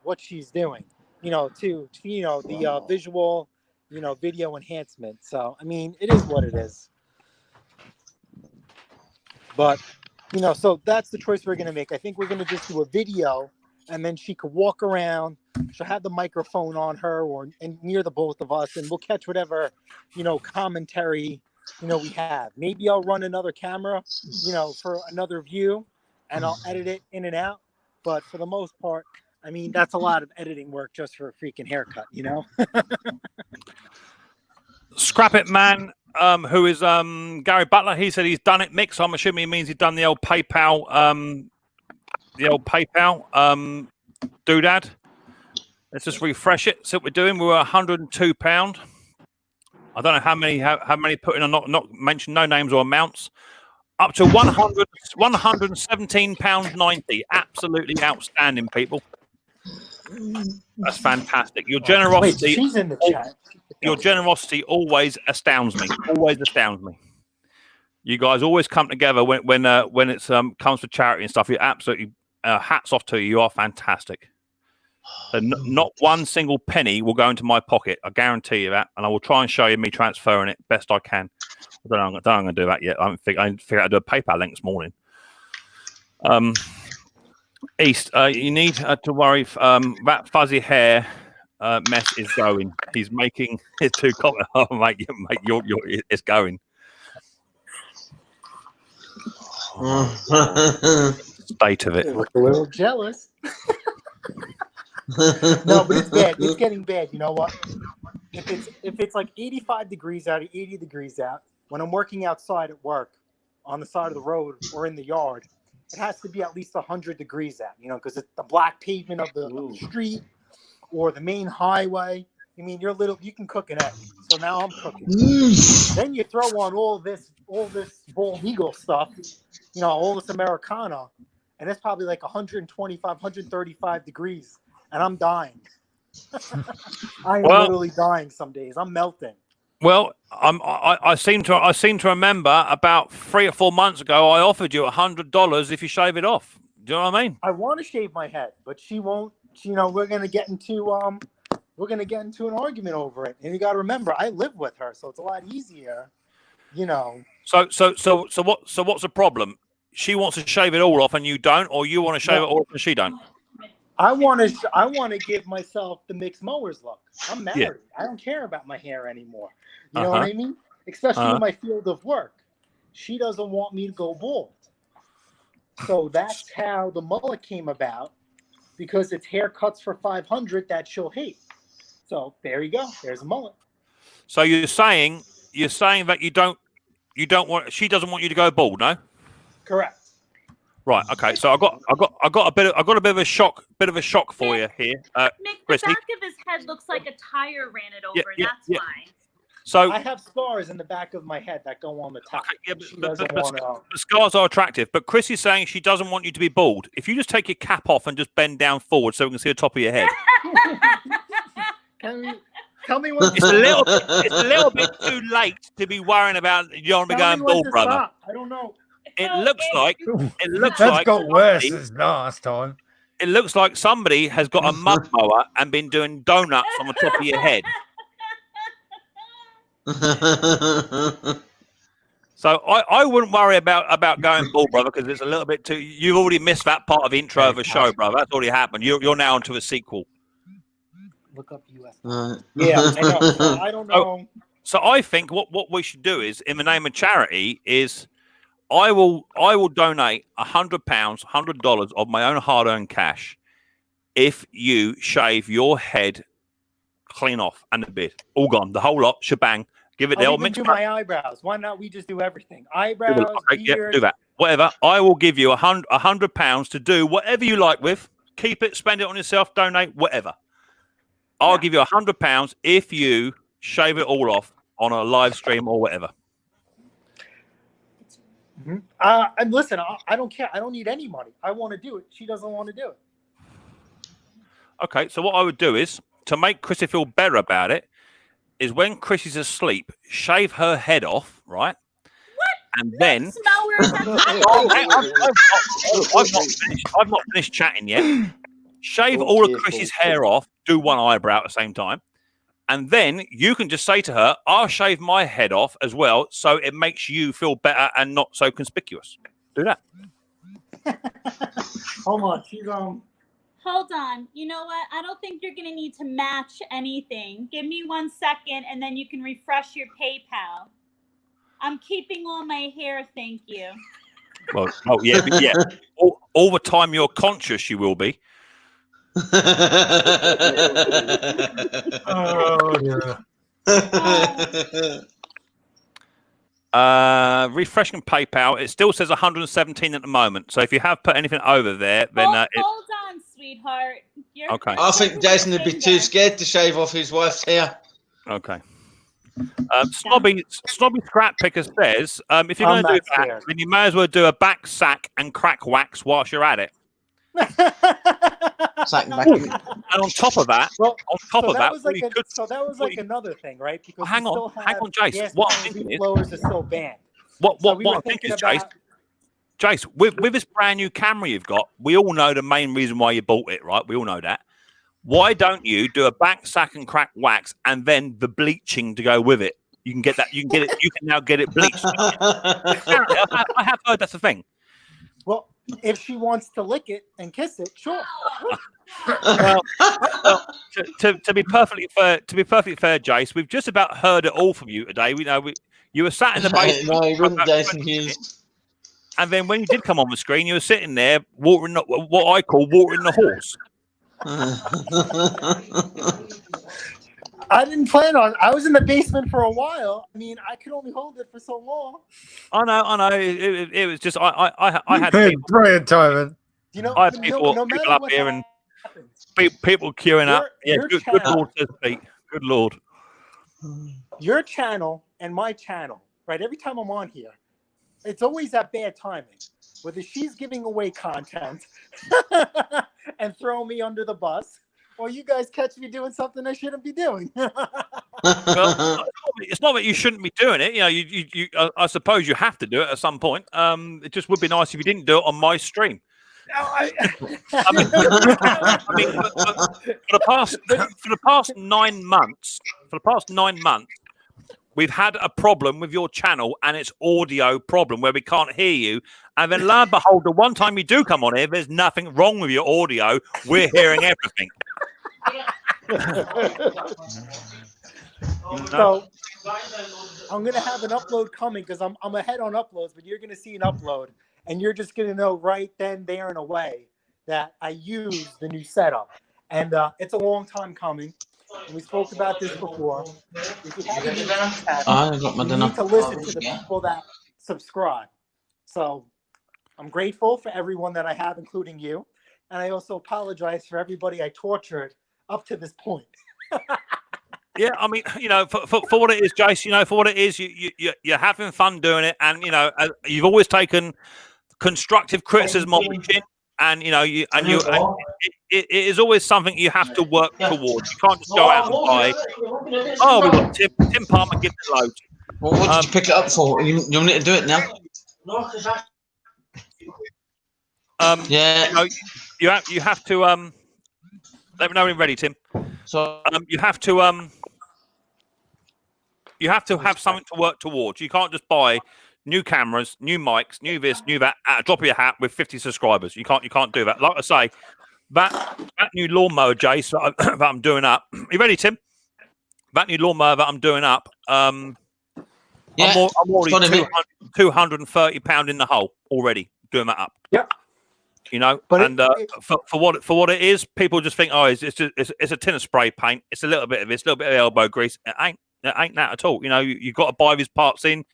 doing, the visual, video enhancement. So, I mean, it is what it is. But, so that's the choice we're going to make. I think we're going to just do a video and then she could walk around. She'll have the microphone on her and near the both of us, and we'll catch whatever, commentary, we have. Maybe I'll run another camera, for another view, and I'll edit it in and out. But for the most part, I mean, that's a lot of editing work just for a freaking haircut, Scrap it, man. Who is Gary Butler? He said he's done it. Mick, so I'm assuming he means he's done the old PayPal, doodad. Let's just refresh it. So what we're doing, we were £102. I don't know how many put in or not mentioned, no names or amounts. Up to £117.90. Absolutely outstanding, people. That's fantastic. Your generosity. Wait, she's in the chat. Your generosity always astounds me. Always astounds me. You guys always come together when it's comes to charity and stuff. You absolutely hats off to you. You are fantastic. So not one single penny will go into my pocket. I guarantee you that, and I will try and show you me transferring it best I can. I don't know I'm going to do that yet. I figured out how to do a PayPal link this morning. East, you need to worry. That fuzzy hair mess is going. He's making his two comments. Oh, mate, it's going. State of it. You look a little jealous. No, but it's bad. It's getting bad. You know what? If it's like 85 degrees out or 80 degrees out, when I'm working outside at work on the side of the road or in the yard, it has to be at least 100 degrees out, because it's the black pavement of the street or the main highway. I mean, you can cook an egg. So now I'm cooking. Then you throw on all this bald eagle stuff, all this Americana, and it's probably like 125, 135 degrees, and I'm dying. I'm literally dying some days. I'm melting. Well, I seem to remember about 3 or 4 months ago I offered you $100 if you shave it off. Do you know what I mean? I want to shave my head, but she won't. You know, we're gonna get into an argument over it. And you got to remember, I live with her, so it's a lot easier. You know. So what's the problem? She wants to shave it all off, and you don't, or you want to shave it all off and she don't. I want to give myself the Micks Mowers look. I'm married. Yeah. I don't care about my hair anymore. You know what I mean? Especially in my field of work. She doesn't want me to go bald. So that's how the mullet came about, because it's haircuts for $500 that she'll hate. So there you go. There's a mullet. So you're saying that you don't want, she doesn't want you to go bald, no? Correct. Right. Okay. So I got a bit of a shock for you here, Nick, the Christy. back of his head looks like a tire ran it over. That's why. So I have scars in the back of my head that go on the top. She doesn't want to. The scars are attractive, but Chrissy's saying she doesn't want you to be bald. If you just take your cap off and just bend down forward so we can see the top of your head. Tell me when. It's a little bit too late to be worrying about you don't be going bald, brother. Stop. I don't know. It looks like That's got worse since last time. It looks like somebody has got a mud mower and been doing donuts on the top of your head. So I wouldn't worry about going bald, brother, because it's a little bit too. You've already missed that part of the intro of the show, brother. That's already happened. You're now onto a sequel. Look up US. Yeah, I know. So I don't know. So I think what we should do is, in the name of charity, is I will donate £100, $100 of my own hard-earned cash if you shave your head clean off and the beard, all gone, the whole lot, shebang. Give it the I'll old even mix. do my eyebrows. Why not? We just do everything. Eyebrows, Okay, beard. yeah, do that. Whatever. I will give you £100 to do whatever you like with. Keep it, spend it on yourself, donate, whatever. I'll give you £100 if you shave it all off on a live stream or whatever. Mm-hmm. And listen, I don't care. I don't need any money. I want to do it. She doesn't want to do it. Okay, so what I would do is, to make Chrissy feel better about it, is when Chrissy's asleep, shave her head off, right? What? And then I've not finished chatting yet. Shave all of Chrissy's hair off, do one eyebrow at the same time. And then you can just say to her, I'll shave my head off as well, so it makes you feel better and not so conspicuous. Do that. Hold on. She's Hold on. You know what? I don't think you're going to need to match anything. Give me 1 second, and then you can refresh your PayPal. I'm keeping all my hair, thank you. Well, yeah. All the time you're conscious, you will be. Refreshing PayPal. It still says 117 at the moment. So if you have put anything over there, then hold on, sweetheart. Okay. I think Jason would be too scared to shave off his wife's hair. Okay. Snobby Scrap Picker says, if you're going to do that, then you may as well do a back sack and crack wax whilst you're at it. And on top of that, that was like another thing, right? Because hang on, Jace. What I'm thinking is, blowers are still banned. What I'm thinking is, Jace, with this brand new camera you've got, we all know the main reason why you bought it, right? We all know that. Why don't you do a back sack and crack wax and then the bleaching to go with it? You can get that. You can get it. You can now get it bleached. I have heard that's a thing. Well, if she wants to lick it and kiss it, sure. well, to be perfectly fair, Jace, we've just about heard it all from you today. You were sat in the basement. No, he wasn't Jason Hughes. And then when you did come on the screen, you were sitting there watering what I call watering the horse. I didn't plan on. I was in the basement for a while. I mean, I could only hold it for so long. I know. It was just I had brilliant timing. You know, I had people up here and people queuing up. Yeah, good Lord, says Pete. Good Lord. Your channel and my channel, right? Every time I'm on here, it's always that bad timing. Whether she's giving away content and throwing me under the bus, or you guys catch me doing something I shouldn't be doing. Well, it's not that you shouldn't be doing it. You I suppose you have to do it at some point. It just would be nice if you didn't do it on my stream. I mean, for the past 9 months, we've had a problem with your channel and its audio problem where we can't hear you. And then, lo and behold, the one time you do come on here, there's nothing wrong with your audio. We're hearing everything. So I'm gonna have an upload coming because I'm ahead on uploads, but you're gonna see an upload and you're just gonna know right then, there, and away that I use the new setup. And it's a long time coming. And we spoke about this before. If you have a YouTube channel, you need to listen to the people that subscribe. So I'm grateful for everyone that I have, including you. And I also apologize for everybody I tortured up to this point. Yeah, I mean, for what it is, Jace, for what it is, you're having fun doing it, and you've always taken constructive criticism on the chin, and it is always something you have to work towards. You can't just go out and buy. Oh, we got Tim Palmer give it loads. Well, what did you pick it up for? You want me to do it now? Yeah. You have to let me know when you're ready, Tim. So you have to have something to work towards. You can't just buy new cameras, new mics, new this, new that at a drop of your hat with 50 subscribers. You can't do that. Like I say, that new lawnmower, Jace, that I'm doing up. You ready, Tim? That new lawnmower that I'm doing up. I'm already £230 in the hole already doing that up. Yep. But for what it is, people just think, oh, it's a tin of spray paint. It's a little bit of this, a little bit of elbow grease. It ain't that at all. You've got to buy these parts in.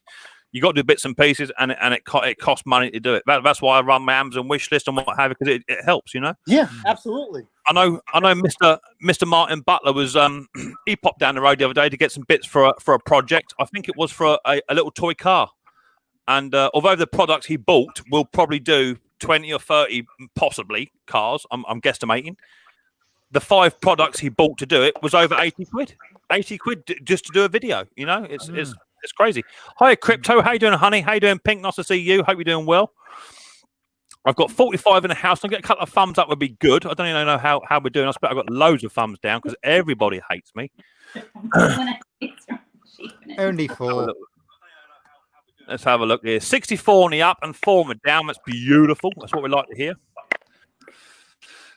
You got to do bits and pieces, and it costs money to do it. That's why I run my Amazon wish list and what have you, because it helps. Yeah, absolutely. I know. Mr. Martin Butler was he popped down the road the other day to get some bits for a project. I think it was for a little toy car, and although the products he bought will probably do 20 or 30 possibly cars, I'm guesstimating. The 5 products he bought to do it was over 80 quid. 80 quid just to do a video. It's crazy. Hi, Crypto. How you doing, honey? How you doing, Pink? Nice to see you. Hope you're doing well. I've got 45 in the house. I'll get a couple of thumbs up would be good. I don't even know how we're doing. I bet I've got loads of thumbs down because everybody hates me. Only 4. Let's have a look here. 64 on the up and 4 on the down. That's beautiful. That's what we like to hear.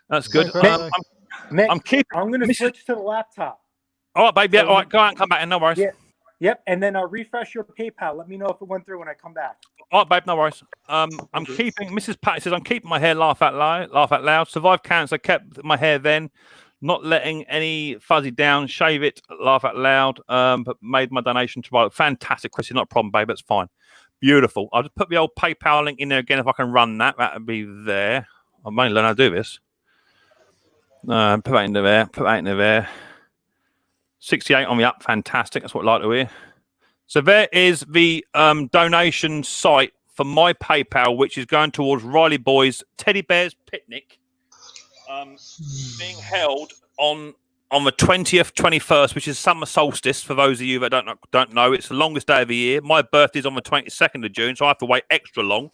That's good. Mick, I'm going to switch to the laptop. All right, baby. Yeah, all right, go out and come back. No worries. Yeah. Yep. And then refresh your PayPal. Let me know if it went through when I come back. All right, babe. No worries. I'm keeping. Mrs. Patty says I'm keeping my hair laugh out loud. Survived cancer. Kept my hair then. Not letting any fuzzy down. Shave it. Laugh out loud. But made my donation to. Fantastic, Chrissy. Not a problem, babe. That's fine. Beautiful. I'll just put the old PayPal link in there again if I can run that. That would be there. I've only learned how to do this. Put that into there. Put that into there. 68 on the up. Fantastic. That's what I like to hear. So there is the donation site for my PayPal, which is going towards Riley Boy's Teddy Bears Picnic, being held on the 20th, 21st, which is summer solstice. For those of you that don't know, it's the longest day of the year. My birthday's on the 22nd of June, so I have to wait extra long.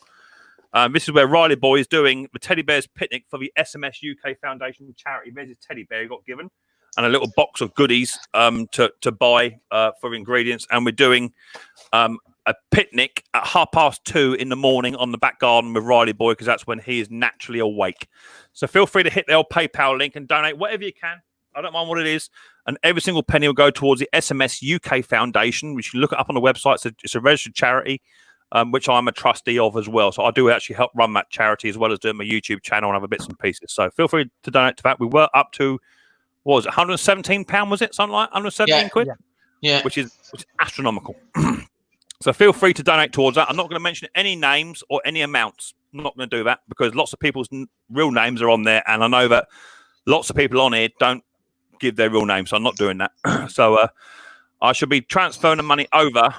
This is where Riley Boy is doing the Teddy Bears Picnic for the SMS UK Foundation charity. There's his teddy bear he got given, and a little box of goodies to buy for ingredients. And we're doing a picnic at 2:30 in the morning on the back garden with Riley Boy, because that's when he is naturally awake. So feel free to hit the old PayPal link and donate whatever you can. I don't mind what it is. And every single penny will go towards the SMS UK Foundation, which you look it up on the website. It's a registered charity, which I'm a trustee of as well. So I do actually help run that charity as well as doing my YouTube channel and other bits and pieces. So feel free to donate to that. We were up to, what was it, £117, was it? Something like 117 quid? Yeah. Which is astronomical. So feel free to donate towards that. I'm not going to mention any names or any amounts. I'm not going to do that because lots of people's real names are on there. And I know that lots of people on here don't give their real names. So I'm not doing that. So I should be transferring the money over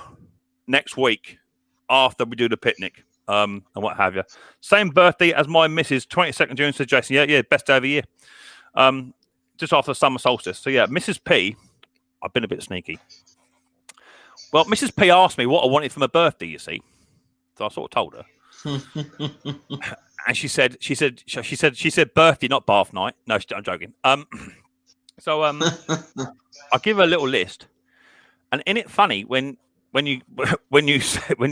next week after we do the picnic and what have you. Same birthday as my missus, 22nd June, says Jason. Yeah, best day of the year. Just after the summer solstice. So yeah, Mrs. P, I've been a bit sneaky. Well, Mrs. P asked me what I wanted for my birthday, you see. So I sort of told her. And she said, birthday, not bath night. No, I'm joking. So I give her a little list, and isn't it funny when you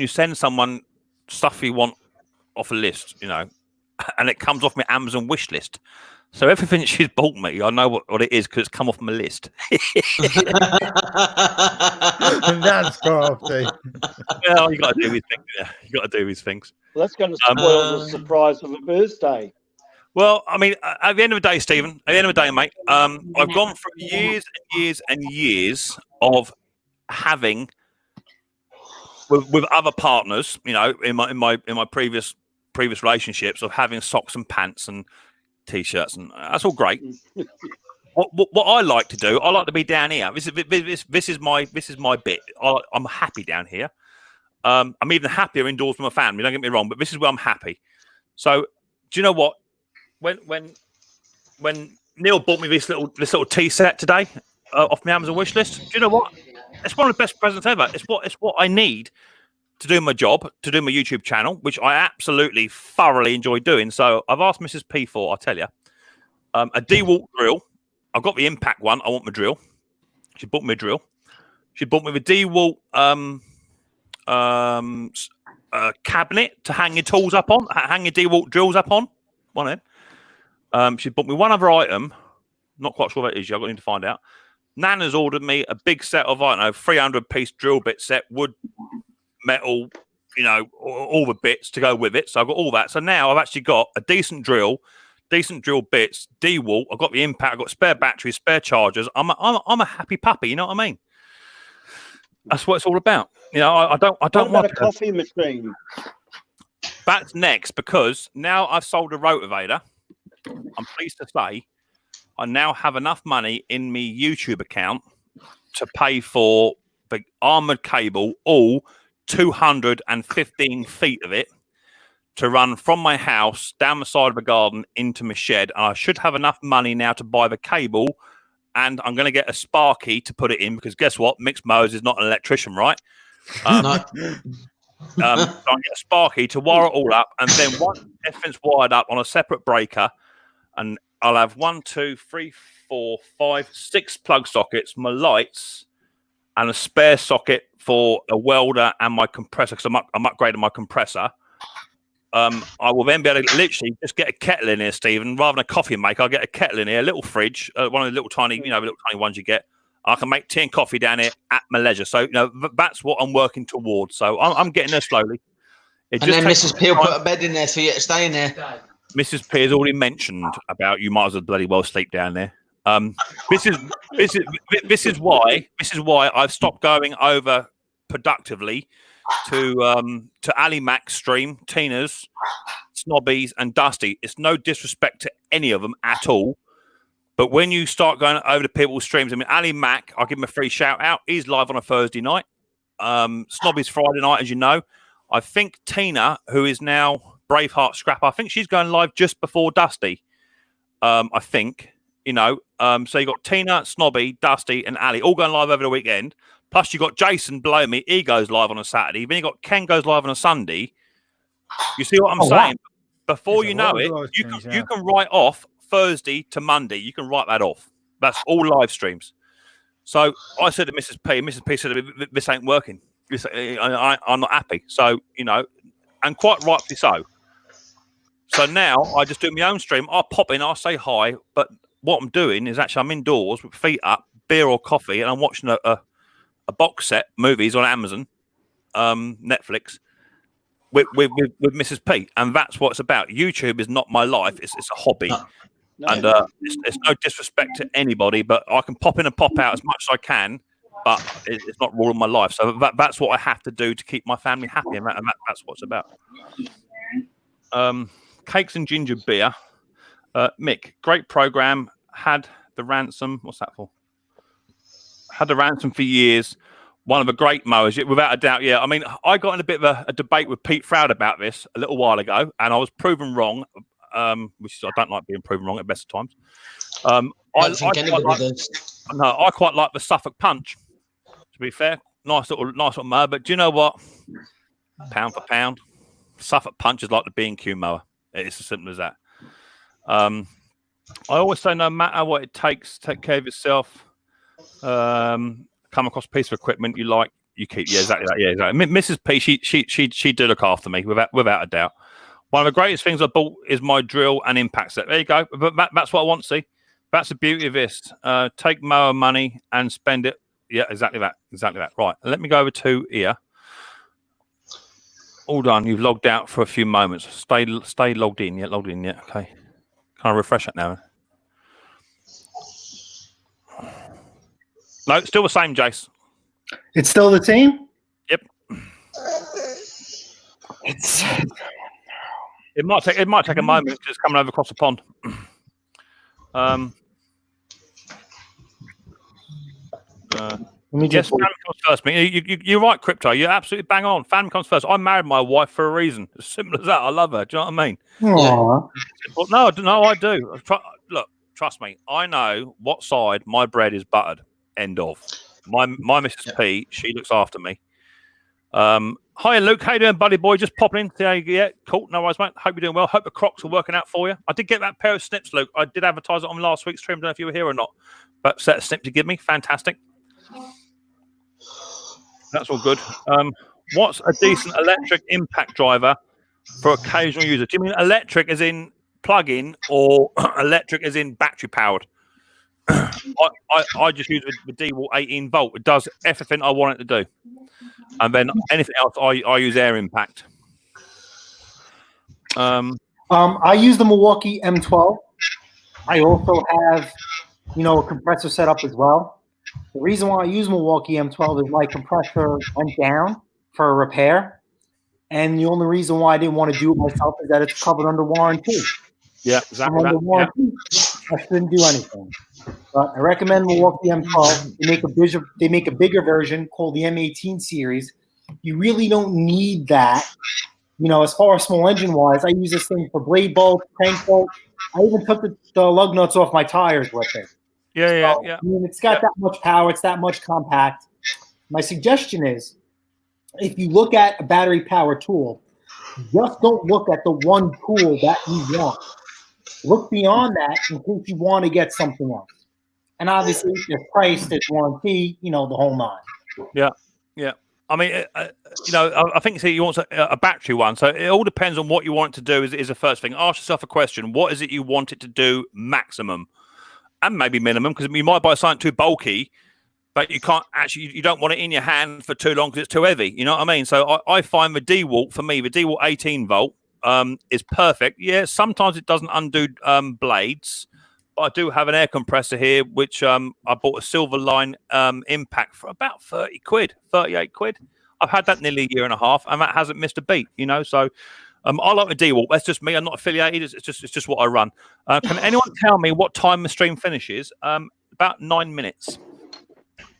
send someone stuff you want off a list, and it comes off my Amazon wish list. So everything she's bought me, I know what it is because it's come off my list. That's crafty. Well, you got to do these things. Yeah. You got to do these things. Well, that's going to spoil the surprise of a birthday. Well, I mean, at the end of the day, Stephen, at the end of the day, mate, I've gone through years and years and years of having with other partners, in my previous relationships, of having socks and pants and t-shirts, and that's all great. What I like to do, I like to be down here. This is my bit. I'm happy down here. I'm even happier indoors with my family. Don't get me wrong, but this is where I'm happy. So, do you know what? When Neil bought me this little tea set today off my Amazon wish list, do you know what? It's one of the best presents ever. It's what I need to do my job, to do my YouTube channel, which I absolutely thoroughly enjoy doing. So I've asked Mrs. P for, I'll tell you, a DeWalt drill. I've got the Impact one. I want my drill. She bought me a drill. She bought me the DeWalt cabinet to hang your tools up on, hang your DeWalt drills up on. One of them. She bought me one other item. Not quite sure what it is. I've got to find out. Nana's ordered me a big set of, 300-piece drill bit set, wood, metal, all the bits to go with it. So I've got all that. So now I've actually got a decent drill bits, DeWalt. I've got the Impact. I've got spare batteries, spare chargers. I'm a happy puppy. You know what I mean? That's what it's all about. I don't want a coffee machine. That's next, because now I've sold a rotavator. I'm pleased to say I now have enough money in my YouTube account to pay for the armored cable, all 215 feet of it, to run from my house down the side of the garden into my shed. And I should have enough money now to buy the cable, and I'm going to get a Sparky to put it in, because guess what? Micks Mowers is not an electrician, right? No. So I get a Sparky to wire it all up, and then once everything's wired up on a separate breaker, and I'll have 1, 2, 3, 4, 5, 6 plug sockets, my lights, and a spare socket for a welder and my compressor, because I'm upgrading my compressor. I will then be able to literally just get a kettle in here, Stephen, rather than a coffee maker. I'll get a kettle in here, a little fridge, one of the little tiny, the little tiny ones you get. I can make tea and coffee down here at my leisure. So, that's what I'm working towards. So I'm getting there slowly. And then Mrs. P will put a bed in there for you to stay in there. Mrs. P has already mentioned about you might as well bloody well sleep down there. This is why I've stopped going over productively to Ali Mac's stream, Tina's, Snobby's, and Dusty. It's no disrespect to any of them at all. But when you start going over to people's streams, Ali Mac, I'll give him a free shout out. He's live on a Thursday night. Snobby's Friday night, as you know. I think Tina, who is now Braveheart Scrapper, I think she's going live just before Dusty. I think, so you got Tina, Snobby, Dusty, and Ali all going live over the weekend. Plus you got Jason below me. He goes live on a Saturday. Then you got Ken goes live on a Sunday. You see what I'm saying? Wow. Before you know it, you can write off Thursday to Monday. You can write that off. That's all live streams. So I said to Mrs. P, and Mrs. P said, this ain't working. I'm not happy. So, and quite rightly so. So now I just do my own stream. I'll pop in, I'll say hi. But what I'm doing is actually I'm indoors with feet up, beer or coffee, and I'm watching a box set, movies on Amazon, Netflix, with Mrs. P. And that's what it's about. YouTube is not my life. It's a hobby. No. And it's no disrespect to anybody, but I can pop in and pop out as much as I can, but it's not ruling my life. So that's what I have to do to keep my family happy, and that's what it's about. Cakes and ginger beer. Mick, great program. Had the ransom. What's that for? Had the ransom for years. One of the great mowers, without a doubt. Yeah, I mean, I got in a bit of a debate with Pete Froud about this a little while ago, and I was proven wrong. Which is, I don't like being proven wrong at best of times. I quite like the Suffolk Punch. To be fair, nice little mower. But do you know what? Pound for pound, Suffolk Punch is like the B&Q mower. It's as simple as that. I always say, no matter what it takes, take care of yourself. Come across a piece of equipment you like, you keep. Yeah, exactly that. Yeah, exactly. Mrs. P, she did look after me without a doubt. One of the greatest things I bought is my drill and impact set. There you go. But that's what I want to see. That's the beauty of this. Take mower money and spend it. Yeah, exactly that. Exactly that. Right. Let me go over to here. All done. You've logged out for a few moments. Stay logged in. Yeah, logged in. Yeah. Okay. Can I refresh it now? No, still the same, Jace. It's still the same? Yep. It might take a moment because it's coming over across the pond. Yes, family comes first. You're right, Crypto. You're absolutely bang on. Family comes first. I married my wife for a reason. As simple as that. I love her. Do you know what I mean? Aww. Well, no, I do. Look, trust me. I know what side my bread is buttered. End of. My Mrs. P, she looks after me. Hi, Luke. How you doing, buddy boy? Just popping in. Yeah, cool. No worries, mate. Hope you're doing well. Hope the Crocs are working out for you. I did get that pair of snips, Luke. I did advertise it on last week's stream. Don't know if you were here or not. But set of snips to give me. Fantastic. That's all good. What's a decent electric impact driver for occasional user? Do you mean electric as in plug-in or electric as in battery powered? I just use the D-Wall 18 volt. It does everything I want it to do. And then anything else, I use air impact. I use the Milwaukee M12. I also have, a compressor set up as well. The reason why I use Milwaukee M12 is my compressor went down for a repair. And the only reason why I didn't want to do it myself is that it's covered under warranty. Yeah, exactly. Under warranty, I shouldn't do anything. But I recommend Milwaukee M12. They make a bigger version called the M18 series. You really don't need that. As far as small engine wise, I use this thing for blade bolts, crank bolts. I even took the lug nuts off my tires with it. Yeah. I mean, it's got that much power. It's that much compact. My suggestion is, if you look at a battery power tool, just don't look at the one tool that you want. Look beyond that in case you want to get something else. And obviously, there's price, there's warranty, the whole nine. Yeah. I mean, I think he wants a battery one. So it all depends on what you want it to do is the first thing. Ask yourself a question. What is it you want it to do maximum? And maybe minimum, because you might buy something too bulky, but you don't want it in your hand for too long because it's too heavy. You know what I mean? So I find the D-Wall, for me, the D-Wall 18 volt is perfect. Yeah, sometimes it doesn't undo blades, but I do have an air compressor here, which I bought a Silver Line Impact for about 38 quid. I've had that nearly a year and a half, and that hasn't missed a beat, so... I like the D-Wall. That's just me. I'm not affiliated. It's just what I run. Can anyone tell me what time the stream finishes? About 9 minutes.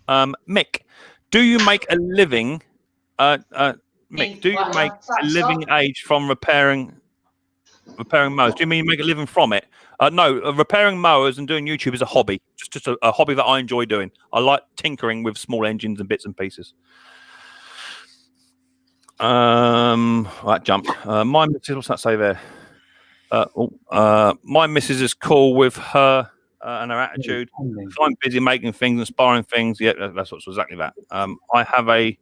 Mick, do you make a living? Mick, do you make a living age from repairing mowers? Do you mean you make a living from it? No, repairing mowers and doing YouTube is a hobby. Just a hobby that I enjoy doing. I like tinkering with small engines and bits and pieces. That jumped. My missus, what's that say there? My missus is cool with her and her attitude. If I'm busy making things, inspiring things, yeah, that's what's exactly that. I have a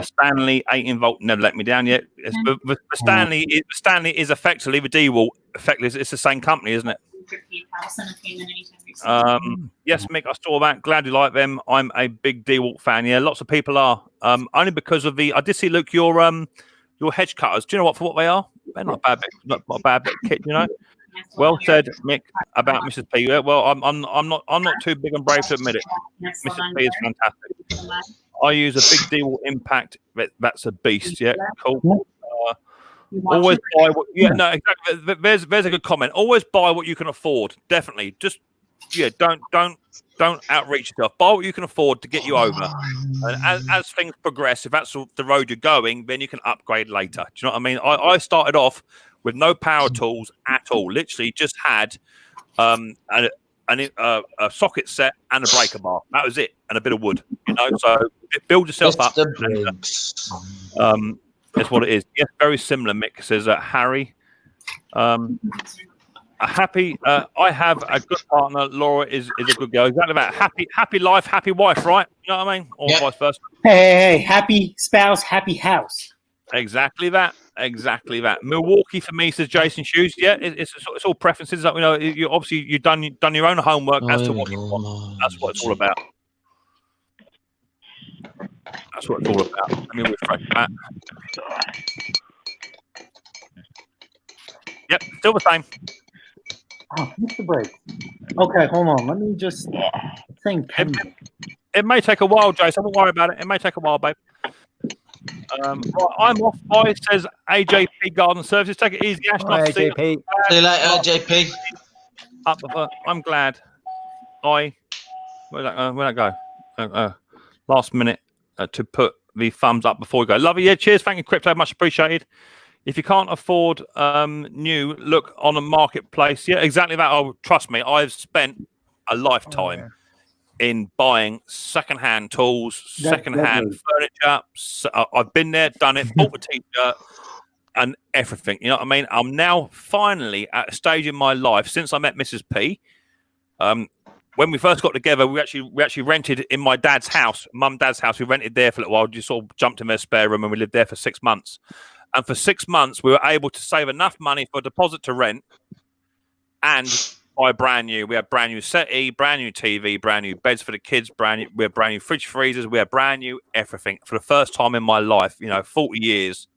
Stanley 18 volt. Never let me down yet. The Stanley is effectively the D-Wall. Effectively, it's the same company, isn't it? Yes, Mick, I saw that. Glad you like them. I'm a big D-Wall fan. Yeah, lots of people are. Only because of I did see, Luke, your hedge cutters. Do you know what they are? They're not a bad bit of kit. Well said, Mick, about Mrs. P. Well, I'm not too big and brave to admit it. Mrs. P is fantastic. I use a big D-Wall Impact. That's a beast. Yeah, cool. Always buy what. Yeah, no, exactly. There's a good comment. Always buy what you can afford. Definitely. Just don't outreach yourself. Buy what you can afford to get you over. And as things progress, if that's the road you're going, then you can upgrade later. Do you know what I mean? I started off with no power tools at all. Literally, just had a socket set and a breaker bar. That was it, and a bit of wood. So build yourself up. That's what it is. Yes, very similar. Mick says Harry. A happy. I have a good partner. Laura is a good girl. Exactly that. Happy life, happy wife, right? You know what I mean, or vice versa. Hey, happy spouse, happy house. Exactly that. Exactly that. Milwaukee for me, says Jason Hughes. Yeah, it's all preferences. You know, you obviously you've done your own homework as to what you want. That's what it's all about. That's what it's all about. Let me refresh that. Yep, still the same. Oh, hit the brake. Okay, hold on. Let me just think. It may take a while, Jason. Don't worry about it. It may take a while, babe. Right, I'm off. Bye, says AJP Garden Services. Take it easy, Ash. Bye, Nice to see you. See you later, JP. I'm glad. Where'd that go? Last minute to put the thumbs up before we go. Love you. Yeah, cheers. Thank you, Crypto. Much appreciated. If you can't afford new, look on a marketplace. Yeah, exactly that. Oh, trust me, I've spent a lifetime in buying secondhand tools, secondhand furniture. I've been there, done it, bought a t-shirt and everything. You know what I mean? I'm now finally at a stage in my life since I met Mrs. P. When we first got together, we actually rented in my dad's house, mum, dad's house. We rented there for a little while. Just sort of jumped in their spare room, and we lived there for 6 months. And for 6 months, we were able to save enough money for a deposit to rent and buy brand new. We had brand new settee, brand new TV, brand new beds for the kids, we had brand new fridge freezers. We had brand new everything for the first time in my life. 40 years,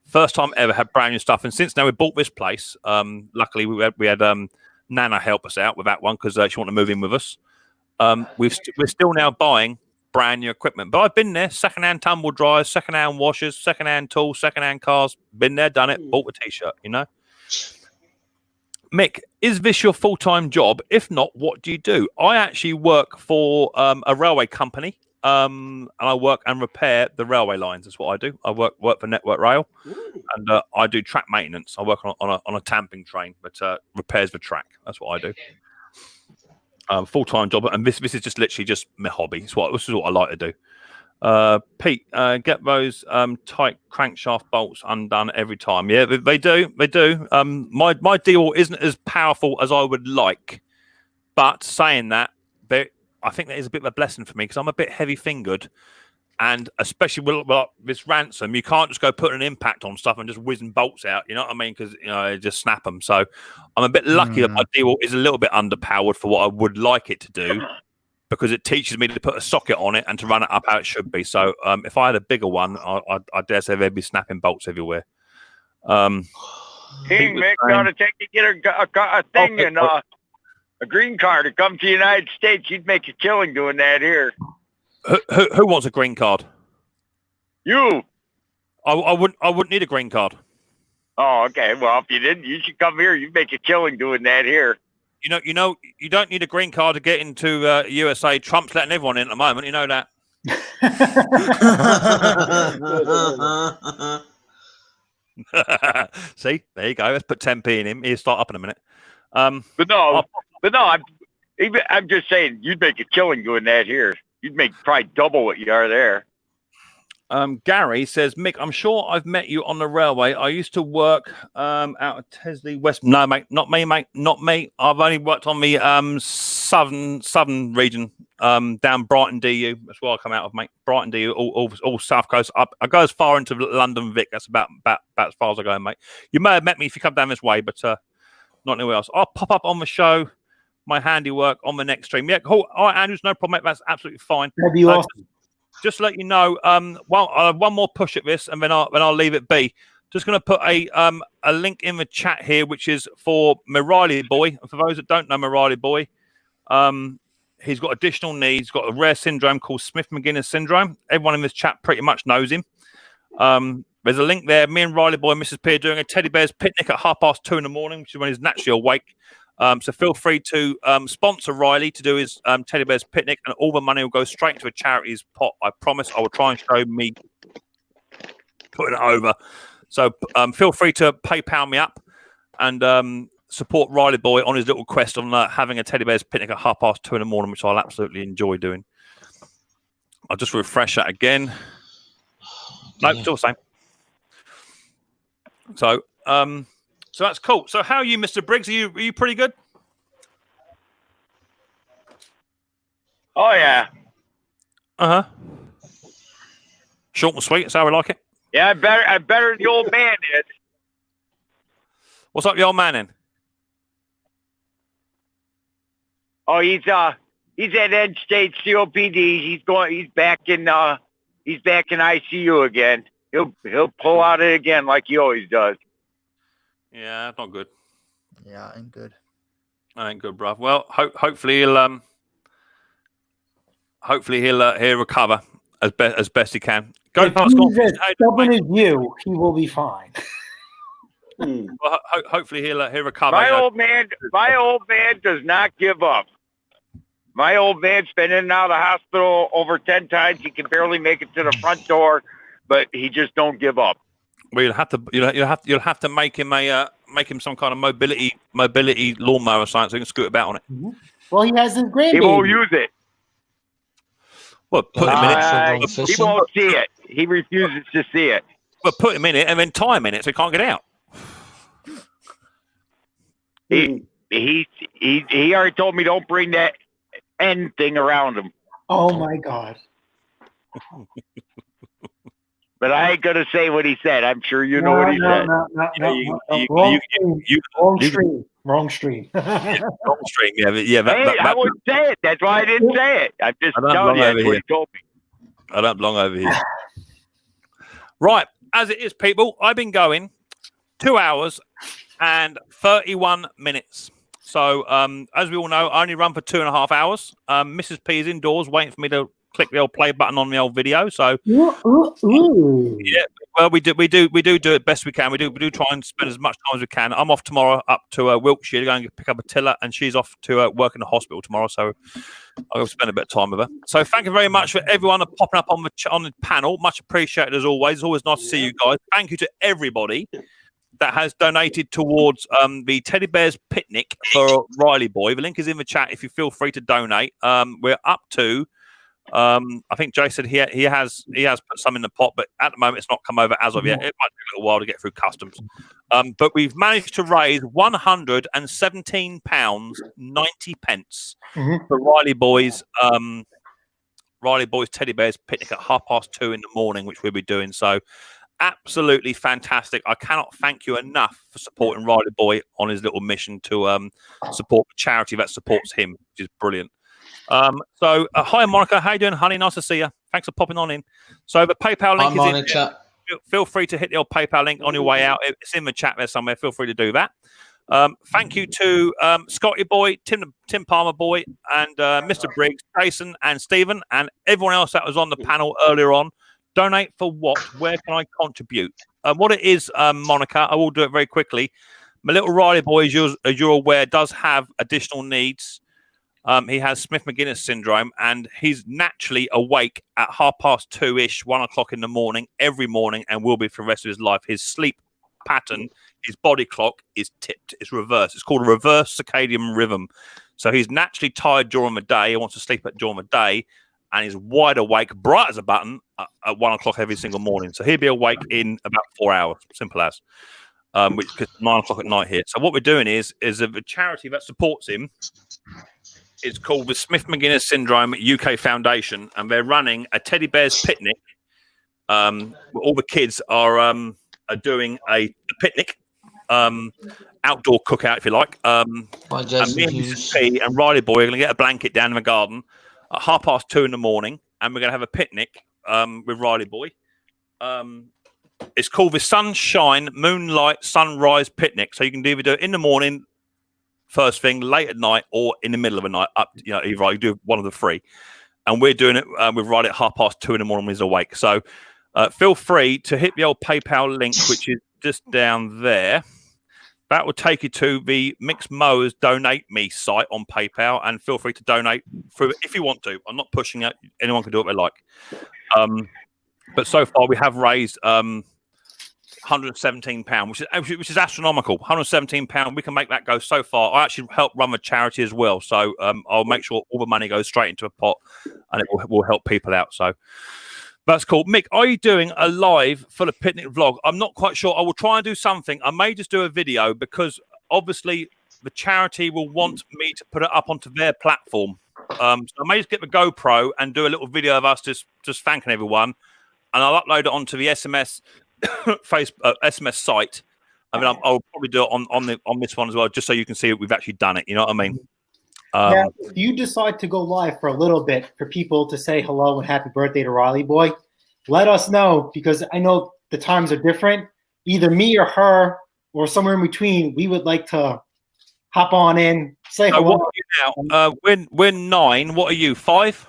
first time ever had brand new stuff. And since then we bought this place. Luckily, we had Nana help us out with that one because she wanted to move in with us. We're still now buying brand new equipment, but I've been there. Secondhand tumble dryers, secondhand washers, secondhand tools, secondhand cars. Been there, done it. Bought a t-shirt. Mick, is this your full-time job? If not, what do you do? I actually work for a railway company, and I work and repair the railway lines. That's what I do. I work for Network Rail, and I do track maintenance. I work on a tamping train, but repairs the track. That's what I do. Full-time job, and this is just literally just my hobby. This is what I like to do. Pete, get those tight crankshaft bolts undone every time. Yeah, they do. My deal isn't as powerful as I would like, but saying that, I think that is a bit of a blessing for me because I'm a bit heavy-fingered, and especially with this ransom, you can't just go put an impact on stuff and just whizzing bolts out. You know what I mean? Because just snap them. So I'm a bit lucky that my deal is a little bit underpowered for what I would like it to do, because it teaches me to put a socket on it and to run it up how it should be. So if I had a bigger one, I dare say there'd be snapping bolts everywhere. King Mick got to take you get a thing and a green card to come to the United States. You'd make a killing doing that here. Who wants a green card? You. I wouldn't need a green card. Oh, okay. Well, if you didn't, you should come here. You'd make a killing doing that here. You don't need a green card to get into USA. Trump's letting everyone in at the moment. You know that. See, there you go. Let's put 10p in him. He'll start up in a minute. But no, I'm just saying you'd make a killing doing that here. You'd make probably double what you are there. Gary says, Mick, I'm sure I've met you on the railway. I used to work out of Tesley West. No, mate, not me, mate, not me. I've only worked on the southern region, down Brighton DU. That's where I come out of, mate. Brighton DU, all south coast. I go as far into London Vic. That's about as far as I go, mate. You may have met me if you come down this way, but not anywhere else. I'll pop up on the show, my handiwork on the next stream. Yeah, cool. All right, Andrews, no problem, mate. That's absolutely fine. That'd be awesome. Just to let you know, I'll have one more push at this, and then I'll leave it be. Just going to put a link in the chat here, which is for Riley boy. For those that don't know Riley boy, he's got additional needs. He's got a rare syndrome called Smith-Magenis syndrome. Everyone in this chat pretty much knows him. There's a link there. Me and Riley boy and Mrs. P are doing a teddy bears picnic at 2:30 in the morning, which is when he's naturally awake. So feel free to sponsor Riley to do his teddy bears picnic, and all the money will go straight into a charity's pot. I promise. I will try and show me putting it over. So feel free to PayPal me up and support Riley boy on his little quest on having a teddy bears picnic at 2:30 in the morning, which I'll absolutely enjoy doing. I'll just refresh that again. No, still the same. So So that's cool. So how are you, Mr. Briggs? Are you pretty good? Oh yeah. Uh-huh. Short and sweet. That's how we like it. Yeah, I'm better than the old man is. What's up, the old man then? Oh, he's at end stage COPD. He's back in ICU again. He'll pull out it again like he always does. Yeah, that's not good. Yeah, ain't good. That ain't good, bruv. Well, hopefully he'll recover as best he can. Go If past he's as stubborn as you, he will be fine. Well, hopefully he'll recover. My old man does not give up. My old man's been in and out of the hospital over 10 times. He can barely make it to the front door, but he just don't give up. Well, you'll have to make him some kind of mobility lawnmower or something so he can scoot about on it. Well, he has his grandbaby. He won't use it. Well, put him in it. He won't see it. He refuses to see it. But put him in it and then tie him in it so he can't get out. He already told me don't bring that end thing around him. Oh my God. But I ain't gonna say what he said. I'm sure you know what he said. Wrong stream. Wrong stream. Yeah. I wouldn't say it. That's why I didn't say it. I'm just telling you that's what he told me. I don't belong over here. Right, as it is, people, I've been going 2 hours and 31 minutes. So, as we all know, I only run for 2.5 hours. Mrs. P is indoors waiting for me to click the old play button on the old video. So, yeah, well, we do it best we can. We do try and spend as much time as we can. I'm off tomorrow up to Wiltshire to go and pick up a tiller, and she's off to work in the hospital tomorrow. So I'll spend a bit of time with her. So thank you very much for everyone popping up on the panel. Much appreciated as always. It's always nice to see you guys. Thank you to everybody that has donated towards the Teddy Bears picnic for Riley Boy. The link is in the chat if you feel free to donate. We're up to I think Jay said he has put some in the pot, but at the moment it's not come over as of yet. It might take a little while to get through customs. But we've managed to raise £117.90 for Riley Boy's Teddy Bears picnic at 2:30 in the morning, which we'll be doing. So absolutely fantastic. I cannot thank you enough for supporting Riley Boy on his little mission to support the charity that supports him, which is brilliant. Hi Monica, how you doing, honey? Nice to see you. Thanks for popping on in. So the PayPal link is in chat. Feel free to hit the old PayPal link on your way out. It's in the chat there somewhere. Feel free to do that. Thank you to Scotty Boy, Tim Palmer Boy, and Mr. Briggs, Jason, and Stephen, and everyone else that was on the panel earlier on. Donate for what? Where can I contribute? What it is, Monica, I will do it very quickly. My little Riley Boy, as you're aware, does have additional needs. He has Smith-Magenis syndrome, and he's naturally awake at 2:30-ish, 1 o'clock in the morning, every morning, and will be for the rest of his life. His sleep pattern, his body clock is tipped. It's reversed. It's called a reverse circadian rhythm. So he's naturally tired during the day. He wants to sleep during the day, and he's wide awake, bright as a button, at 1 o'clock every single morning. So he'll be awake in about 4 hours, simple as. Which is 9 o'clock at night here. So what we're doing is a charity that supports him. It's called the Smith-Magenis Syndrome UK Foundation, and they're running a Teddy Bears picnic. All the kids are doing a picnic, outdoor cookout, if you like. And me and Mrs. P and Riley Boy are going to get a blanket down in the garden at 2:30 in the morning, and we're going to have a picnic with Riley Boy. It's called the Sunshine Moonlight Sunrise Picnic. So you can either do it in the morning, first thing, late at night, or in the middle of the night. Either you do one of the three, and we're doing it. We've Riley at 2:30 in the morning when he's awake. So feel free to hit the old PayPal link, which is just down there. That will take you to the Micks Mowers Donate Me site on PayPal, and feel free to donate through it if you want to. I'm not pushing it; anyone can do what they like. But so far, we have raised £117, which is astronomical. £117. We can make that go so far. I actually help run the charity as well, so I'll make sure all the money goes straight into a pot, and it will help people out. So, That's cool. Mick, are you doing a live full of picnic vlog? I'm not quite sure. I will try and do something. I may just do a video because obviously the charity will want me to put it up onto their platform. So I may just get the GoPro and do a little video of us just thanking everyone, and I'll upload it onto the SMS SMS site. I mean, I'll probably do it on this one as well, just so you can see we've actually done it. You know what I mean? Now, if you decide to go live for a little bit for people to say hello and happy birthday to Riley Boy, let us know, because I know the times are different. Either me or her or somewhere in between, we would like to hop on in, say hello. What are you now? We're 9. What are you, 5?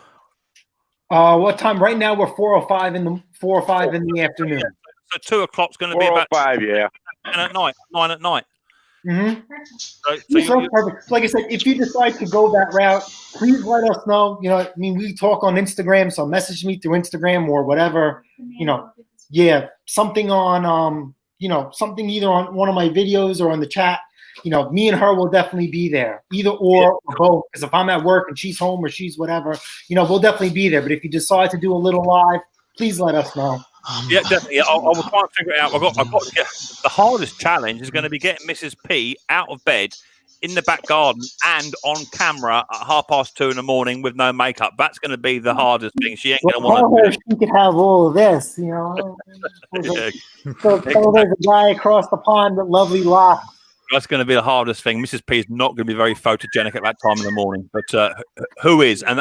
What time? Right now we're 4:05 in the afternoon. So 2 o'clock's going to be about 5, yeah. 9 at night. 9 at night. Mm-hmm. So Perfect. Like I said, if you decide to go that route, please let us know. You know, I mean, we talk on Instagram, so message me through Instagram or whatever. You know, yeah, something on something either on one of my videos or on the chat. You know, me and her will definitely be there, either or both. Because if I'm at work and she's home or she's whatever, we'll definitely be there. But if you decide to do a little live, please let us know. Yeah, definitely. Yeah, I will try and figure it out. I've got to get the hardest challenge is going to be getting Mrs. P out of bed in the back garden and on camera at 2:30 in the morning with no makeup. That's going to be the hardest thing. She ain't going to want to do it. She could have all of this, So there's a guy across the pond with lovely locks. That's going to be the hardest thing. Mrs. P is not going to be very photogenic at that time in the morning, but who is? And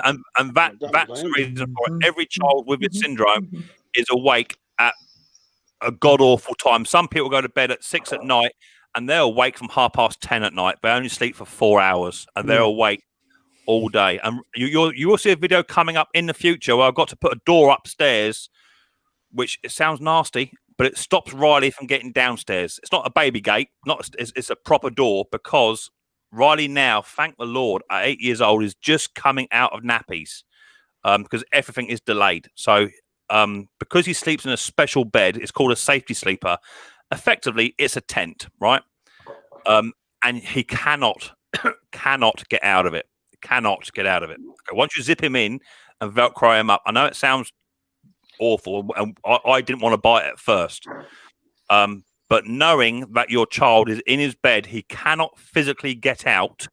that's the reason for it. Every child with this syndrome is awake at a god awful time. Some people go to bed at 6 at night and they're awake from 10:30 at night. They only sleep for 4 hours and they're awake all day. And you will see a video coming up in the future where I've got to put a door upstairs, which it sounds nasty, but it stops Riley from getting downstairs. It's not a baby gate, it's a proper door, because Riley now, thank the Lord, at 8 years old, is just coming out of nappies because everything is delayed. So because he sleeps in a special bed, it's called a safety sleeper. Effectively, it's a tent, right? And he cannot get out of it. Cannot get out of it. Okay, once you zip him in and Velcro him up, I know it sounds awful, and I didn't want to buy it at first. But knowing that your child is in his bed, he cannot physically get out,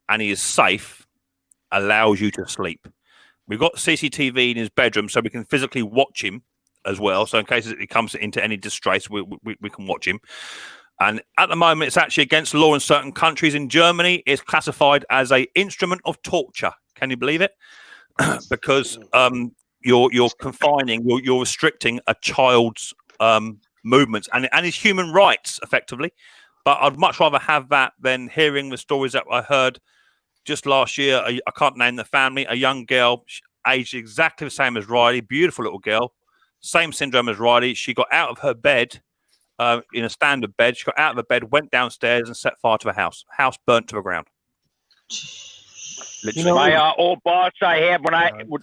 and he is safe, allows you to sleep. We've got CCTV in his bedroom, so we can physically watch him as well. So in case he comes into any distress, we can watch him. And at the moment, it's actually against the law in certain countries. In Germany, it's classified as an instrument of torture. Can you believe it? Because you're confining, you're restricting a child's movements and his human rights, effectively. But I'd much rather have that than hearing the stories that I heard just last year. I can't name the family. A young girl, aged exactly the same as Riley, beautiful little girl, same syndrome as Riley. She got out of her bed, in a standard bed. She got out of the bed, went downstairs, and set fire to the house. House burnt to the ground. Literally. My old boss I had when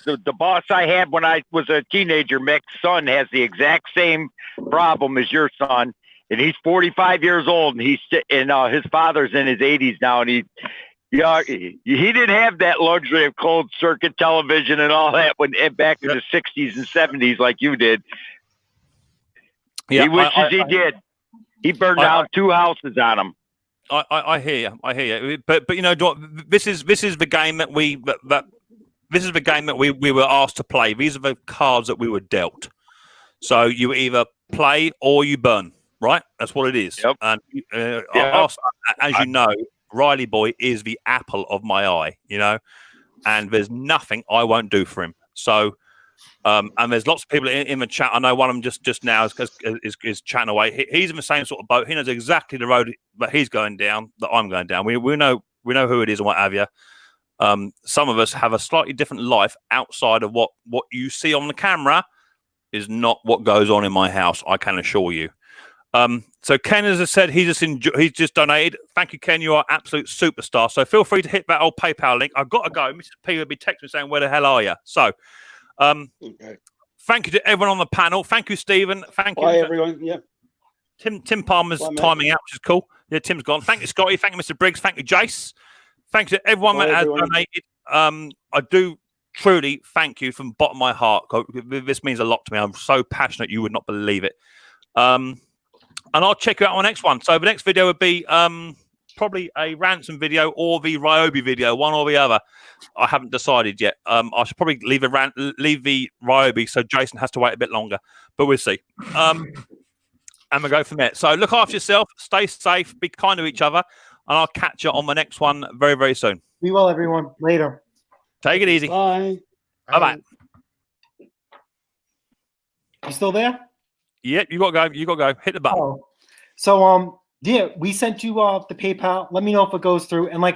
the boss I had when I was a teenager, Mick's son, has the exact same problem as your son, and he's 45 years old, and his father's in his 80s now, and he didn't have that luxury of closed circuit television and all that back in the 60s and 70s like you did. Yeah, he wishes he did. He burned down 2 houses on him. I hear you. But you know, this is the game that we were asked to play. These are the cards that we were dealt. So you either play or you burn, right? That's what it is. Yep. And as you know, Riley Boy is the apple of my eye, and there's nothing I won't do for him. So, and there's lots of people in the chat. I know one of them just now is chatting away. He's in the same sort of boat. He knows exactly the road that he's going down, that I'm going down. We know who it is and what have you. Some of us have a slightly different life outside of what you see on the camera is not what goes on in my house. I can assure you. So Ken, as I said, he's just donated. Thank you, Ken. You are absolute superstar. So feel free to hit that old PayPal link. I've got to go. Mrs. P will be texting me saying, "Where the hell are you?" So, thank you to everyone on the panel. Thank you, Stephen. Thank you. Bye, everyone. Yeah. Tim Palmer's timing out, which is cool. Yeah, Tim's gone. Thank you, Scotty. Thank you, Mr. Briggs. Thank you, Jace. Thank you to everyone that has donated. I do truly thank you from the bottom of my heart. This means a lot to me. I'm so passionate you would not believe it. And I'll check you out on the next one. So the next video would be probably a ransom video or the Ryobi video, one or the other. I haven't decided yet. I should probably leave the Ryobi so Jason has to wait a bit longer, but we'll see. And we'll go from there. So look after yourself, stay safe, be kind to each other, and I'll catch you on the next one very, very soon. Be well, everyone. Later. Take it easy. Bye. Bye-bye. You still there? Yep, you got to go. You got to go. Hit the button. Oh. So, yeah, we sent you the PayPal. Let me know if it goes through. And like I